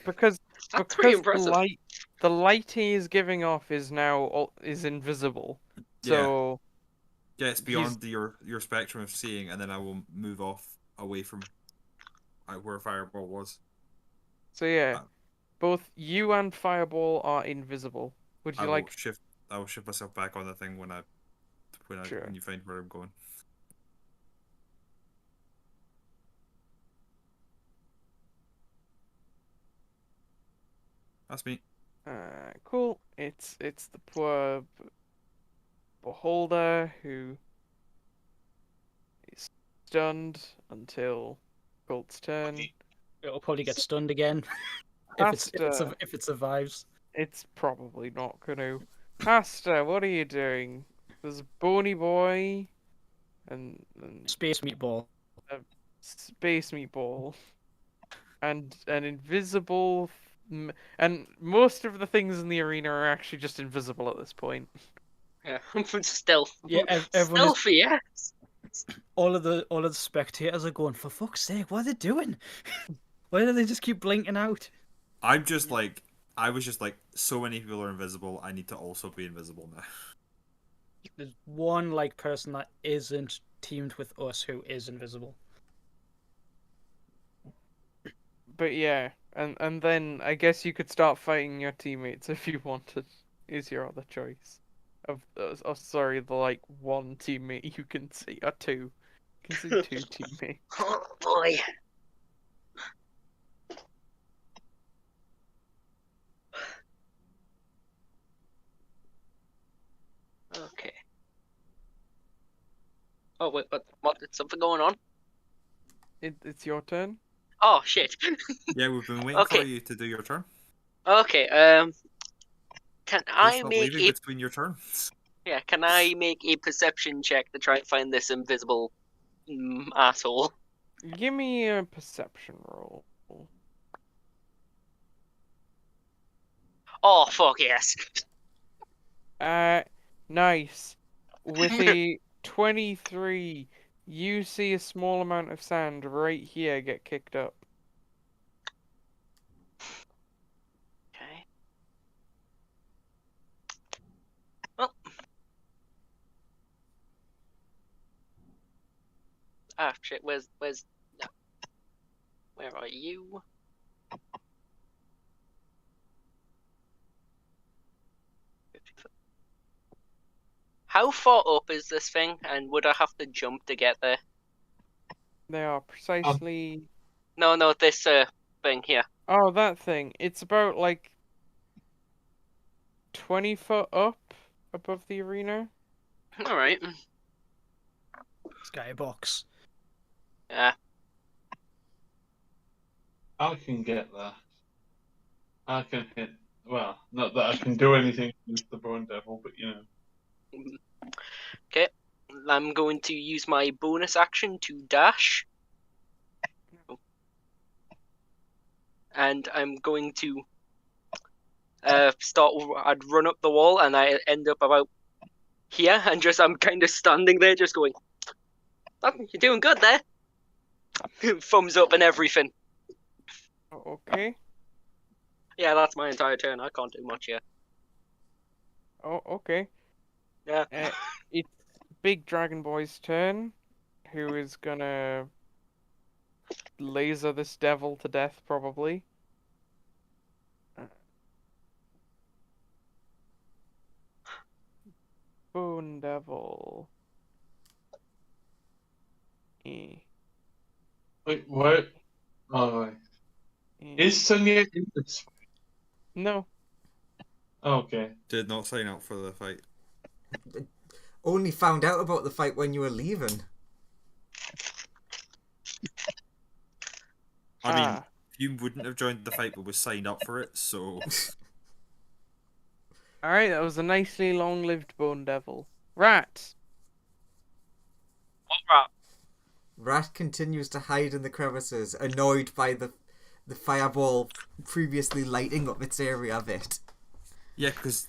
Because That's pretty because impressive. the light he is giving off is now is invisible. Yeah. So Gets beyond your spectrum of seeing, and then I will move off away from where fireball was. so yeah, Uh, both you and Fireball are invisible. Would I you will like? shift. I will shift myself back on the thing when Sure. you find where I'm going. That's me. Cool. It's the poor beholder who is stunned until Colt's turn. It'll probably get stunned again if it survives. It's probably not gonna. Pasta, what are you doing? There's a bony boy and Space meatball. a space meatball and an invisible. And most of the things in the arena are actually just invisible at this point. Yeah, stealth. Yeah, everyone is. Stealthy, yeah. All of the spectators are going, for fuck's sake, what are they doing? Why do they just keep blinking out? I'm just like I was just like so many people are invisible. I need to also be invisible now. There's one like person that isn't teamed with us who is invisible. But yeah, and then I guess you could start fighting your teammates if you wanted. Is your other choice? Oh, sorry, the like one teammate you can see, or two. You can see two teammates. Oh boy. Okay. Oh wait, what? Is something going on? It's your turn. Oh shit. Yeah, we've been waiting for Okay. you to do your turn. Okay. Can Please I stop make leaving a between your turns. Can I make a perception check to try and find this invisible asshole? Give me a perception roll. Oh fuck yes. Nice. With a 23, you see a small amount of sand right here get kicked up. Okay. Well. Ah shit. Where's no. Where are you? How far up is this thing, and would I have to jump to get there? They are precisely. No, this thing here. Oh, that thing. It's about like 20 foot up above the arena. All right. Skybox. Yeah. I can get that. I can hit. Well, not that I can do anything against the Bone Devil, but you know. Okay. I'm going to use my bonus action to dash. And I'm going to start. I'd run up the wall, and I end up about here, and just I'm kind of standing there, just going, "Oh, you're doing good there." Thumbs up and everything. Okay. Yeah, that's my entire turn. I can't do much here. Oh, okay. Yeah. It's Big Dragon Boy's turn, who is gonna laser this devil to death, probably. Bone Devil. Wait, what? Oh, right. Is Sonya in this? No. Okay. Did not sign up for the fight. Only found out about the fight when you were leaving. I mean, Ah. you wouldn't have joined the fight, but was signed up for it. So Alright, that was a nicely long-lived bone devil. Rat! What rat? Rat continues to hide in the crevices, annoyed by the fireball previously lighting up its area a bit. yeah, because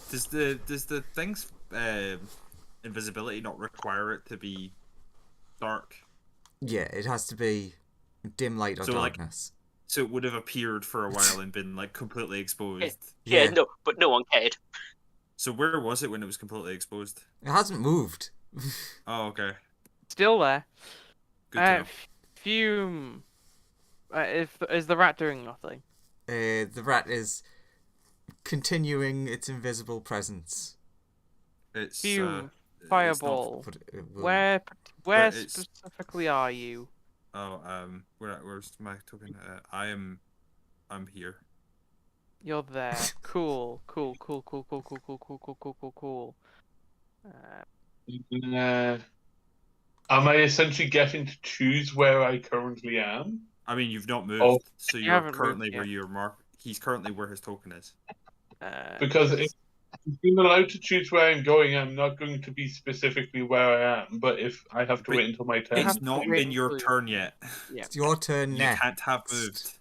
does the thing's invisibility not require it to be dark? Yeah, it has to be dim light or So, like, darkness. So it would have appeared for a while and been like completely exposed. Yeah, no, but no one cared. So where was it when it was completely exposed? It hasn't moved. Oh, okay. Still there. Good to know. Fume. Is the rat doing nothing? The rat is continuing its invisible presence. It's Fume. it's not- Fireball. But it will... Where But it's- specifically are you? where's my token? I'm here. You're there. Cool. Cool. Am I essentially getting to choose where I currently am? I mean, you've not moved, Oh. so You you're haven't currently moved where yet. your mark. He's currently where his token is. Because if I'm being allowed to choose where I'm going, I'm not going to be specifically where I am. But if I have to But wait until my You turn, have It's to not wait been your until turn yet. Yeah. It's your turn You next. can't have moved.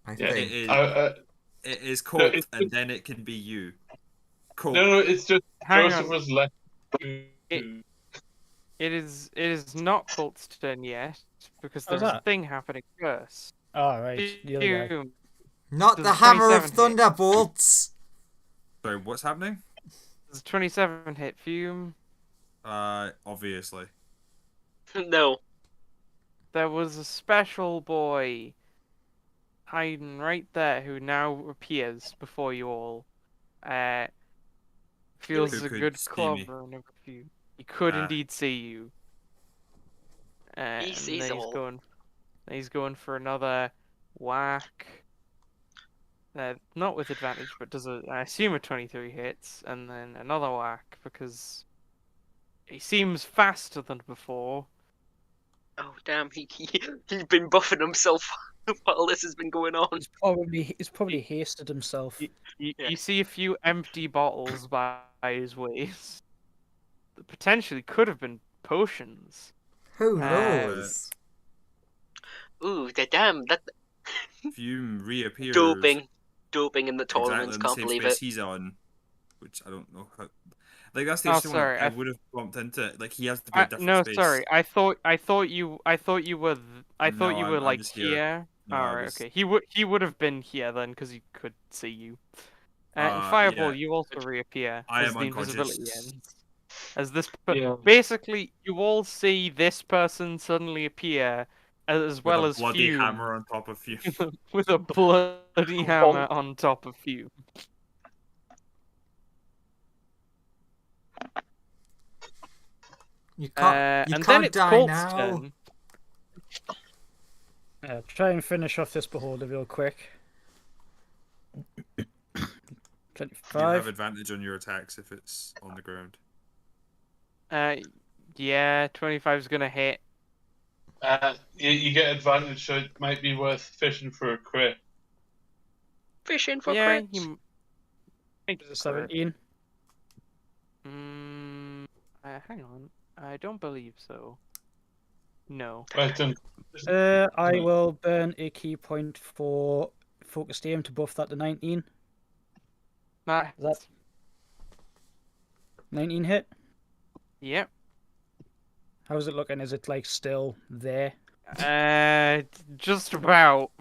I Yeah. think. It is Colt, it's and just- then it can be you. Colt. no, it's just Hang Joseph on. was left. It is not Colt's turn yet because How's there's a that? thing happening first. Oh, right. The other guy. Fume. Not Does the hammer of 27 hit? thunderbolts! Sorry, what's happening? Does 27 hit Fume? Obviously. No. There was a special boy hiding right there who now appears before you all. Feels Who a could good see claw me? run over you. He could Ah. indeed see you. He And sees then all. he's going for another whack. Not with advantage, but I assume a 23 hits, and then another whack because he seems faster than before. Oh damn, he's been buffing himself while this has been going on. He's probably hasted himself. You Yeah. see a few empty bottles by his waist that potentially could have been potions. Who Uh, knows? Ooh, damn, that Fume reappears. doping in the tournaments. Exactly in the Can't same believe space it. he's on, which I don't know how. Like that's the Oh, issue. sorry, I I- would have bumped into it. Like he has to be a different No, space. sorry. I thought you were. I thought No, you were I'm like just here. here. No, I Alright, was- okay. He would have been here then because he could see you. And yeah. Fireball, you also reappear I as am the invisibility unconscious. ends. As this, Yeah. basically, you all see this person suddenly appear, as well with a as bloody Fume, hammer on top of Fume. with a bloody hammer on top of Fume. You can't, you and can't then it's die Colt's now. turn. Try and finish off this beholder real quick. You have 25. advantage on your attacks if it's on the ground. Yeah, 25's gonna hit. You get advantage, so it might be worth fishing for a crit. Fishing for Yeah, crits. you. Is it 17? Hang on. I don't believe so. No. Right then. I will burn a key point for focused aim to buff that to 19. That. That- 19 hit. Yep. How's it looking? Is it like still there? Just about.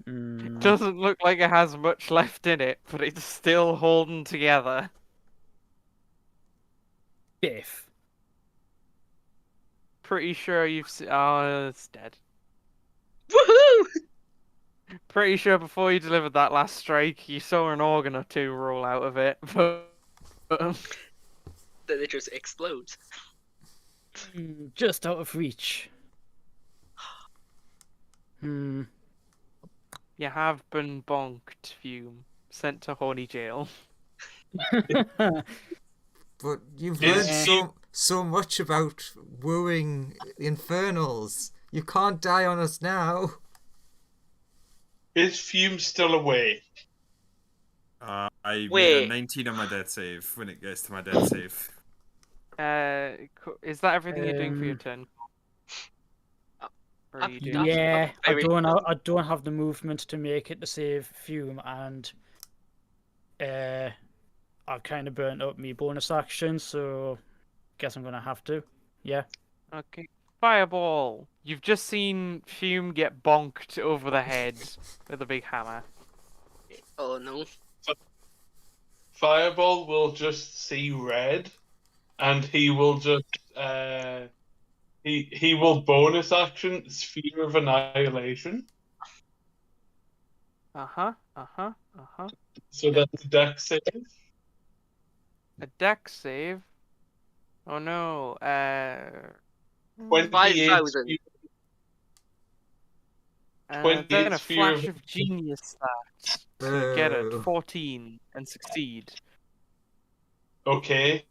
Mm, Doesn't look like it has much left in it, but it's still holding together. Biff. Pretty sure you've seen. Oh, it's dead. Woohoo! Pretty sure before you delivered that last strike, you saw an organ or two roll out of it, but. Then it just explodes. Just out of reach. You have been bonked, Fume. Sent to horny jail. But you've Is learned he- so much about wooing infernals. You can't die on us now. Is Fume still awake? I made Wait. a 19 on my death save when it gets to my death save. Is that everything you're doing for your Um, turn? Or are you doing? That's Yeah, I very- don't have the movement to make it to save Fume, and I've kind of burnt up my bonus action, so guess I'm gonna have to. Yeah. Okay. Fireball! You've just seen Fume get bonked over the head with a big hammer. Oh no. Fireball will just see red, and he will just he will bonus action Sphere of Annihilation. Uh-huh. So that's Dex save. A dex save? Oh no. 28 5,000. sphere- Then 28 a sphere flash of- of genius that to get it. Boo. 14 and succeed. Okay.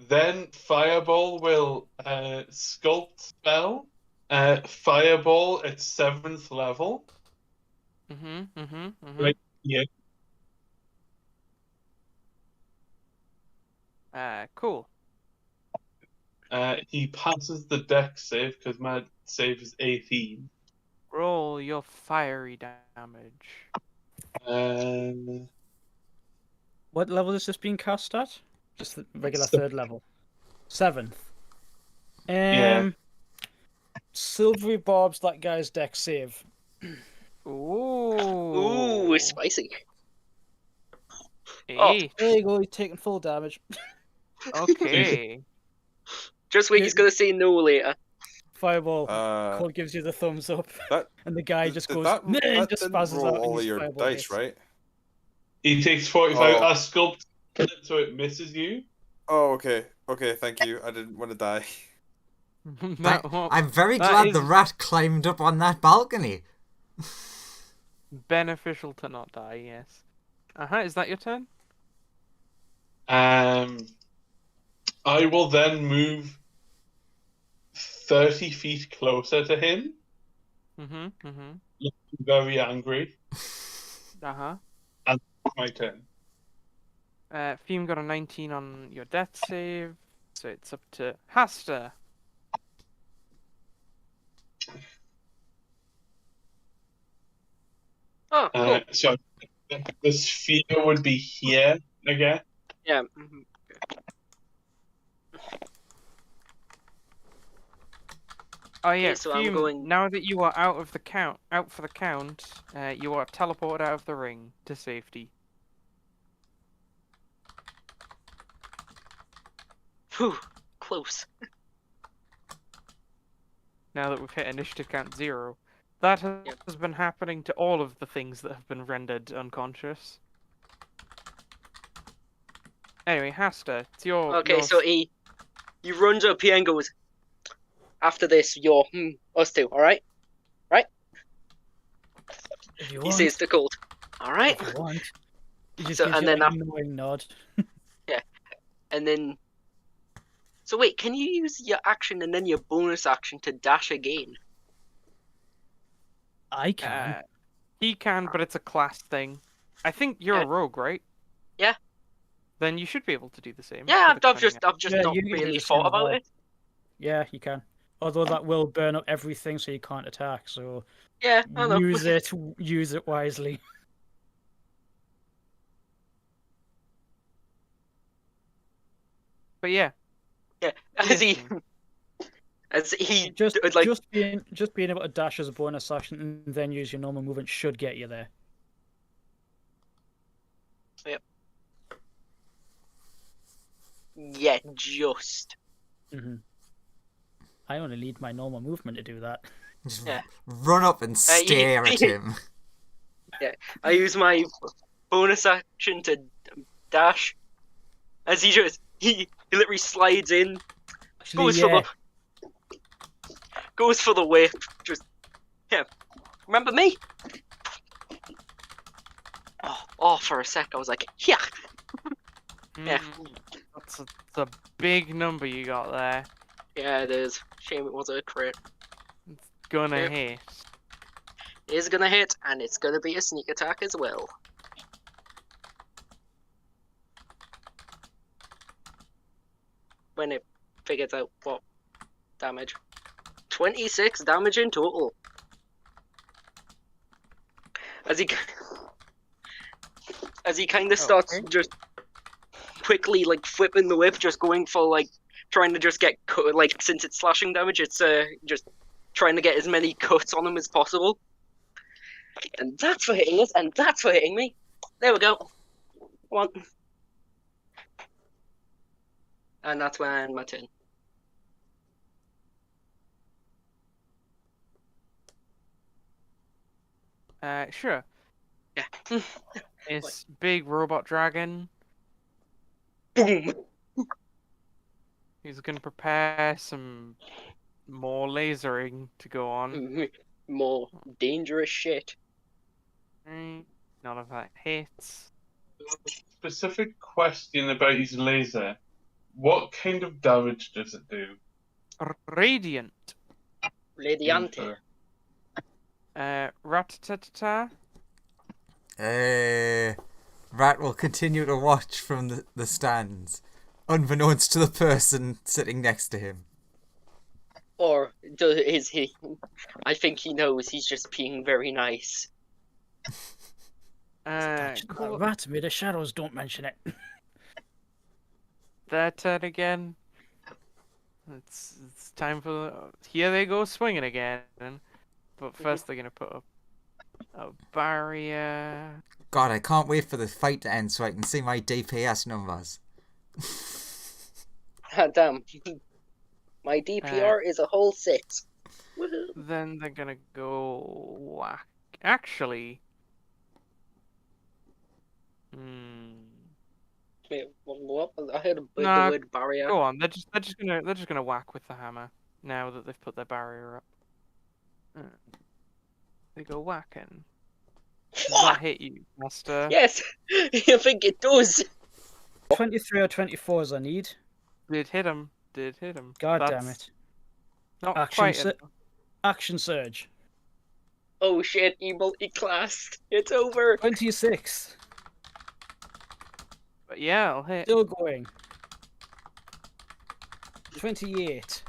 Then Fireball will sculpt spell. Fireball at 7th level. Right. Yeah. Cool. He passes the Dex save because my save is 18. Roll your fiery damage. What level is this being cast at? Just the regular Se- 3rd level. 7th. Yeah. Silvery Bob's that guy's deck save. Ooh. Ooh, spicy. Hey. There you go, he's taking full damage. Okay. Just wait, he's gonna say no later. Fireball. Uh, Cole gives you the thumbs up, that and the guy did- just did goes, that, "Nah," and that just didn't spazzes roll out. all and of his your fireball dice, hits. right? He takes 45. Oh. I sculpt it so it misses you. Oh, okay. Okay, thank you. I didn't want to die. I'm very that glad is- the rat climbed up on that balcony. Beneficial to not die, yes. Is that your turn? I will then move 30 feet closer to him. Very angry. Uh-huh. My turn. Fume got a 19 on your death save, so it's up to Hasta. Oh, cool. So the sphere would be here again. Yeah. Oh yeah, Okay, so I'm Fume, going- now that you are out for the count, you are teleported out of the ring to safety. Whew, close. Now that we've hit initiative count 0. That has Yep. been happening to all of the things that have been rendered unconscious. Anyway, Hasta, it's your... Okay, your so he runs up here and goes, after this, you're us two, alright? If you He want, says to Colt. Alright? if you want. He just So- gives and you then like a knowing nod. And then... So wait, can you use your action and then your bonus action to dash again? I can. He can, but it's a class thing. I think you're a rogue, right? Yeah. Then you should be able to do the same. Yeah, with a I've just cunning Yeah, not you can do really the thought same as about well. it. Yeah, you can. Although that will burn up everything, so you can't attack. So Yeah, I know. use it wisely. But yeah, Yeah, Listen. as he Just like just being able to dash as a bonus action and then use your normal movement should get you there. yeah, just Hmm I only need my normal movement to do that. Just Yeah. run up and stare at him. I use my bonus action to dash as he literally slides in, Actually, goes yeah, goes for the whip. Just remember me? Oh, for a sec, I was like, yeah. Yeah. That's a big number you got there. Yeah, it is. Shame it was a crit. Gonna Yep. hit. It is gonna hit, and it's gonna be a sneak attack as well. When it figures out what damage. 26 damage in total. As he kind of starts Okay. just quickly like flipping the whip, just going for like trying to just get cut. Like since it's slashing damage, it's just trying to get as many cuts on him as possible. And that's for hitting us, and that's for hitting me. There we go. One. And that's when I end my turn. Sure. Yeah. It's big robot dragon. Boom. He's gonna prepare some more lasering to go on. More dangerous shit. None of that hits. Specific question about his laser. What kind of damage does it do? Radiant. Radiante. Ratatata. Rat will continue to watch from the stands, unbeknownst to the person sitting next to him. Or is he? I think he knows. He's just being very nice. Cool. Rat me, the shadows don't mention it. Their turn again. It's time for here they go swinging again. But first they're gonna put up a barrier. God, I can't wait for the fight to end so I can see my DPS numbers. Damn. My DPR is a whole 6. Woohoo. Then they're gonna go whack. Actually, Wait, what? I heard the Nah, word barrier. go on. They're just gonna whack with the hammer now that they've put their barrier up. They go whacking. Does that hit you, Master? Yes, I think it does. 23 or 24s I need. Did hit him. Did hit him. God That's damn it. Not Action quite. sur- Action surge. Oh shit, he multi-classed. It's over. 26. But yeah, I'll hit. Still going. 28.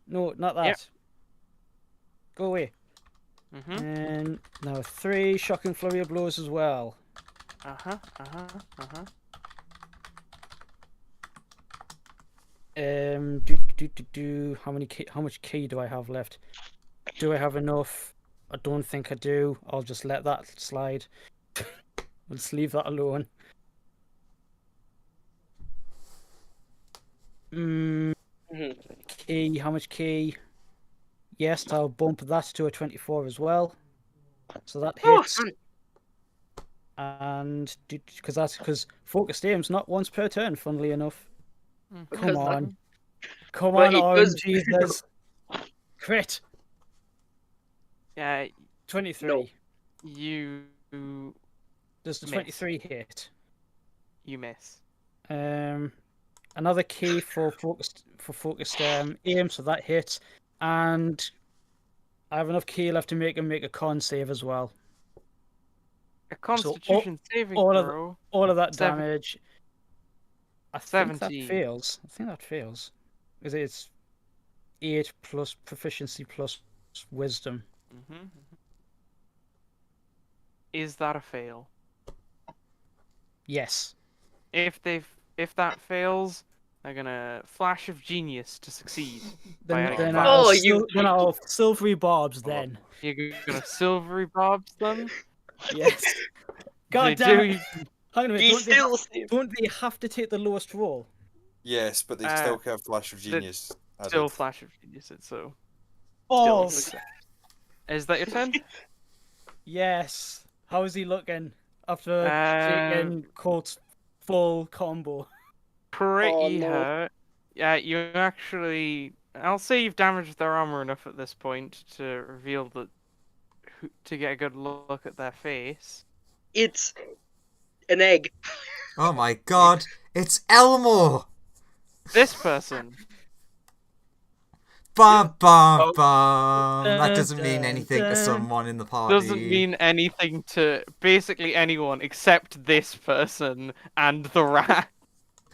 No, not that. Yep. Go away. And now 3 shocking flurry of blows as well. How much key do I have left? Do I have enough? I don't think I do. I'll just let that slide. Let's leave that alone. Key, how much key? Yes, I'll bump that to a 24 as well. So that hits. And because focused aim's not once per turn, funnily enough. Come on. Come on, Orange Jesus. Crit. Yeah. 23. No. You Does the miss. 23 hit? You miss. Another key for focused aim, so that hits. And I have enough key left to make him make a con save as well. A Constitution saving throw. All of that damage. I think 17. that fails. It's 8 plus proficiency plus wisdom. Is that a fail? Yes. If that fails, they're gonna flash of genius to succeed. Then Oh, I'll silvery barbs then. You're gonna silvery bobs them. Yes. God They damn do. it. Hang on a minute. He still Don't they have to take the lowest roll? Yes, but they still have Flash of Genius. Still flash of genius. It's so. Balls. Is that your turn? Yes. How is he looking after taking Colt's full combo? Pretty no. hurt. Yeah, you actually. I'll say you've damaged their armor enough at this point to reveal that. To get a good look at their face. It's an egg. Oh my god, it's Elmo! This person. Bum bum Oh. bum. That doesn't mean anything to someone in the party. Doesn't mean anything to basically anyone except this person and the rat.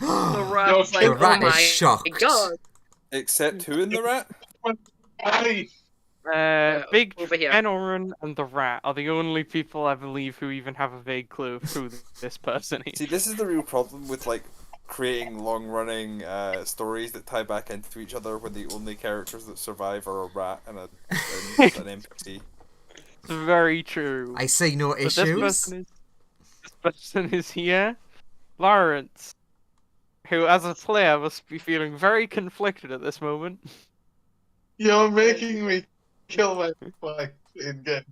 The rat's The like, The rat oh is my shocked. god. Except who in the rat? Hey, Big over here. Ben Oren and the rat are the only people I believe who even have a vague clue of who this person is. See, this is the real problem with like creating long-running stories that tie back into each other when the only characters that survive are a rat and an NPC. It's very true. I see no But issues. this person is here, Lawrence, who as a player must be feeling very conflicted at this moment. you're making me kill my wife in game.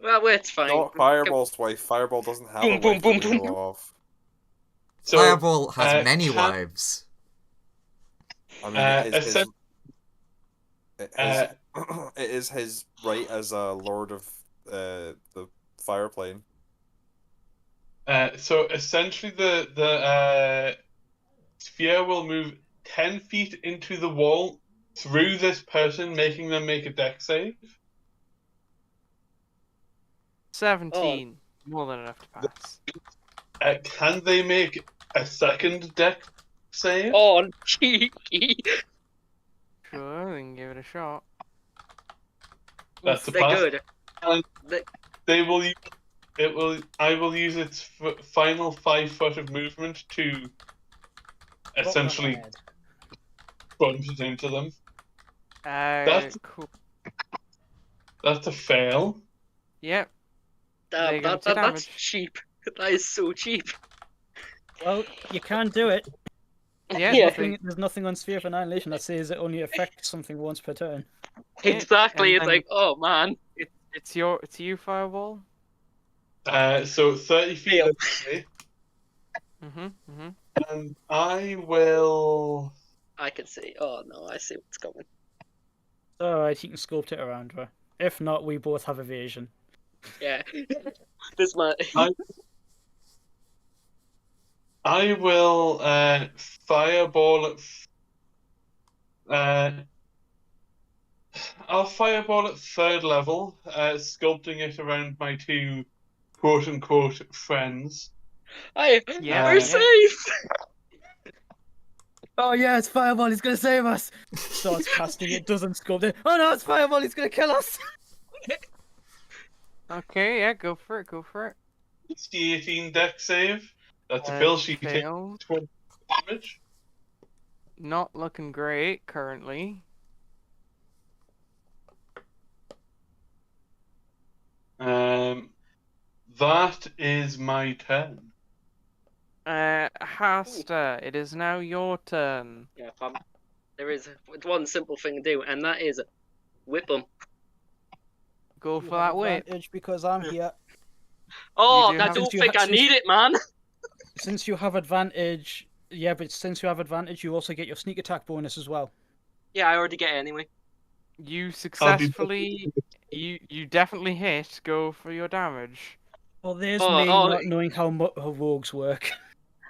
Well, it's fine. Not Fireball's wife. Fireball doesn't have Boom, a boom, wife boom, that we boom. know of. So, Fireball has many can- wives. I mean, it is his, essen- it is his right as a lord of the fireplane. So essentially, the sphere will move 10 feet into the wall through this person, making them make a dex save. 17. More than enough to pass. Can they make a second dex save? Oh, cheeky. Sure, we can give it a shot. That's a They're pass. good. And They- they will. I will use its final 5 foot of movement to essentially bump it into them. That's- Cool. That's a fail. Yep. Damn, They got that's damage. cheap. That is so cheap. Well, you can do it. Yeah. Yeah. There's nothing on Sphere of Annihilation that says it only affects something once per turn. Exactly. and It's then- like, oh man. It's you, Fireball. So 30 feet. Fail. away, Mm-hmm. and I will. I can see. Oh no, I see what's coming. Alright, you can sculpt it around her. If not, we both have evasion. Yeah. This man. I will fireball at. I'll fireball at 3rd level, sculpting it around my 2 quote unquote friends. Hey, Yeah. we're safe. Oh yeah, it's Fireball, he's gonna save us! Starts casting it, doesn't sculpt it. Oh no, it's Fireball, he's gonna kill us! Okay, yeah, go for it. It's the 18 dex save. That's a fail. She takes Fail. 20 damage. Not looking great currently. That is my turn. Hasta, it is now your turn. Yeah, there is one simple thing to do, and that is whip them. Go for that whip. Advantage because I'm here. Oh, do I have- don't Since you think ha- I need it, man. Since you have advantage, yeah, but since you have advantage, you also get your sneak attack bonus as well. Yeah, I already get it anyway. You successfully, you definitely hit. Go for your damage. Well, there's Oh, me oh. not knowing how rogues work.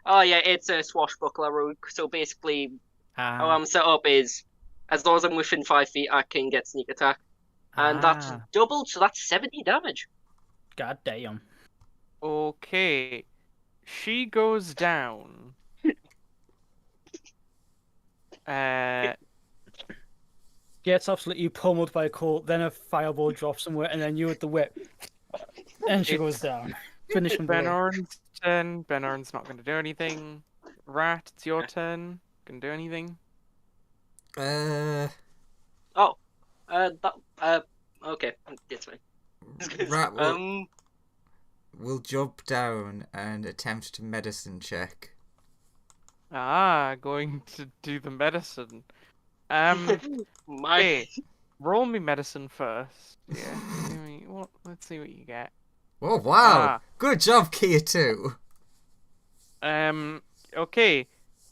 Oh yeah, it's a swashbuckler rogue. So basically, how I'm set up is, as long as I'm within 5 feet, I can get sneak attack, and that's doubled, so that's 70 damage. God damn. Okay, she goes down. Gets absolutely pummeled by a colt, then a fireball drops somewhere, and then you with the whip. And she goes down. Finish him Ben blow. Oren's turn. Ben Oren's not going to do anything. Rat, it's your turn. Can do anything. Okay, it's fine. Rat will jump down and attempt to medicine check. Going to do the medicine. Okay, roll me medicine first. Yeah. Let's see what you get. Oh wow! Good job, Kia 2. Okay,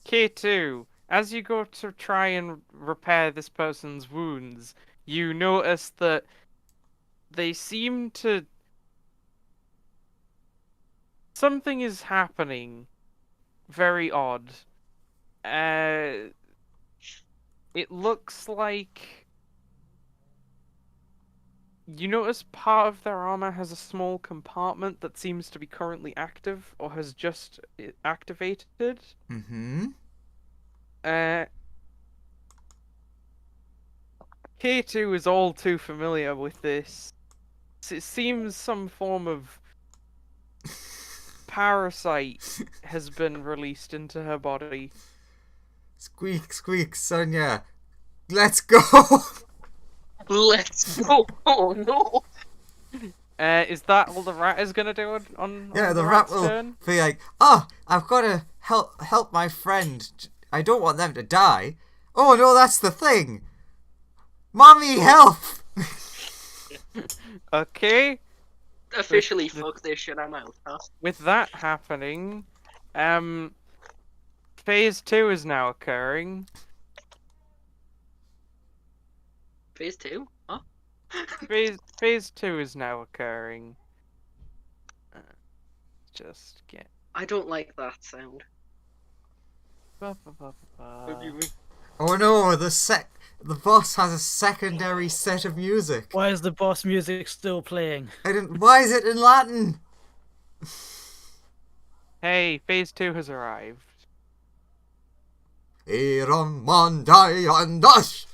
K2. As you go to try and repair this person's wounds, you notice that they seem to something is happening. Very odd. It looks like you notice part of their armor has a small compartment that seems to be currently active or has just activated. Mm-hmm. K2 is all too familiar with this. It seems some form of parasite has been released into her body. Squeak, squeak, Sonia. Let's go! Let's go. Oh no. Is that all the rat is gonna do on Yeah, the rat rat's will turn? be like, oh, I've got to help my friend. I don't want them to die. Oh no, that's the thing. Mommy, help! Okay. Officially, fuck this shit. I'm out. Huh? With that happening, phase 2 is now occurring. Phase 2? Huh? Phase 2 is now occurring. Just get. I don't like that sound. Ba, ba, ba, ba, What do you ba. mean? Oh no, the boss has a secondary set of music. Why is the boss music still playing? Why is it in Latin? Hey, phase 2 has arrived. Eram Monday and us.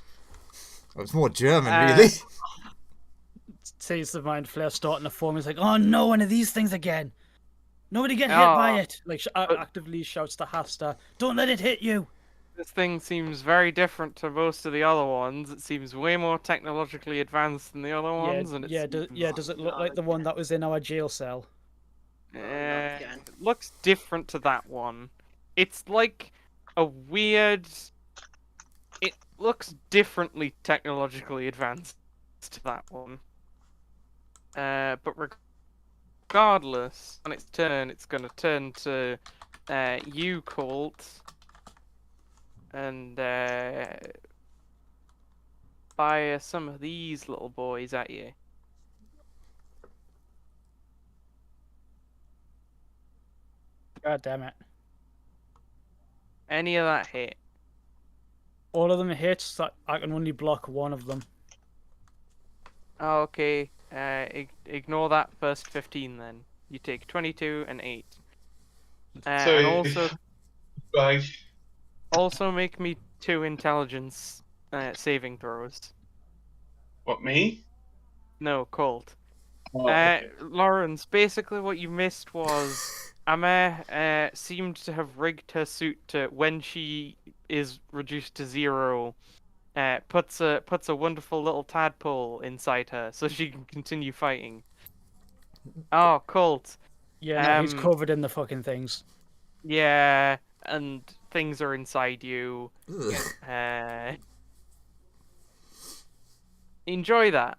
It's more German, really. Says the mind flare starting to form. He's like, oh no, one of these things again. Nobody get hit by it. Like actively shouts to Hasta, don't let it hit you. This thing seems very different to most of the other ones. It seems way more technologically advanced than the other ones. And Does it look like the one that was in our jail cell? It looks different to that one. It's like a weird. It looks differently technologically advanced to that one. But regardless, on its turn, it's going to turn to you, Colt, and fire some of these little boys at you. God damn it. Any of that hit. All of them hits, that I can only block one of them. Oh, okay. Ignore that first 15 then. You take 22 and 8. So, And also, right. also make me 2 intelligence saving throws. What, me? No, Colt. Oh, okay. Lawrence, basically what you missed was Ameh seemed to have rigged her suit to, when she is reduced to 0, puts a wonderful little tadpole inside her so she can continue fighting. Oh, Colt. Yeah, no, he's covered in the fucking things. Yeah, and things are inside you. Ugh. Enjoy that.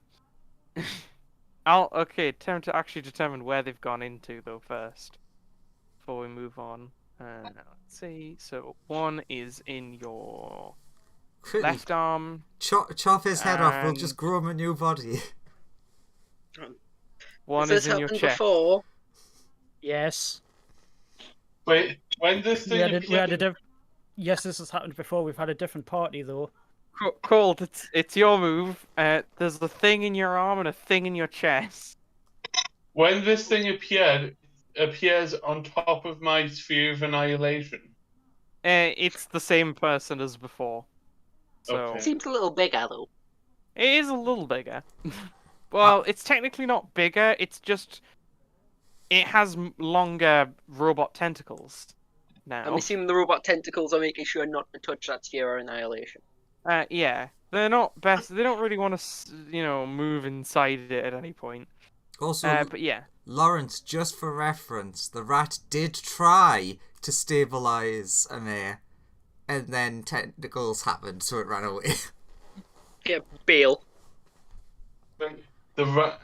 Time to actually determine where they've gone into though first, before we move on. Let's see. So one is in your Quickly, left arm. chop his head off. We'll and just grow him a new body. One Has is this in your happened chest. before? Yes. Wait, when this thing appeared... Yes, this has happened before. We've had a different party though. Colt, it's your move. There's a thing in your arm and a thing in your chest. When this thing appears on top of my sphere of annihilation. It's the same person as before. So Okay. Seems a little bigger though. it is a little bigger. Well, it's technically not bigger. It's just it has longer robot tentacles now. I'm assuming the robot tentacles are making sure not to touch that sphere of annihilation. Yeah, they're not best. They don't really want to, move inside it at any point. Also, But yeah, Lawrence, just for reference, the rat did try to stabilize Amir, and then tentacles happened, so it ran away. Yeah, bail. The rat...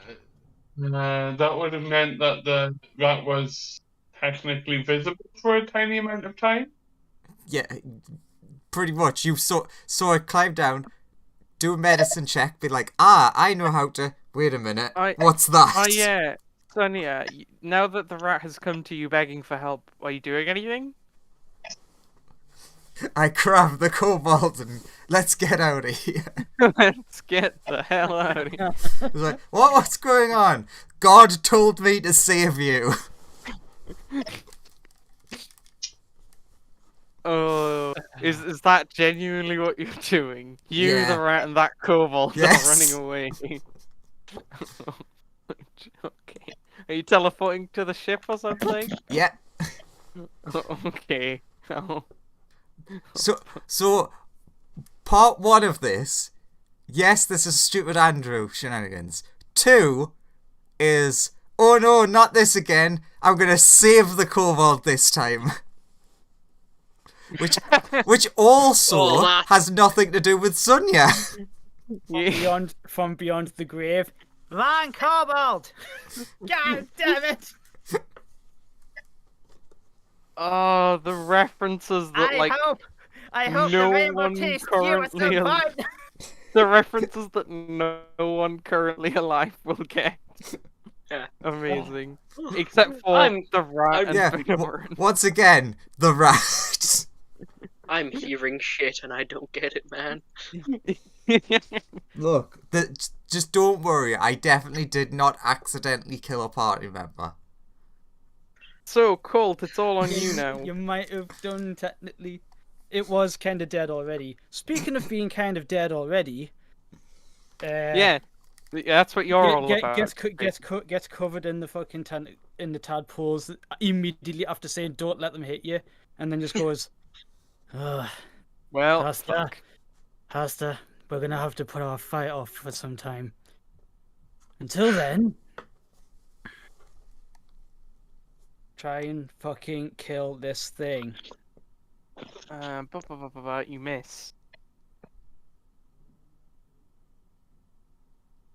that would have meant that the rat was technically visible for a tiny amount of time? Yeah, pretty much. You saw it climb down, do a medicine check, be like, I know how to... Wait a minute, what's that? oh yeah. Sonia, now that the rat has come to you begging for help, are you doing anything? I grab the kobold and let's get out of here. Let's get the hell out of here. It's like, what's going on? God told me to save you. Oh, is that genuinely what you're doing? You, Yeah. the rat, and that kobold Yes. are running away. Okay. Are you teleporting to the ship or something? Yeah. Okay. Oh. So, part 1 of this, yes, this is stupid Andrew shenanigans. 2 is, oh no, not this again. I'm gonna save the kobold this time. Which also Oh, that- has nothing to do with Sonia. From beyond the grave. Van Kobold! God damn it! Oh, the references that I hope no the rainbow one tastes you at some currently point. the references that no one currently alive will get. Yeah. Amazing. Except for I'm- the rat and Yeah, Venom. once again, the rat. I'm hearing shit and I don't get it, man. Look, just don't worry. I definitely did not accidentally kill a party member. So, Colt, it's all on you now. You might have done technically. It was kind of dead already. Speaking of being kind of dead already. Yeah, that's what you're all about. Gets covered in the fucking in the tadpoles immediately after saying don't let them hit you, and then just goes, "Ugh, Well, Hasta, Hasta, we're gonna have to put our fight off for some time. Until then, try and fucking kill this thing." You miss.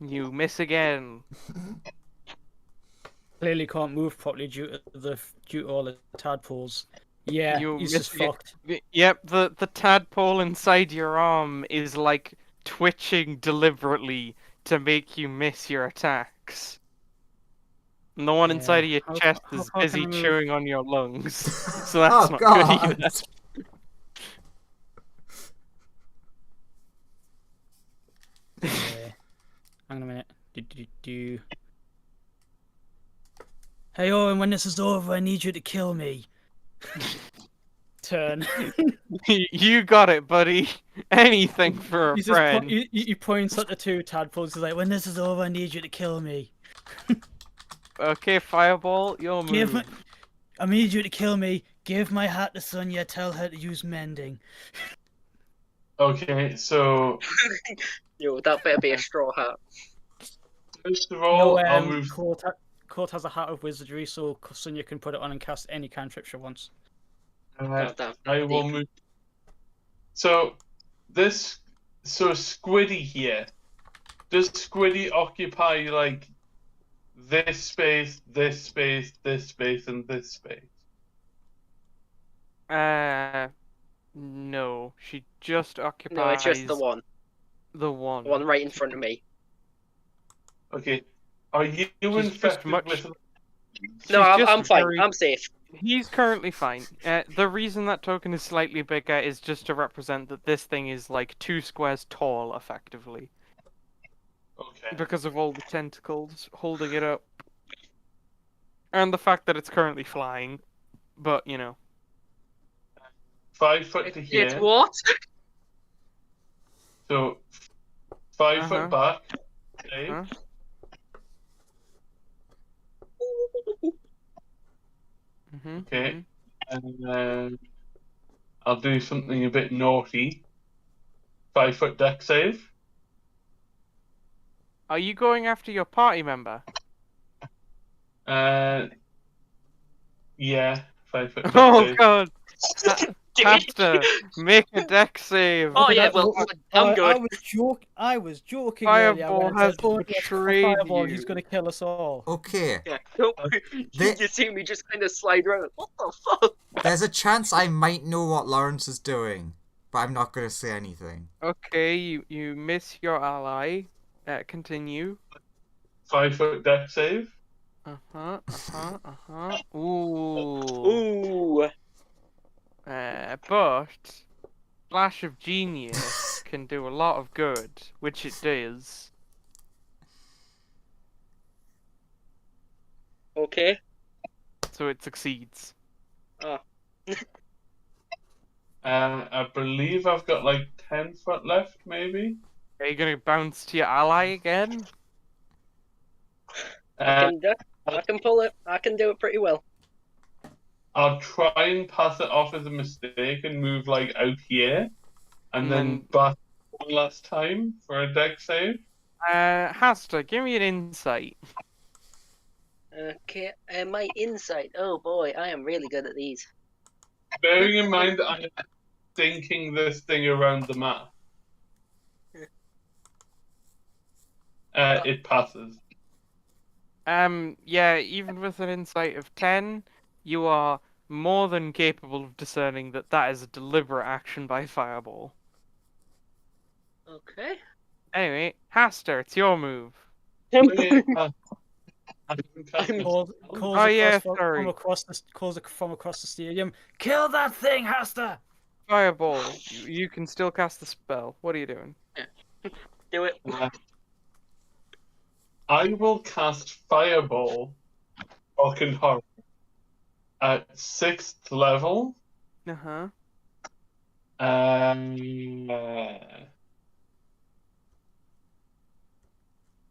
You miss again. Clearly can't move properly due to all the tadpoles. Yeah, You he's miss just again. fucked. Yep, the tadpole inside your arm is like twitching deliberately to make you miss your attacks. And the one inside of your How chest far is can busy I move? chewing on your lungs. So that's Oh not God! good either. Hang on a minute. Hey Owen, when this is over, I need you to kill me. Turn. You got it, buddy. Anything for a He just friend. he points at the two tadpoles. He's like, "When this is over, I need you to kill me. Okay, Fireball, your Give move. me, I need you to kill me. Give my hat to Sonia. Tell her to use mending." Okay, so Yo, that better be a straw hat. first of all, I'll move. Court has a hat of wizardry, so Sonia can put it on and cast any cantrip she wants. I will move. So Squiddy here. Does Squiddy occupy like this space, this space, this space, and this space? No. She just occupies No, it's just the one. the one. The one right in front of me. Okay. Are you She's just infected much- with? She's No, I'm just fine. very- I'm safe. He's currently fine. The reason that token is slightly bigger is just to represent that this thing is like 2 squares tall, effectively. Okay. Because of all the tentacles holding it up. And the fact that it's currently flying. But, you know. 5 foot to here. It's what? So 5 Uh-huh. foot back. Okay. Huh? Okay. And then I'll do something a bit naughty. 5 foot deck save. Are you going after your party member? Yeah, 5 foot deck Oh save. god! Have Dick. to make a deck save. Oh yeah, well, I'm good. I was joking earlier Fireball when I has said, "Oh, yes, betrayed Fireball, you. he's gonna kill us all." Okay, Yeah, don't, They- you see me just kind of slide around. What the fuck? there's a chance I might know what Lawrence is doing, but I'm not gonna say anything. Okay, you miss your ally. Continue. 5 foot deck save. Ooh. Ooh. But Flash of Genius can do a lot of good, which it does. Okay. So it succeeds. Ah. I believe I've got like 10 foot left, maybe. Are you gonna bounce to your ally again? Uh, I can pull it. I can do it pretty well. I'll try and pass it off as a mistake and move like out here, and then back one last time for a deck save. Hasta, give me an insight. Okay. My insight. Oh boy, I am really good at these. Bearing in mind I'm thinking this thing around the map. It passes. Yeah, even with an insight of 10, you are more than capable of discerning that that is a deliberate action by Fireball. Okay. Anyway, Hasta, it's your move. Calls across the stadium. Kill that thing, Hasta! Fireball, you can still cast the spell. What are you doing? Do it. I will cast Fireball, Fucking Horror, at 6th level. Uh-huh.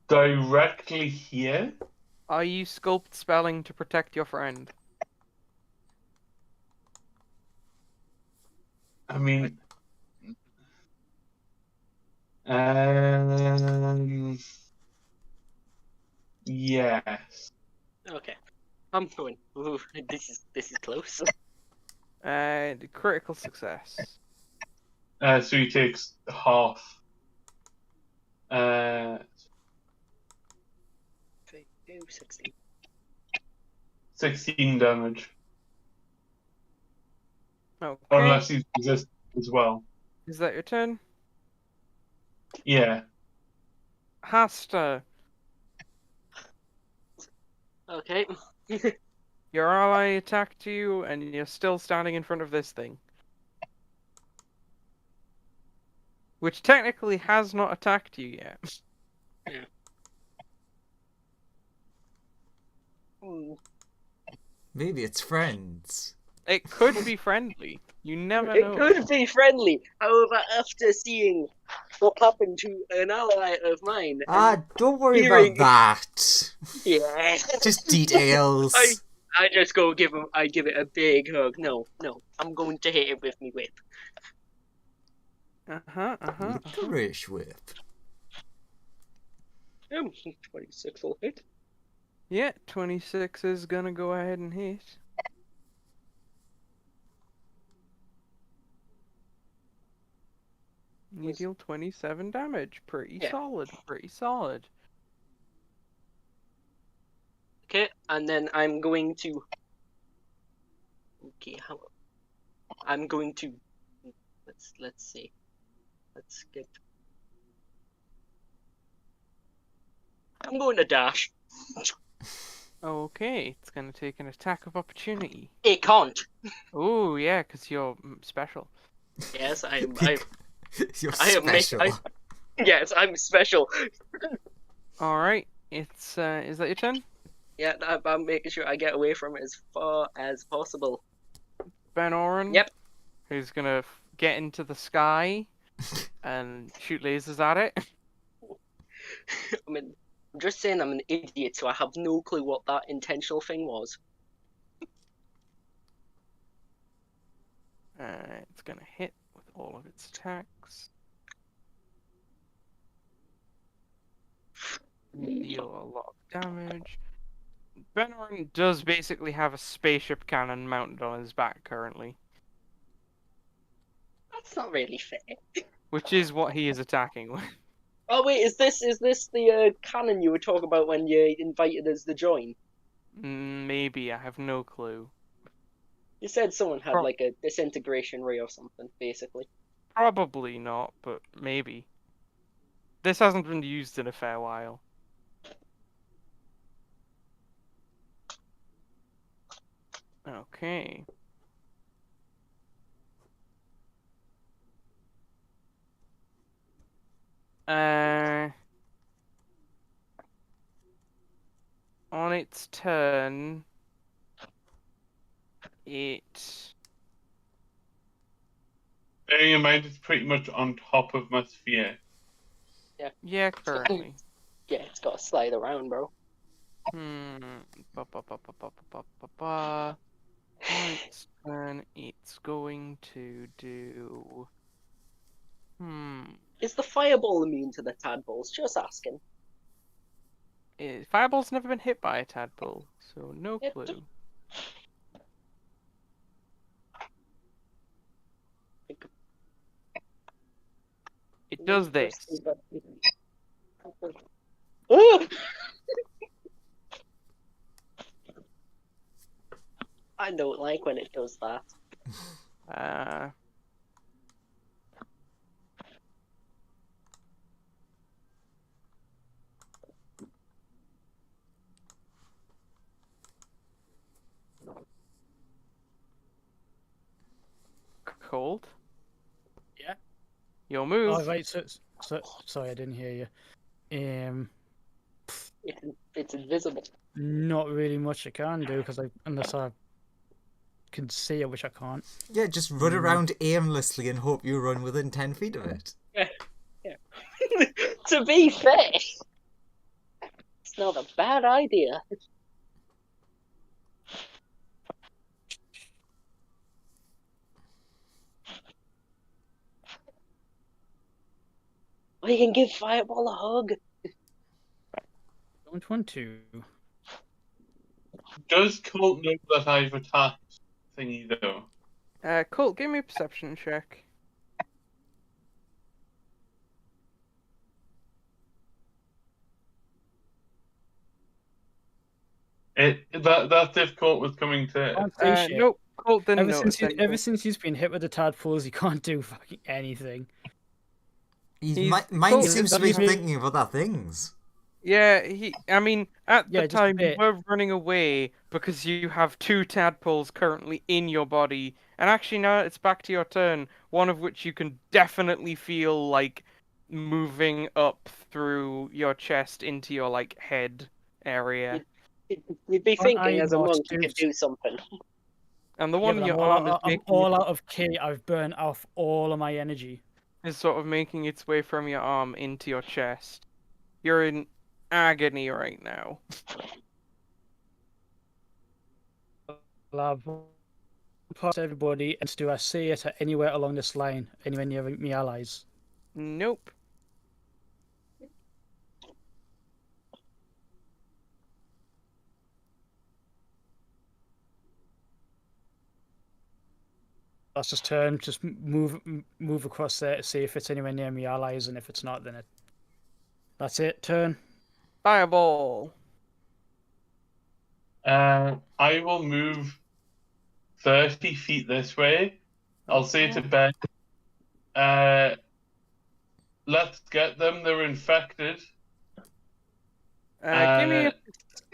Directly here. Are you sculpt spelling to protect your friend? I mean, yes. Okay. I'm going. Ooh, this is close. Critical success. So he takes half. 16. 16 damage. Okay. Unless he's resistant as well. Is that your turn? Yeah. Hasta, Okay. your ally attacked you, and you're still standing in front of this thing. Which technically has not attacked you yet. Yeah. Maybe it's friends. It could be friendly. You never It know. could be friendly. However, after seeing what happened to an ally of mine, Don't worry hearing- about that. yeah, Just details. I just go give him. I give it a big hug. No, I'm going to hit it with me whip. Licorice whip. 26 will hit. Yeah, 26 is gonna go ahead and hit. You deal 27 damage. Pretty solid. Pretty solid. Okay, and then I'm going to. Okay, I'm going to. Let's see. Let's get. I'm going to dash. Okay, it's gonna take an attack of opportunity. It can't. Oh yeah, because you're special. Yes, I am. You're I am special. Yes, I'm special. All right, it's is that your turn? Yeah, I'm making sure I get away from it as far as possible. Ben Oren. Yep. Who's gonna get into the sky and shoot lasers at it? I mean, I'm just saying I'm an idiot, so I have no clue what that intentional thing was. It's gonna hit with all of its attacks. Deal a lot of damage. Ben Oren does basically have a spaceship cannon mounted on his back currently. That's not really fair. Which is what he is attacking with. Oh wait, is this the cannon you were talking about when you invited us to join? Maybe, I have no clue. You said someone had like a disintegration ray or something, basically. Probably not, but maybe. This hasn't been used in a fair while. Okay. On its turn, it... Bearing in mind it's pretty much on top of my sphere. Yeah, currently. Yeah, it's got to slide around, bro. Ba, ba, ba, ba, ba, ba, ba, ba. On its turn, it's going to do... Is the fireball immune to the tadpoles? Just asking. Fireball's never been hit by a tadpole, so no It clue. It does this. Ooh! I don't like when it does that. Cold. Yeah. Your move. Oh, right. So, sorry, I didn't hear you. It's invisible. Not really much I can do because unless I can see it, which I can't. Yeah, just run around aimlessly and hope you run within 10 feet of it. Yeah. To be fair, it's not a bad idea. Or you can give Fireball a hug. Don't want to. Does Colt know that I've attacked thingy though? Colt, give me a perception check. That's difficult with coming to. Can't see shit. Nope, Colt didn't Ever notice since, anything. ever since he's been hit with the tadpoles, he can't do fucking anything. Mine seems to be thinking of other things. Yeah, I mean, at Yeah, the just a time, you bit. were running away because you have 2 tadpoles currently in your body. And actually, now it's back to your turn, one of which you can definitely feel, like, moving up through your chest into your, like, head area. You'd be Aren't thinking I as a not monk you could stupid? do something. And the Yeah, one but in I'm your arm all out of key. I've burned off all of my energy. is sort of making its way from your arm into your chest. You're in agony right now. I'll past everybody, and do I see it anywhere along this line? Anywhere near my allies? Nope. Let's just turn, just move across there to see if it's anywhere near my allies, and if it's not, then that's it. Turn. Fireball. I will move 30 feet this way. I'll say to Ben, let's get them. They're infected. Give me a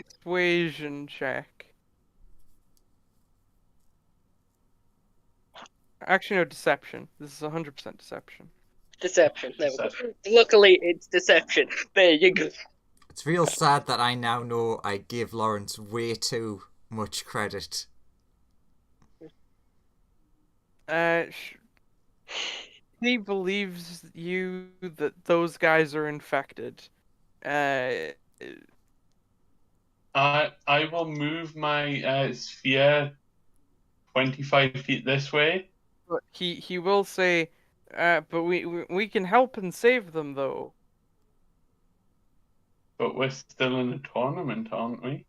persuasion check. Actually, no, deception. This is 100% deception. Deception. There we go. Luckily, it's deception. There you go. It's real sad that I now know I give Lawrence way too much credit. He believes you that those guys are infected. I will move my sphere 25 feet this way. But he will say, but we can help and save them though. But we're still in a tournament, aren't we?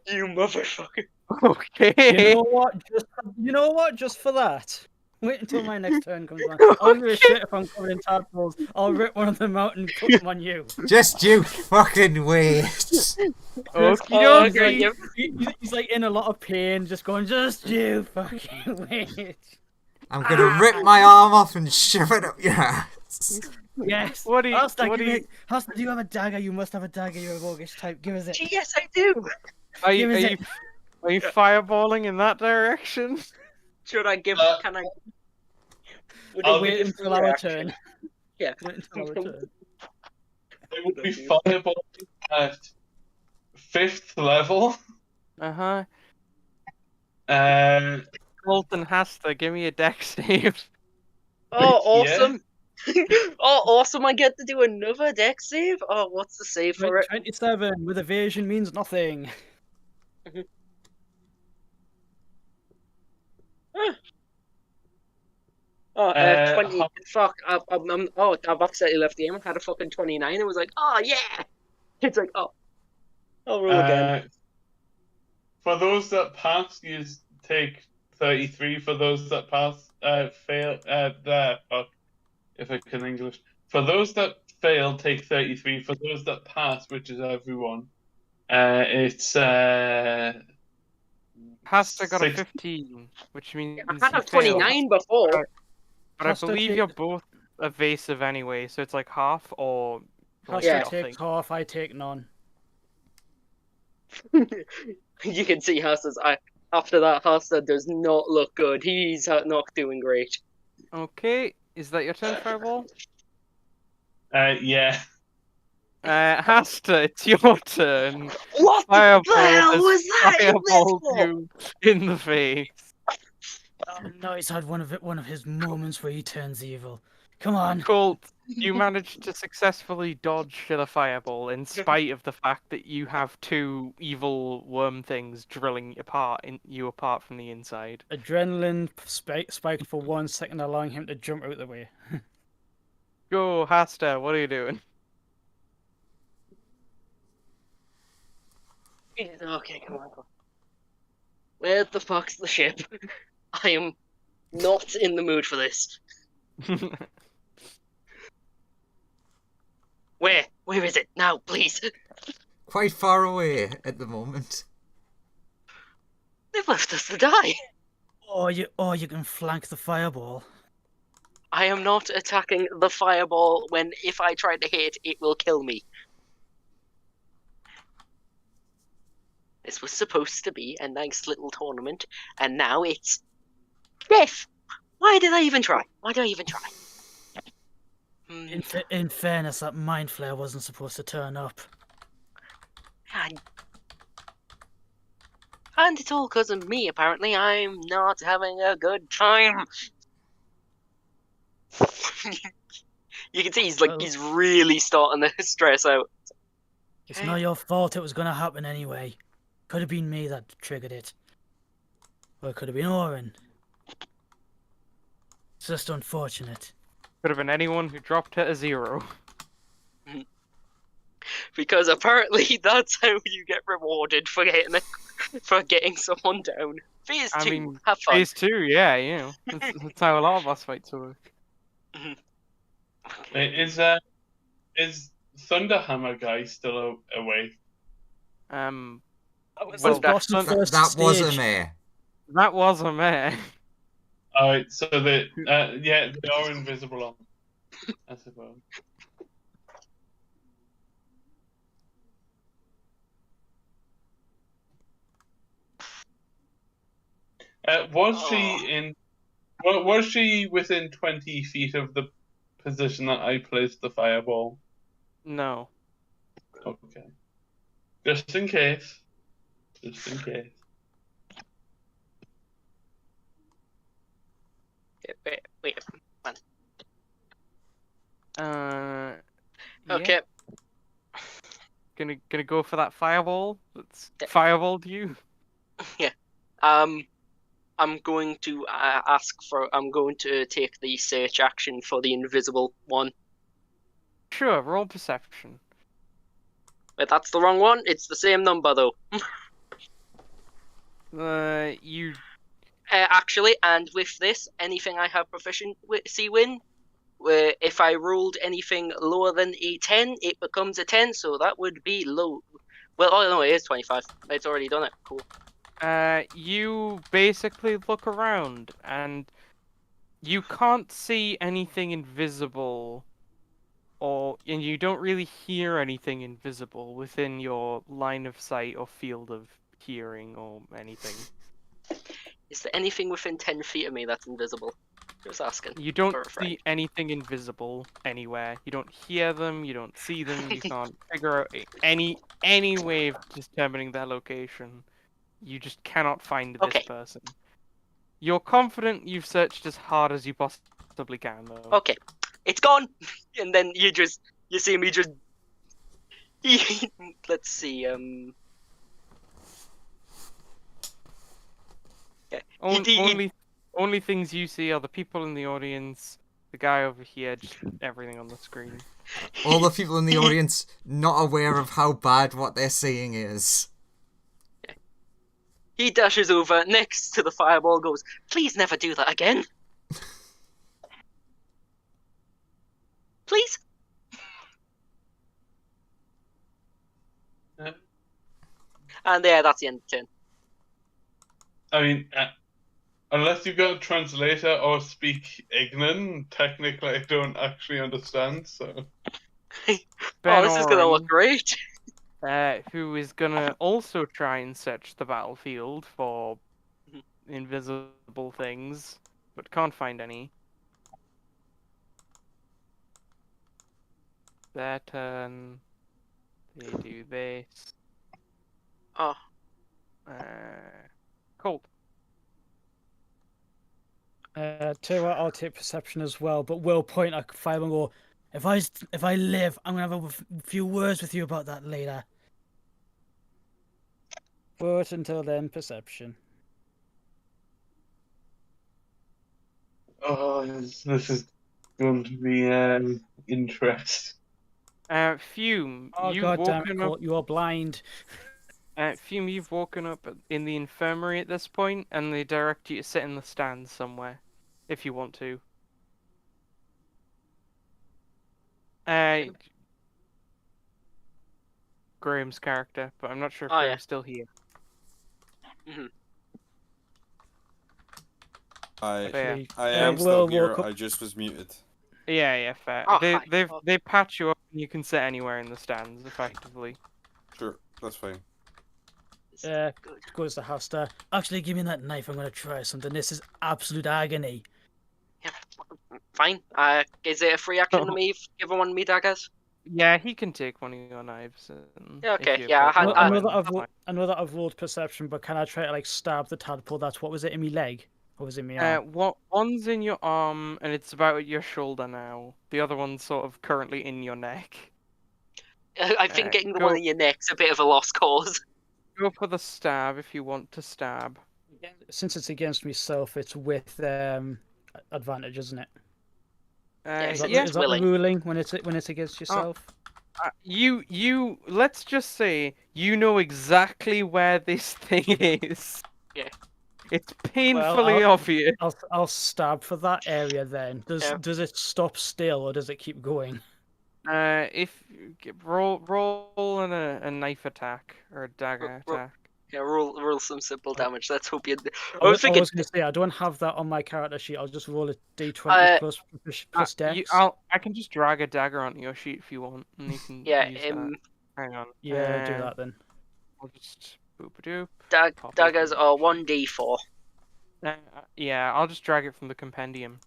You motherfucker. Okay. You know what? Just for that. Wait until my next turn comes on. I'll give a shit if I'm covered in tadpoles. I'll rip one of them out and put them on you. Just you fucking wait. Okie He's like in a lot of pain, just going, just you fucking wait. I'm gonna rip my arm off and shove it up your ass. Yes. What do you? Halston, do you have a dagger? You must have a dagger. You're a roguish type. Give us it. Yes, I do. Are you, Give are us you, it. are you fireballing in that direction? Should I give? Can I? Would I'll it Wait be a until free our action? turn. Yeah. Wait until our turn. It would be fireball at 5th level. Uh-huh. Uh, Colton has to give me a deck save. Oh, Yeah. awesome! Oh, awesome! I get to do another deck save. Oh, what's the save for it? 27 with evasion means nothing. Oh, 20. how- Fuck. I've accidentally left the game. I had a fucking 29. It was like, oh, yeah! It's like, oh, I'll roll again. For those that pass, you take 33. For those that pass, fail. Fuck, if I can English. For those that fail, take 33. For those that pass, which is everyone, it's Hasta got a 6. 15, which means I had he a failed. 29 before. But I Hasta believe take- you're both evasive anyway, so it's like half or like Hasta nothing. takes half, I take none. You can see Hasta's. After that, Hasta does not look good. He's not doing great. Okay, is that your turn, Fireball? Yeah. Hasta, it's your turn. What the Fireball hell has was that in this fireballed for? you in the face. Oh no, he's had one of his moments where he turns evil. Come on. Colt, you managed to successfully dodge the fireball in spite of the fact that you have two evil worm things drilling you apart from the inside. Adrenaline spiking for 1 second, allowing him to jump out the way. Go, Hasta, what are you doing? Okay, come on. Where the fuck's the ship? I am not in the mood for this. Where? Where is it? Now, please. Quite far away at the moment. They've left us to die. Or you can flank the fireball. I am not attacking the fireball when if I try to hit, it will kill me. This was supposed to be a nice little tournament, and now it's death. Why did I even try? Why did I even try? In fairness, that mind flare wasn't supposed to turn up. And it's all because of me, apparently. I'm not having a good time. You can see he's really starting to stress out. It's not your fault it was going to happen anyway. Could have been me that triggered it. Or it could have been Oren. It's just unfortunate. Could have been anyone who dropped it a 0. Because apparently that's how you get rewarded for getting someone down. Phase 2, I mean, have fun. Phase 2, yeah, you know. That's how a lot of boss fights work. Is Thunderhammer guy still awake? Well, boss in that- first That was a stage. mare. That was a mare. Alright, so they are invisible on, I suppose. Was she within 20 feet of the position that I placed the fireball? No. Okay. Just in case. Just in case. Wait. Yeah. Okay. Gonna go for that fireball that's Yeah. fireballed you. I'm going to I'm going to take the search action for the invisible one. Sure, roll perception. But that's the wrong one. It's the same number though. You Actually, and with this, anything I have proficiency win, where if I rolled anything lower than a 10, it becomes a 10, so that would be low. Well, oh no, it is 25. It's already done it. Cool. you basically look around and you can't see anything invisible, and you don't really hear anything invisible within your line of sight or field of hearing or anything. Is there anything within 10 feet of me that's invisible? Just asking. You don't for a friend. see anything invisible anywhere. You don't hear them. You don't see them. You can't figure out any way of determining their location. You just cannot find this Okay. person. You're confident you've searched as hard as you possibly can, though. Okay, it's gone, and then you see me just. Let's see. Yeah. Only things you see are the people in the audience, the guy over here, just everything on the screen. All the people in the audience not aware of how bad what they're seeing is. He dashes over next to the fireball, goes, "Please never do that again." Please? And yeah, that's the end of the turn. I mean, unless you've got a translator or speak Ignan, technically I don't actually understand, so... Oh, this is gonna look great. Who is gonna also try and search the battlefield for invisible things, but can't find any. Their turn. They do this. Oh. Cold. Tell you what, I'll take perception as well, but will point at fire and go, if I live, I'm gonna have a few words with you about that later. But until then, perception. Oh, this is going to be interest. Fume, Oh you've god damn it, woken Colt, up. you are blind. Fume, you've woken up in the infirmary at this point, and they direct you to sit in the stands somewhere, if you want to. Graham's character, but I'm not sure if Graham's still here. Mm-hmm. Yeah. I am still here. Up. I just was muted. Yeah, fair. Oh, they patch you up, and you can sit anywhere in the stands, effectively. Sure, that's fine. Goes to Hoster. Actually, give me that knife. I'm gonna try something. This is absolute agony. Yeah, fine. Is it a free action to me if you ever want me daggers? Yeah, he can take one of your knives. Yeah, okay. Yeah, I know that I've rolled perception, but can I try to like stab the tadpole? That's what was it in my leg, or was it in my arm? One's in your arm, and it's about at your shoulder now. The other one's sort of currently in your neck. I think getting the one in your neck's a bit of a lost cause. Go for the stab if you want to stab. Since it's against myself, it's with advantage, isn't it? Is that the ruling when it's against yourself? You let's just say you know exactly where this thing is. Yeah. It's painfully obvious. I'll stab for that area then. Does it stop still or does it keep going? If roll a knife attack or a dagger attack. Yeah, roll some simple damage. Let's hope you. I was going to say I don't have that on my character sheet. I'll just roll a d20 plus dex. I can just drag a dagger onto your sheet if you want, and you can. Yeah. Use that. Hang on. Yeah, do that then. I'll just boop-a-doop. Daggers are 1d4. Yeah, I'll just drag it from the compendium.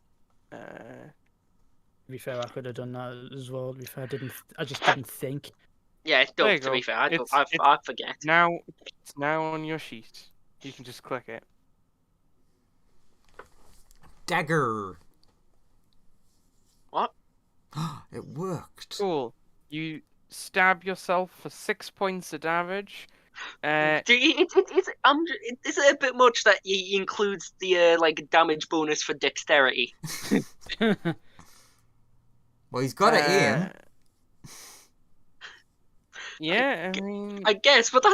To be fair, I could have done that as well. To be fair, I just didn't think. Yeah, don't. To be fair, I forget. It's now on your sheet. You can just click it. Dagger. What? It worked. Cool. You stab yourself for 6 points of damage. Is it a bit much that he includes the damage bonus for dexterity? Well, he's got it in. Yeah, I mean, I guess, but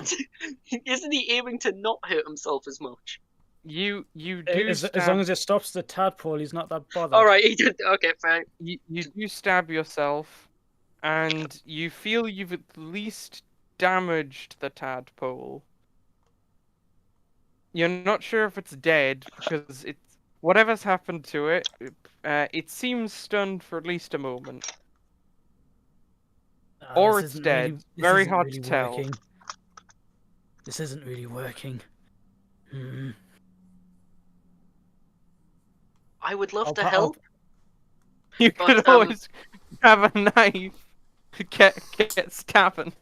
isn't he aiming to not hurt himself as much? You do as long as it stops the tadpole, he's not that bothered. All right, he did. Okay, fine. You do stab yourself, and you feel you've at least damaged the tadpole. You're not sure if it's dead because whatever's happened to it. It seems stunned for at least a moment. Or it's dead. Very hard to tell. This isn't really working. Hmm. I would love I'll to pa- help. You But, could always have a knife. Get stabbing.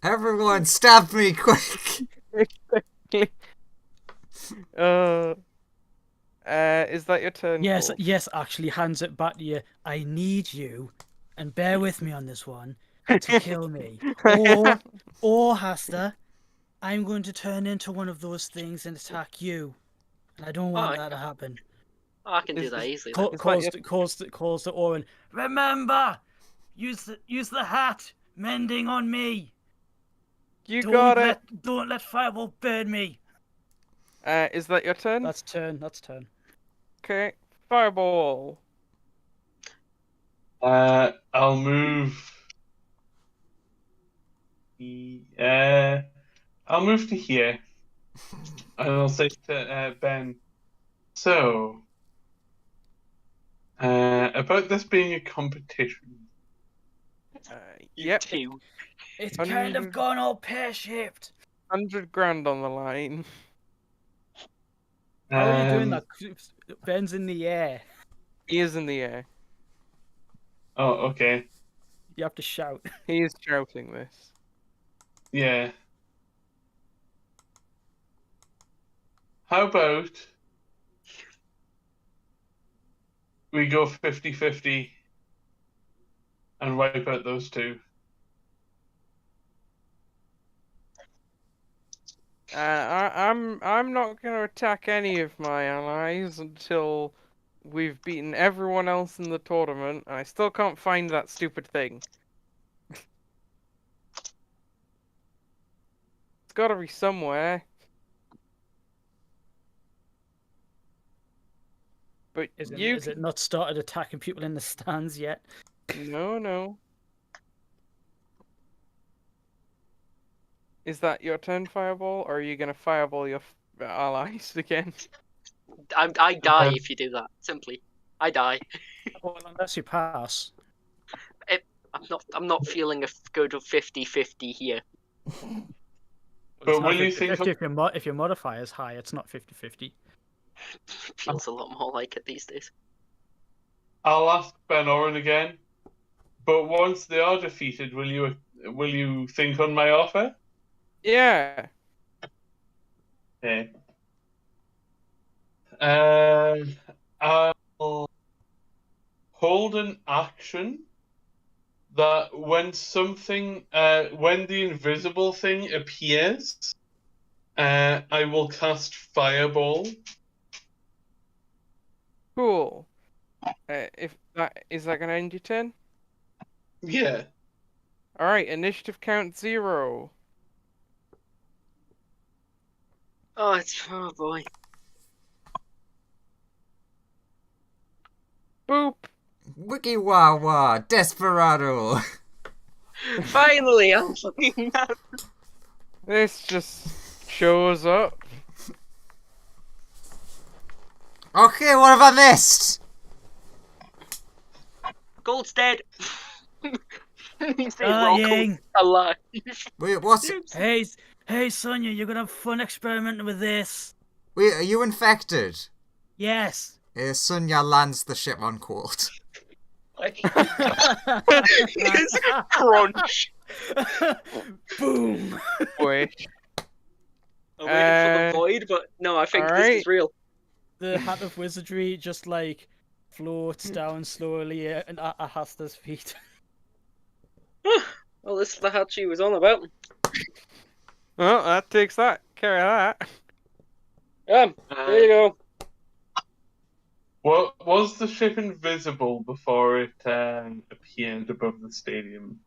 Everyone, stab me quick! uh, is that your turn? Yes, Cole? yes, actually hands it back to you. I need you, and bear with me on this one, to kill me. Or Hasta, I'm going to turn into one of those things and attack you. And I don't want that to happen. I can do Is- that easily. Call, Is that calls, your- to, calls to Orin. Remember! Use the hat! Mending on me! You got it. Don't let Fireball burn me! Is that your turn? That's turn. Okay. Fireball. I'll move. I'll move to here, and I'll say to Ben. So, about this being a competition. Yep. Two. It's kind kind of of gone all pear-shaped. 100 grand on the line. How are you doing that? Ben's in the air. He is in the air. Oh, okay. You have to shout. He is shouting this. Yeah. How about we go 50-50 and wipe out those two? I'm not gonna attack any of my allies until we've beaten everyone else in the tournament. I still can't find that stupid thing. It's gotta be somewhere. But Is you it not started attacking people in the stands yet? no. Is that your turn, Fireball, or are you gonna Fireball your allies again? I die if you do that. Simply, I die. Well, unless you pass. I'm not feeling a good of 50-50 here. But when you think 50, if your modifier is high, it's not 50-50. Feels a lot more like it these days. I'll ask Ben Oren again, but once they are defeated, will you think on my offer? Yeah. Okay. I'll hold an action that when the invisible thing appears, I will cast Fireball. Cool. If that is that gonna end your turn? Yeah. All right. Initiative count 0. Oh boy. Boop. Wiki Wawa, Desperado! Finally, I'm fucking happy. This just shows up. Okay, what have I missed? Gold's dead. He said, Dying. alive. Wait, what's... Hey, Sonia, you're gonna have fun experimenting with this. Wait, are you infected? Yes. Sunya lands the ship on Colt. It's crunch. Boom. Boy. I'm waiting for the void, but no, I think this is real. The hat of wizardry just like floats down slowly and at Hasta's feet. Well, this is the hat she was on about. Well, that takes that. Carry that. There you go. What was the ship invisible before it appeared above the stadium?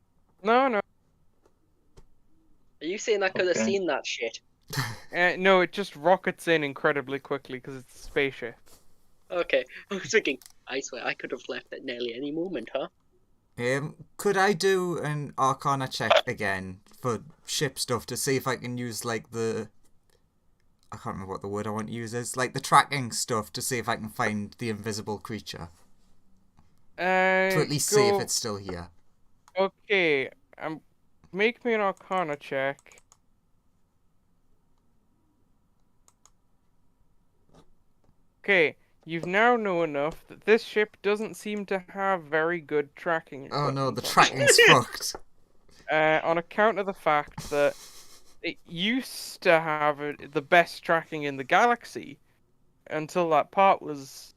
No. Are you saying I could have Okay. seen that shit? No, it just rockets in incredibly quickly because it's a spaceship. Okay, I was thinking, I swear I could have left at nearly any moment, huh? Could I do an Arcana check again for ship stuff to see if I can use, like, I can't remember what the word I want to use is. Like, the tracking stuff to see if I can find the invisible creature. To at least see if it's still here. Okay, make me an Arcana check. Okay, you've now know enough that this ship doesn't seem to have very good tracking Oh equipment. no, the on it. tracking's fucked. On account of the fact that it used to have the best tracking in the galaxy until that part was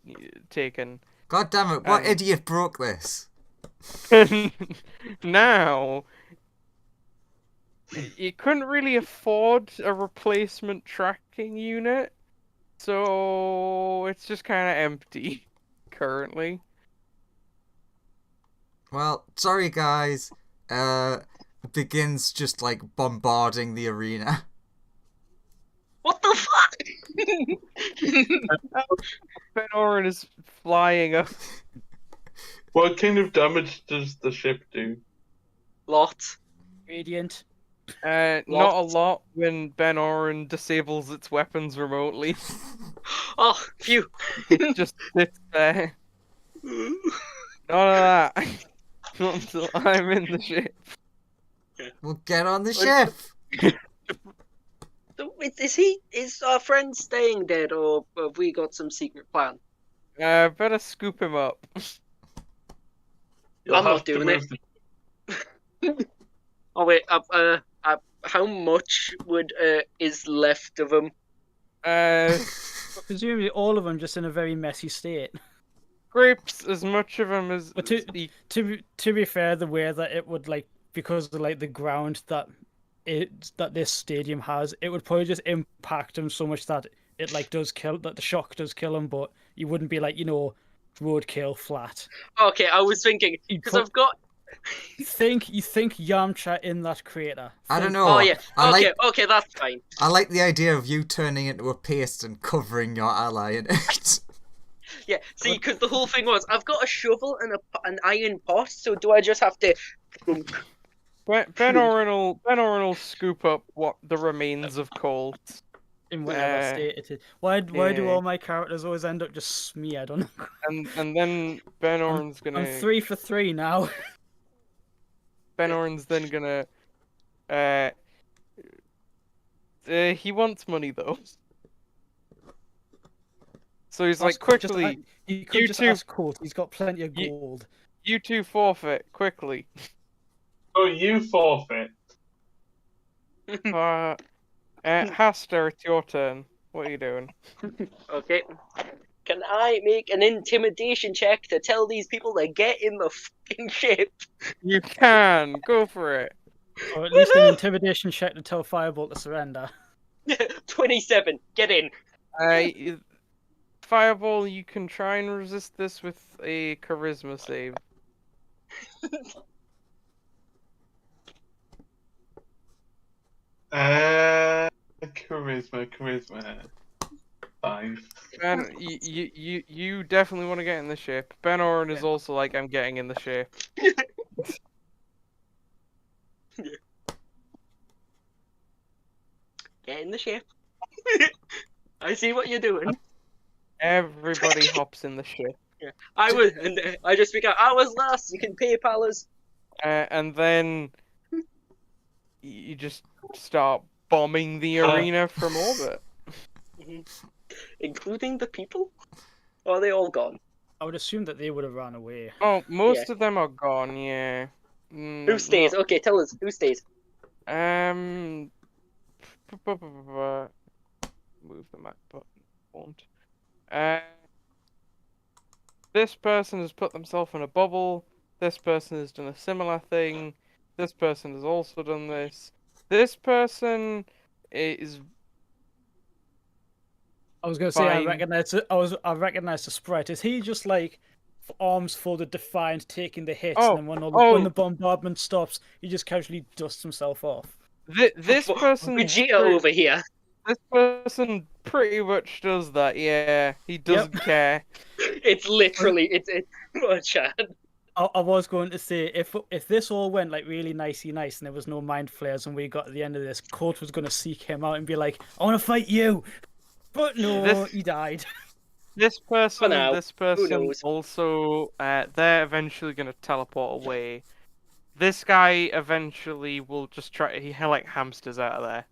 taken. God damn it, what And- idiot broke this? Now, you couldn't really afford a replacement tracking unit, so it's just kind of empty currently. Well, sorry guys. Begins just like bombarding the arena. What the fuck? Ben Oren is flying up. What kind of damage does the ship do? Lots. Radiant. Not a Lots. lot when Ben Oren disables its weapons remotely. Oh, phew. It just sits there. None of that. Not until I'm in the ship. Well, get on the ship. So, is our friend staying dead, or have we got some secret plan? Better scoop him up. You'll I'm have not to doing move it. Oh wait, how much is left of him? Presumably all of them just in a very messy state. Scrapes as much of him as But he... to be fair, the way that it would like, because of like the ground that this stadium has, it would probably just impact him so much that it like does kill, that the shock does kill him, but you wouldn't be like, roadkill flat. Okay, I was thinking because I've got. You think Yamcha in that crater? I don't know. Oh yeah. I Okay, that's fine. I like the idea of you turning into a paste and covering your ally in it. Yeah. See, because the whole thing was, I've got a shovel and an iron pot. So do I just have to? Ben Oren will scoop up what the remains of Colt. In whatever state it is. Why do all my characters always end up just smeared on? And then Ben Oren's gonna. I'm 3 for 3 now. Ben Oren's then gonna. He wants money though. So he's like, quickly, You could you just two- ask Colt. He's got plenty of gold. you two forfeit quickly. Oh, you forfeit. Haster, it's your turn. What are you doing? Okay. Can I make an intimidation check to tell these people to get in the fucking ship? You can go for it. Or at least an intimidation check to tell Firebolt to surrender. 27. Get in. Fireball, you can try and resist this with a charisma save. Charisma. 5. Ben, you definitely want to get in the ship. Ben Oren is also like, I'm getting in the ship. Get in the ship. I see what you're doing. Everybody hops in the ship. I was, and I just speak out. I was last. You can PayPal us. And then you just start bombing the arena from orbit. Including the people? Or are they all gone? I would assume that they would have run away. Oh, most of them are gone, yeah. Who stays? no- Okay, tell us. Who stays? Move the map button. Won't. This person has put themselves in a bubble. This person has done a similar thing. This person has also done this. This person is. I was going to say Fine. I recognized the sprite. Is he just like arms folded, defiant, taking the hits, Oh, and then oh. when the bombardment stops, he just casually dusts himself off? This person. Vegeta over here. This person pretty much does that. Yeah, he doesn't care. It's literally it's oh, Chad. I was going to say if this all went like really nicey nice and there was no mind flares and we got to the end of this, Colt was going to seek him out and be like, "I want to fight you," but no, he died. This person, now, this person knows? also, they're eventually gonna teleport away. This guy eventually will just try. He like hamsters out of there,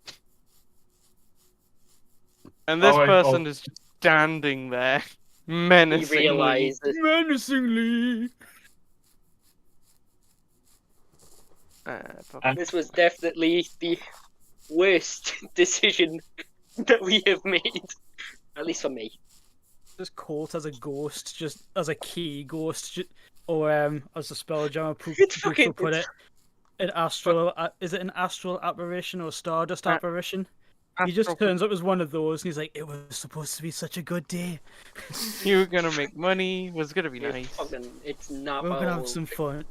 and this Oh, person is just standing there, He menacingly. realizes. Menacingly. This was definitely the worst decision that we have made. At least for me. Just Colt as a ghost, just as a key ghost, or as the Spelljammer It's book fucking- will put it, an astral. Is it an astral apparition or stardust apparition? He just turns up as one of those, and he's like, "It was supposed to be such a good day. You were gonna make money. Was gonna be It's nice. fucking. It's not. We're gonna have some fun."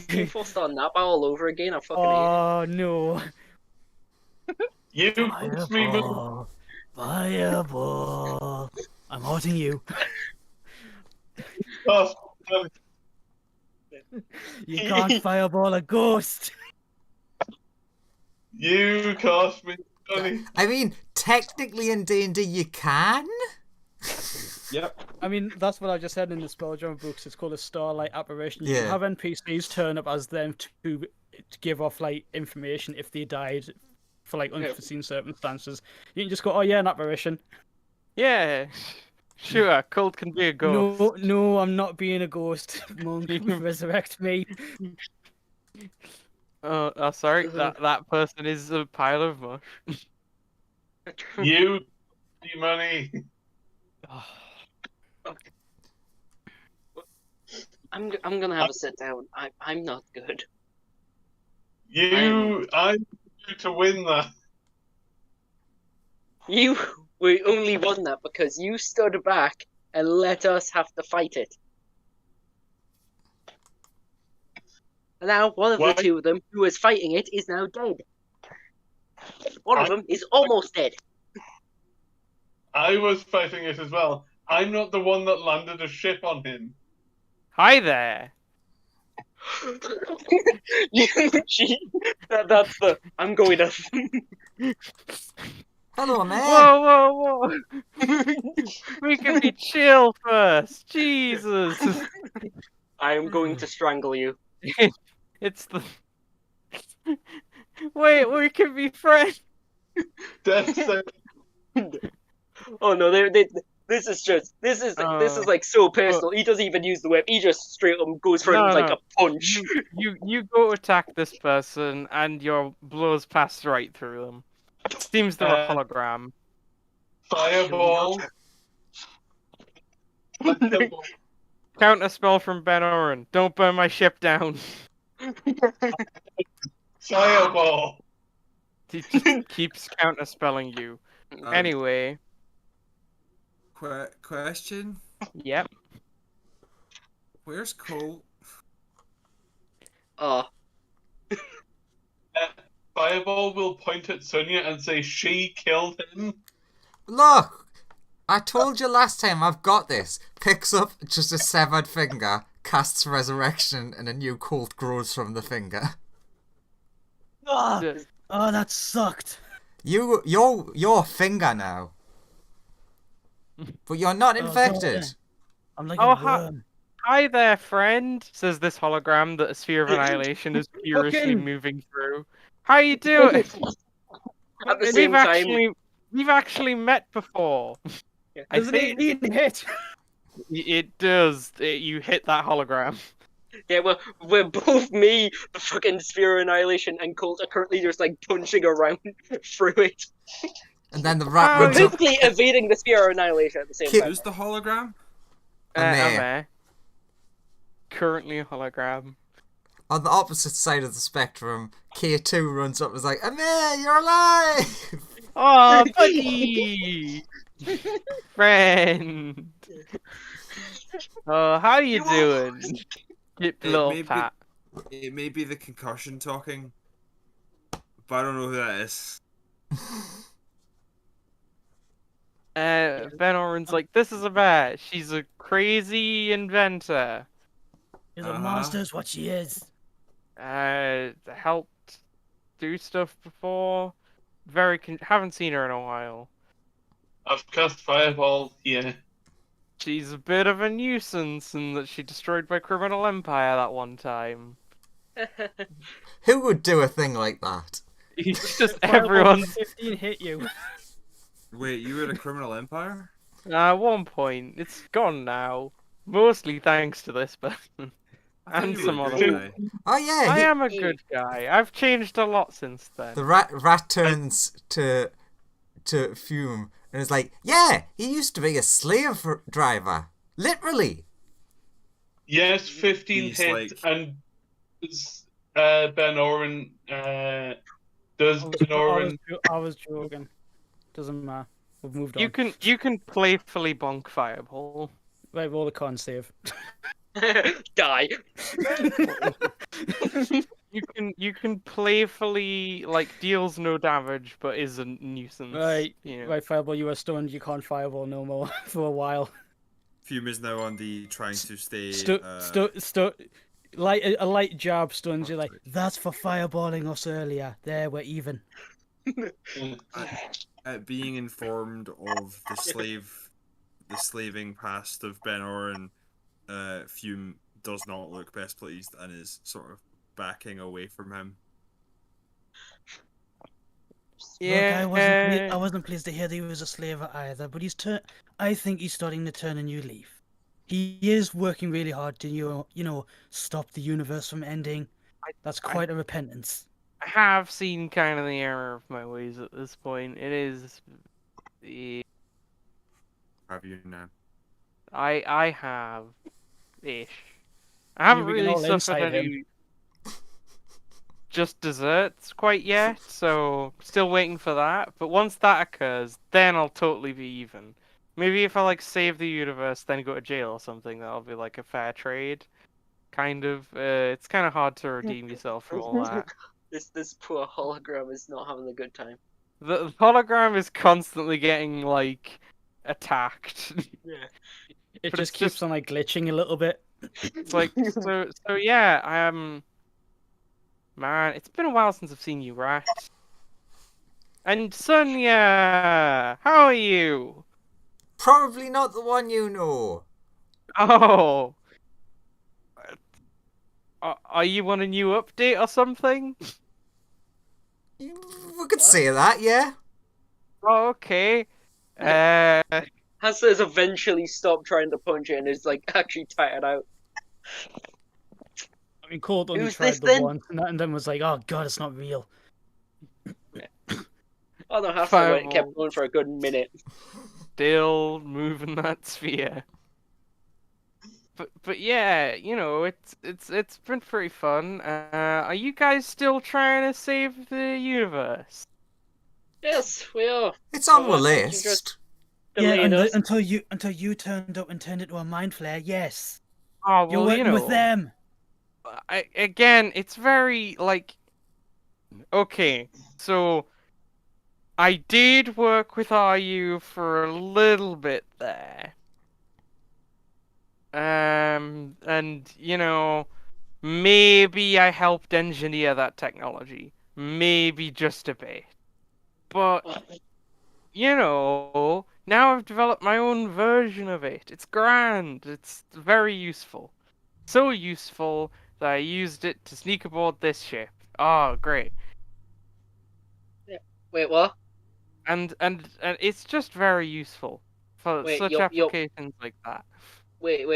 People start Napa all over again. I fucking hate Oh no! You pushed me, man. Fireball, fireball! I'm haunting you. Oh, You can't fireball a ghost. you cost me money. I mean, technically in D&D you can. Yep. I mean, that's what I just said in the Spelljammer books. It's called a starlight apparition. You Yeah. can have NPCs turn up as them to give off like information if they died for like unforeseen circumstances. You can just go, "Oh yeah, an apparition." Yeah, sure. Colt can be a ghost. No, I'm not being a ghost. Monk, resurrect me. Oh, sorry. That person is a pile of mush. You me money. I'm gonna have a sit down. I'm not good. I you to win that. We only won that because you stood back and let us have to fight it. And now one of Why- the two of them who was fighting it is now dead. One of them is almost dead. I was fighting it as well. I'm not the one that landed a ship on him. Hi there. That's the. I'm going to. Hello, man. Whoa! We can be chill first. Jesus. I am going to strangle you. It's the. Wait, we can be friends. Death said, Oh no, this is like so personal. He doesn't even use the whip. He just straight up goes for No, like no. a punch. You go attack this person, and your blows pass right through them. Seems they're a hologram. fireball. Counter spell from Ben Oren. Don't burn my ship down. Fireball. He just keeps counter spelling you. Anyway, Question: yep. Where's Cole? Fireball will point at Sonia and say she killed him. Look, I told you last time I've got this. Picks up just a severed finger, casts resurrection, and a new Colt grows from the finger. Oh, that sucked. Your finger now. But you're not Oh, infected. God. I'm like Oh, a worm. Hi there, friend, says this hologram that a sphere of annihilation is furiously Fucking- moving through. How you doing? At the same time, We've actually met before. I Does it think even hit? it does. You hit that hologram. yeah, we're both me, the fucking Sphere of Annihilation, and Colt are currently just like punching around through it. And then the rat We're runs up. basically evading the Sphere of Annihilation at the same time. Who's the hologram? Amir. Amir. Currently a hologram. On the opposite side of the spectrum, K2 runs up and is like, Amir, you're alive! Oh, buddy! Friend! Oh, how you doing? Get It little may be- pat. It may be the concussion talking, but I don't know who that is. Ben Oren's like, this is a bat. She's a crazy inventor. She's a monster, is what she is. Helped do stuff before. Haven't seen her in a while. I've cast fireball here. She's a bit of a nuisance in that she destroyed my criminal empire that one time. Who would do a thing like that? It's just Fireball everyone's 15 hit you. Wait, you were a criminal empire? At one point, it's gone now. Mostly thanks to this button. I thought And you some were a other good ones. guy. Oh yeah, I am a good guy. I've changed a lot since then. the rat turns to Fume and is like, yeah, he used to be a slave driver, literally. Yes, 15 He's hit, like- and Ben Oren. Does Ben Oren? I was joking. Doesn't matter. We've moved on. You can playfully bonk Fireball. Right, roll the con save. Die. You can playfully deals no damage but is a nuisance. Right, You know. right, Fireball, you are stunned. You can't Fireball no more for a while. Fume is now on the trying to stay. A light jab stuns you. Like, that's for fireballing us earlier. There, we're even. At being informed of the slaving past of Ben Oren, Fume does not look best pleased and is sort of backing away from him. Yeah. Look, I wasn't pleased to hear that he was a slave either, but I think he's starting to turn a new leaf. He is working really hard to, you know, stop the universe from ending. That's quite a repentance. I have seen kind of the error of my ways at this point. It is. Have you now? I have ish. I haven't We can really all suffered inside him. any just desserts quite yet, so still waiting for that. But once that occurs, then I'll totally be even. Maybe if I save the universe, then go to jail or something, that'll be a fair trade. Kind of. It's kind of hard to redeem yourself from all that. This poor hologram is not having a good time. The hologram is constantly getting attacked. Yeah. It But just it's keeps just- on glitching a little bit. It's so yeah. Man, it's been a while since I've seen you, Rat. And Sonia, how are you? Probably not the one you know. Oh, are you on a new update or something? We could say that, yeah. Oh, okay. Has eventually stopped trying to punch it and is actually tired out. I mean, Colt only Who's tried this the then? once, and then was like, "Oh God, it's not real." Oh no, Hassan Fireball. kept going for a good minute. Still moving that sphere. But yeah, it's been pretty fun. Are you guys still trying to save the universe? Yes, we are. It's on Well, the why don't you list. just Yeah, delay us? until you turned up and turned it to a mind flare. Yes, Oh, you're well, working with them. Again, it's very okay. So I did work with RU for a little bit there. And maybe I helped engineer that technology. Maybe just a bit. But now I've developed my own version of it. It's grand. It's very useful. So useful that I used it to sneak aboard this ship. Oh, great. Wait, what? And it's just very useful for Wait, such you're- applications like that. Wait,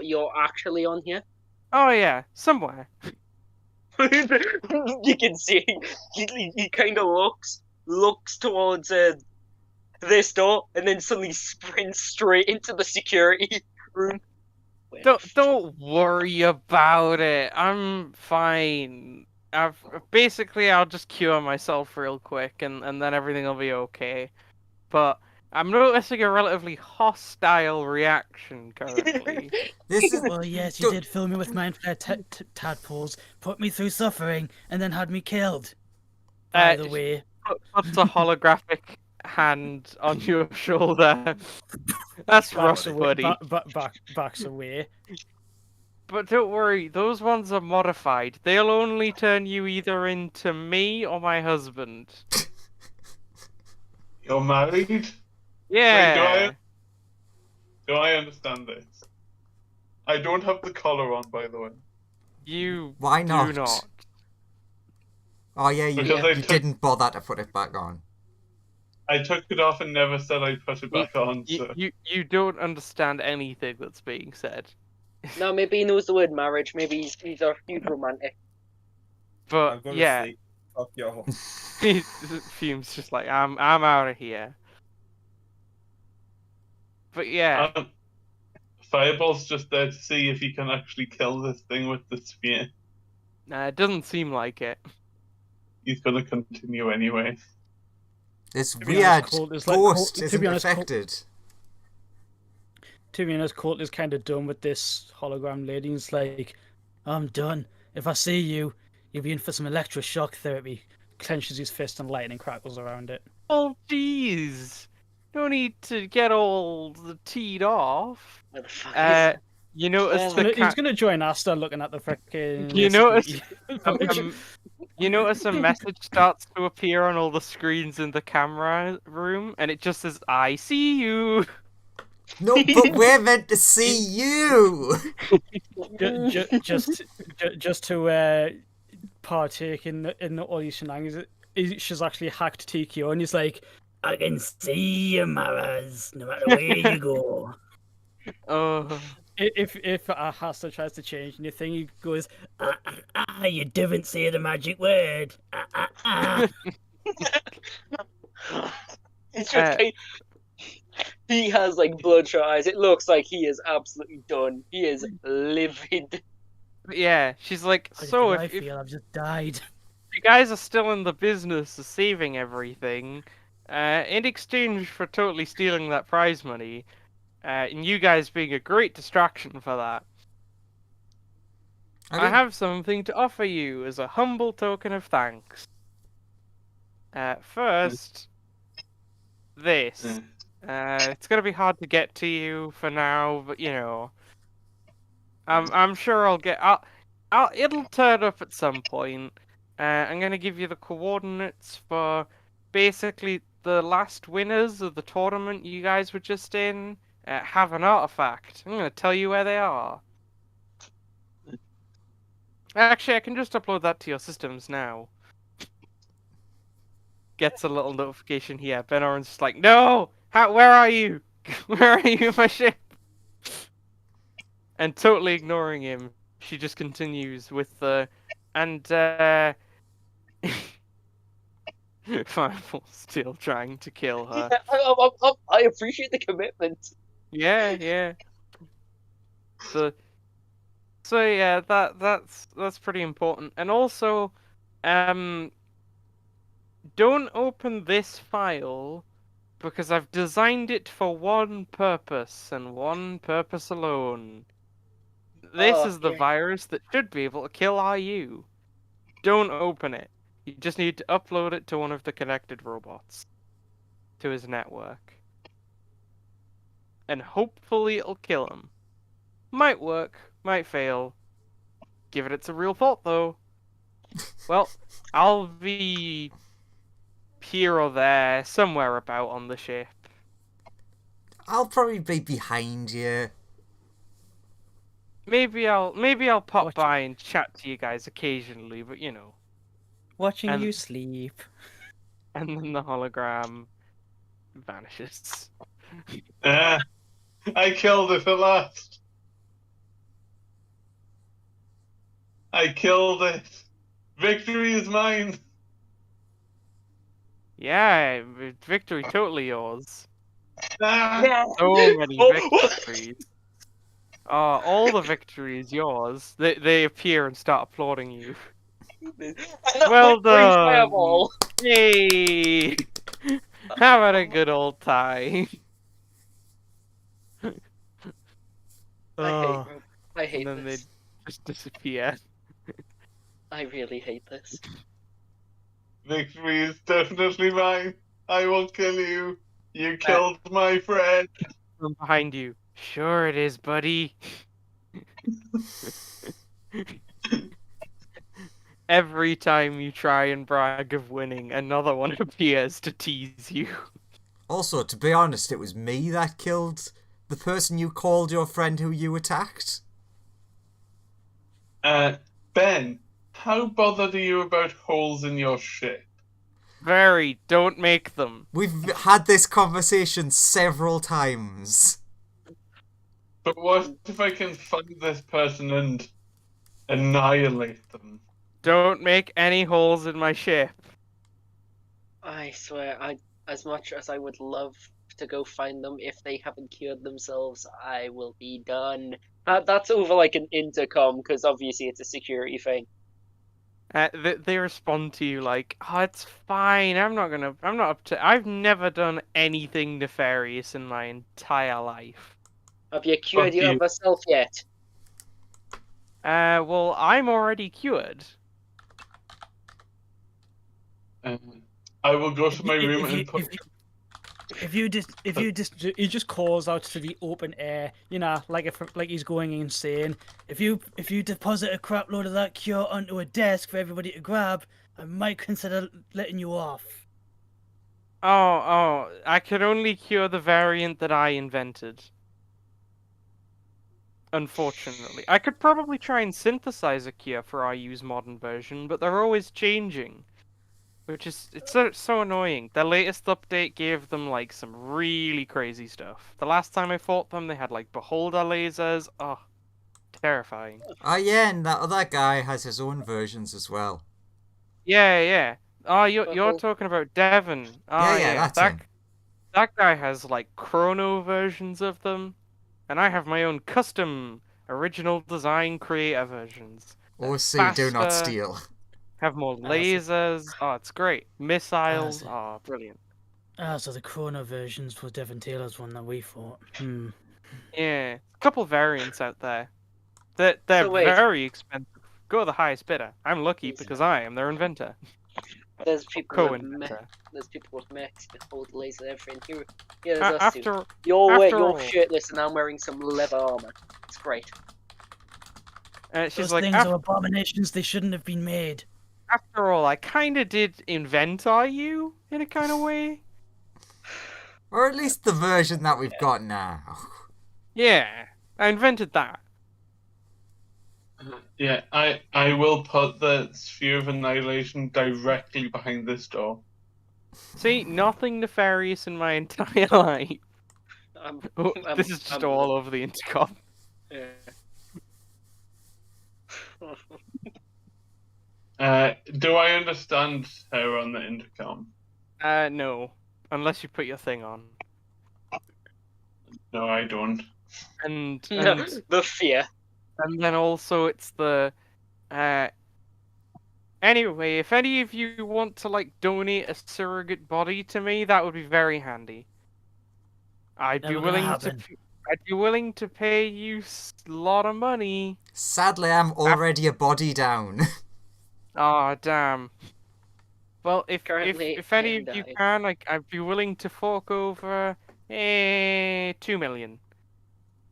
you're actually on here? Oh yeah, somewhere. You can see he kind of looks towards this door and then suddenly sprints straight into the security room. Wait, Don't worry about it. I'm fine. I'll just cure myself real quick and then everything will be okay. But I'm noticing a relatively hostile reaction currently. This is Well, yes, you did fill me with mind flare tadpoles, put me through suffering, and then had me killed. By the way, Puts a holographic hand on your shoulder. That's rough, buddy. backs away. But don't worry, those ones are modified. They'll only turn you either into me or my husband. You're married? Yeah. Do I understand this? I don't have the collar on, by the way. You Why do not? not. Oh yeah, you Because I you took- didn't bother to put it back on. I took it off and never said I'd put it back on. You, So you don't understand anything that's being said. No, maybe he knows the word marriage. Maybe he's a huge romantic. But I'm going yeah, to sleep. Fuck y'all. Fume's just like, I'm out of here. But yeah, Fireball's just there to see if he can actually kill this thing with the spear. it doesn't seem like it. He's gonna continue anyway. This To be honest, weird Colt is like- ghost to be isn't honest, Colt- affected. To be honest, Colt is kind of done with this hologram lady. He's like, I'm done. If I see you, you'll be in for some electroshock therapy. Clenches his fist and lightning crackles around it. Oh, jeez. No need to get all teed off. Where the fuck is? You notice Oh. He's gonna join Asta looking at the freaking. You notice- footage. You notice a message starts to appear on all the screens in the camera room, and it just says, I see you. No, but we're meant to see you! just to partake in all these shenanigans. She's actually hacked TKO, and he's like, I can see you, Maras, no matter where you go. Oh. If Hasta tries to change anything, he goes, you didn't say the magic word. It's just he has like bloodshot eyes. It looks like he is absolutely done. He is livid. Yeah, she's like, so if I've just died. you guys are still in the business of saving everything, in exchange for totally stealing that prize money, and you guys being a great distraction for that, I have something to offer you as a humble token of thanks. First, this. It's gonna be hard to get to you for now, but you know, I'm sure it'll turn up at some point. I'm gonna give you the coordinates for basically the last winners of the tournament you guys were just in. Have an artifact. I'm gonna tell you where they are. Actually, I can just upload that to your systems now. Gets a little notification here. Ben Oren's just like, no! Where are you? Where are you, my ship? And totally ignoring him, she just continues with the, Fireball still trying to kill her. I appreciate the commitment. Yeah. So yeah, that's pretty important. And also, don't open this file because I've designed it for one purpose and one purpose alone. This is the virus that should be able to kill IU. Don't open it. You just need to upload it to one of the connected robots to his network. And hopefully it'll kill him. Might work, might fail. Give it a real thought, though. Well, I'll be here or there, somewhere about on the ship. I'll probably be behind you. Maybe I'll pop by and chat to you guys occasionally, but you know. Watching you sleep. And then the hologram vanishes. I killed it at last. I killed it. Victory is mine. Yeah, victory totally yours. Ah! So many victories. All the victories yours. They appear and start applauding you. Well done! Hey! Having a good old time. I hate And then this. they just disappear. I really hate this. Victory is definitely mine. I will kill you. You killed my friend. From behind you. Sure it is, buddy. Every time you try and brag of winning, another one appears to tease you. Also, to be honest, it was me that killed the person you called your friend who you attacked. Ben, how bothered are you about holes in your ship? Very. Don't make them. We've had this conversation several times. But what if I can find this person and annihilate them? Don't make any holes in my ship. I swear, as much as I would love to go find them, if they haven't cured themselves, I will be done. That's over like an intercom, because obviously it's a security thing. They respond to you like, "Oh, it's fine. I'm not up to. I've never done anything nefarious in my entire life." Have you cured Fuck you. yourself yet? Well, I'm already cured. I will go to my room and put. He just calls out to the open air, you know, like he's going insane. If you deposit a crap load of that cure onto a desk for everybody to grab, I might consider letting you off. Oh, I could only cure the variant that I invented. Unfortunately, I could probably try and synthesize a cure for our use modern version, but they're always changing. It's so annoying. The latest update gave them like some really crazy stuff. The last time I fought them, they had like beholder lasers. Oh, terrifying. Oh yeah, and that other guy has his own versions as well. Yeah. Oh, you're talking about Devon. Oh, Yeah, that's him. That guy has like chrono versions of them, and I have my own custom, original design creator versions. Oh, see, do not Faster, steal. Have more lasers. Oh, it's great. Missiles. Oh, brilliant. So the Chrono versions were Devon Taylor's one that we fought. Yeah, a couple variants out there. They're So wait. very expensive. Go the highest bidder. I'm lucky Easy. because I am their inventor. There's people with Co-inventor. there's people with mechs with old laser and everything. Here there's us two. After You're all- shirtless and I'm wearing some leather armor. It's great. she's Those like, things are abominations. They shouldn't have been made. after all, I kind of did invent you in a kind of way. Or at least the version that we've got now. Yeah, I invented that. Yeah, I will put the Sphere of Annihilation directly behind this door. See, nothing nefarious in my entire life. Oh, this is just all over the intercom. Yeah. Do I understand her on the intercom? No. Unless you put your thing on. No, I don't. And The fear. and then also it's the anyway, if any of you want to like donate a surrogate body to me, that would be very handy. I'd be Never gonna willing to happen. I'd be willing to pay you a lot of money. Sadly, I'm already a body down. Ah, damn. Well, if Currently, if any Ken of you died. can, like, I'd be willing to fork over 2 million.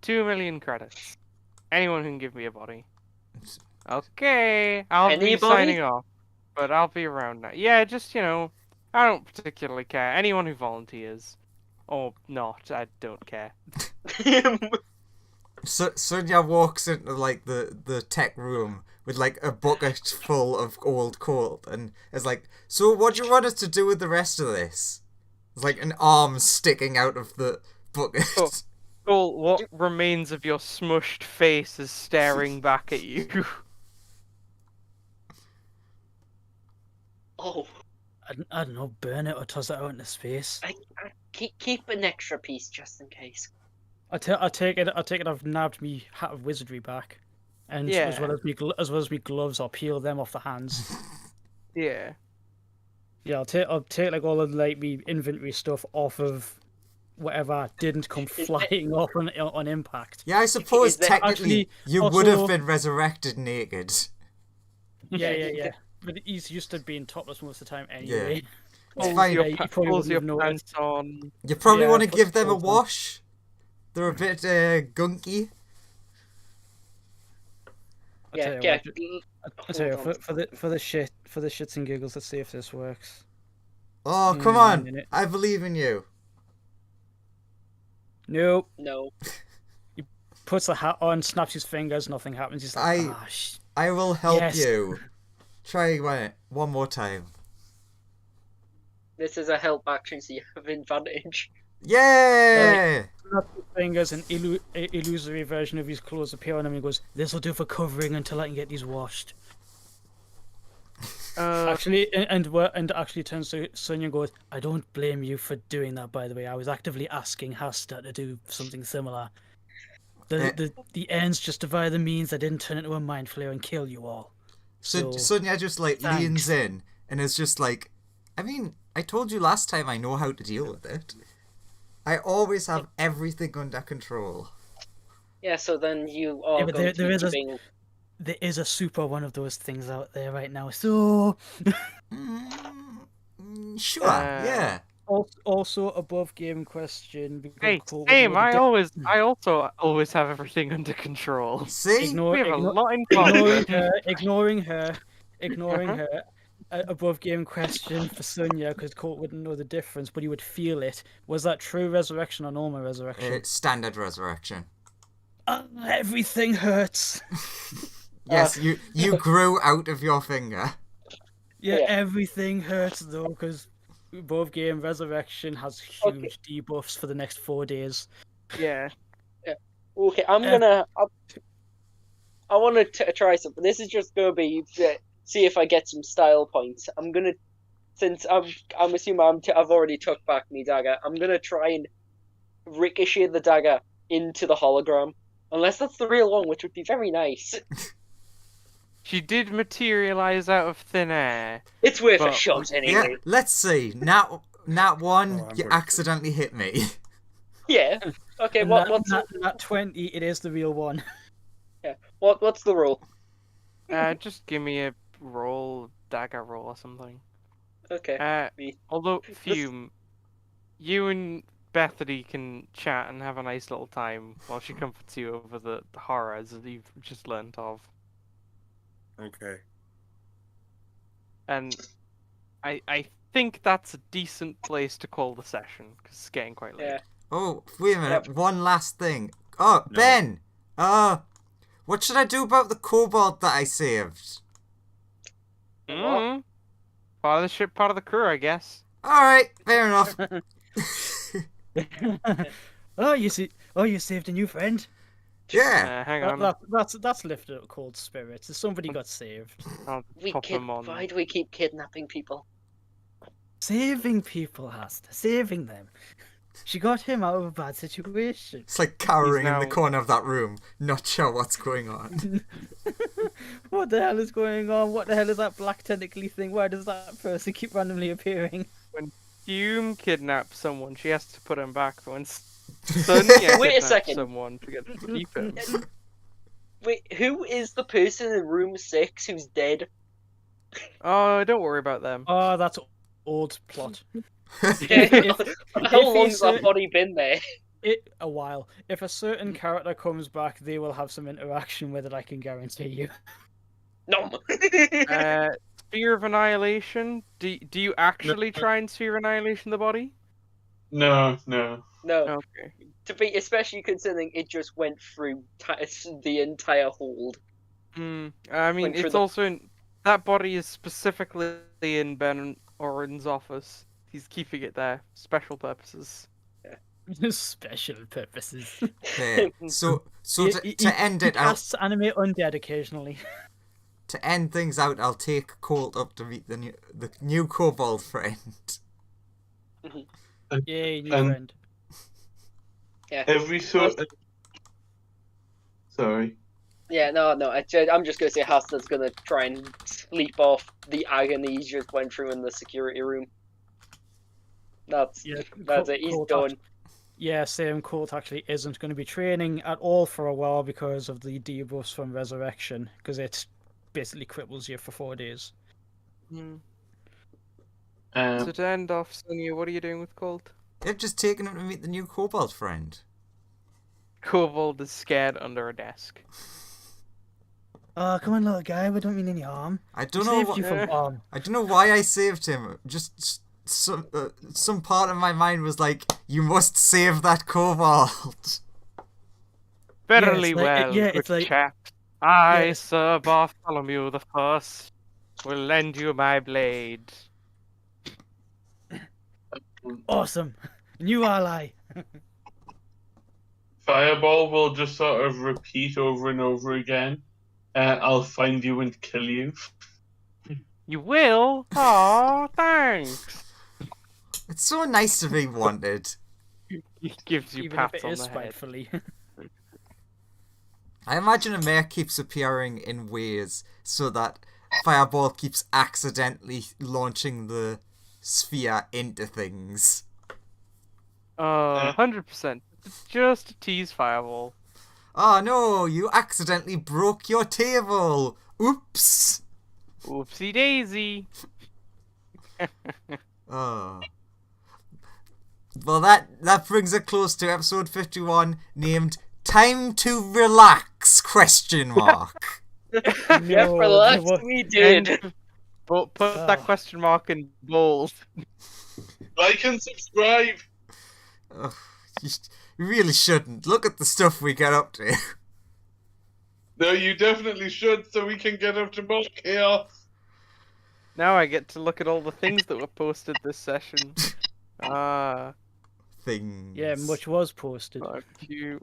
2 million credits. Anyone who can give me a body. Okay, I'll be Anybody? signing off, but I'll be around now. Yeah, just, I don't particularly care. Anyone who volunteers. Or not, I don't care. So Sonia walks into like the tech room with like a bucket full of old coal and is like, "So what do you want us to do with the rest of this?" There's like an arm sticking out of the bucket. Oh. Well, what remains of your smushed face is staring back at you. Oh, I don't know, burn it or toss it out into space. I keep an extra piece just in case. I take it. I've nabbed me hat of wizardry back, and Yeah. as well as me gloves, I'll peel them off the hands. Yeah. Yeah, I'll take like all of like me inventory stuff off of whatever didn't come Is flying off on impact. Yeah, I suppose Is there technically actually you would have also- been resurrected naked. Yeah. But he's used to being topless most of the time anyway. It's Pulls fine. your, Yeah, you pa- probably pulls your wouldn't have pants on. You probably Yeah, want to put give them a clothes on. wash. They're a bit gunky. I'll tell you Yeah. what, I'll tell you what, for the shits and giggles, let's see if this works. Oh, come a on! minute. I believe in you. Nope. No. Puts the hat on, snaps his fingers, nothing happens. He's like, I will help Yes. you. Try one more time. This is a help action, so you have advantage. Yay! That's the thing, as an illusory version of his clothes appear on him, and he goes, "This'll do for covering until I can get these washed." Actually, and actually turns to Sonia and goes, "I don't blame you for doing that, by the way. I was actively asking Hasta to do something similar. The ends justify the means. I didn't turn into a mind flayer and kill you all." So So Sonia just like thanks. leans in and is just like, I mean, I told you last time I know how to deal with it. I always have everything under control. Yeah, so then you are but going there to is be a- giving... there is a super one of those things out there right now. So Sure, Uh, yeah. also above game question. because Hey, Cole same. would know I also always have everything under control. See? We have a lot in ignoring common. ignoring her. Above game question for Sonia, because Colt wouldn't know the difference, but he would feel it. Was that true resurrection or normal resurrection? It's standard resurrection. Everything hurts. Yes, you grew out of your finger. Yeah, Yeah. everything hurts though, because above game resurrection has huge debuffs for the next 4 days. Yeah. Okay, I'm gonna... I want to try something. This is just gonna be see if I get some style points. I'm gonna, since I'm assuming I've already took back my dagger. I'm gonna try and ricochet the dagger into the hologram, unless that's the real one, which would be very nice. She did materialize out of thin air. It's worth a But- shot Yeah, anyway. let's see. Nat one, Oh, I'm you going accidentally hit me. Yeah. Okay. And What's that 20? It is the real one. what's the rule? Just give me a roll, dagger roll or something. Okay. Me. Although, Fume, you and Bethany can chat and have a nice little time while she comforts you over the horrors that you've just learnt of. Okay. And I think that's a decent place to call the session, because it's getting quite late. Yeah. Oh, wait a minute. One last thing. Oh, No. Ben! What should I do about the kobold that I saved? Mm-hmm. Part of the ship, part of the crew, I guess. Alright, fair enough. You saved a new friend. Yeah. Hang on. That's lifted up cold spirits. Somebody got saved. I'll pop them on. Why do we keep kidnapping people? Saving people, Hasta. Saving them. She got him out of a bad situation. It's like cowering in the now- corner of that room, not sure what's going on. What the hell is going on? What the hell is that black tentacly thing? Why does that person keep randomly appearing? Fume kidnaps someone, she has to put him back. When Sonia Wait a kidnaps second. someone to get to keep him. Wait, who is the person in room 6 who's dead? Oh, don't worry about them. Oh, that's old plot. How if long's a that body been there? A while. If a certain character comes back, they will have some interaction with it, I can guarantee you. No. Sphere of Annihilation. Do you actually try and Sphere of Annihilation the body? No. No. Okay. To be, especially considering it just went through the entire hold. I mean, Went through it's the- also in that body is specifically in Ben Oren's office. He's keeping it there, special purposes. Special purposes. Okay, so to end He it out, casts anime undead occasionally. to end things out, I'll take Colt up to meet the new kobold friend. Yay, new And- friend. Yeah. Every sort of... Sorry. Yeah, no. I'm just gonna say Hasta's gonna try and sleep off the agony he just went through in the security room. That's it. He's Colt done. Yeah, same. Colt actually isn't going to be training at all for a while because of the debuffs from Resurrection, because it basically cripples you for 4 days. So Um, to end off, Sonia, what are you doing with Colt? I've just taken him to meet the new kobold friend. Kobold is scared under a desk. Oh, come on, little guy. We don't mean any harm. I We don't know. saved you from harm. I don't know why I saved him. Just some part of my mind was like, you must save that kobold. Verily like- well, yeah, good it's like- chap. I, yeah. Sir Bartholomew the First, will lend you my blade. Awesome. New ally. Fireball will just sort of repeat over and over again. I'll find you and kill you. You will? Aw, thanks. It's so nice to be wanted. He gives you Even if pats it on is the head. spitefully. I imagine a mare keeps appearing in ways so that Fireball keeps accidentally launching the sphere into things. 100%. Just a tease Fireball. Oh no, you accidentally broke your table! Oops! Oopsie daisy. Oh. Well, that brings it close to episode 51, named Time to Relax? Question mark. Yep, No, relax, what- we did. And put that Oh. question mark in bold. Like and subscribe. Ugh, you really shouldn't. Look at the stuff we get up to. No, you definitely should, so we can get up to more chaos. Now I get to look at all the things that were posted this session. Things. Yeah, much was posted. A few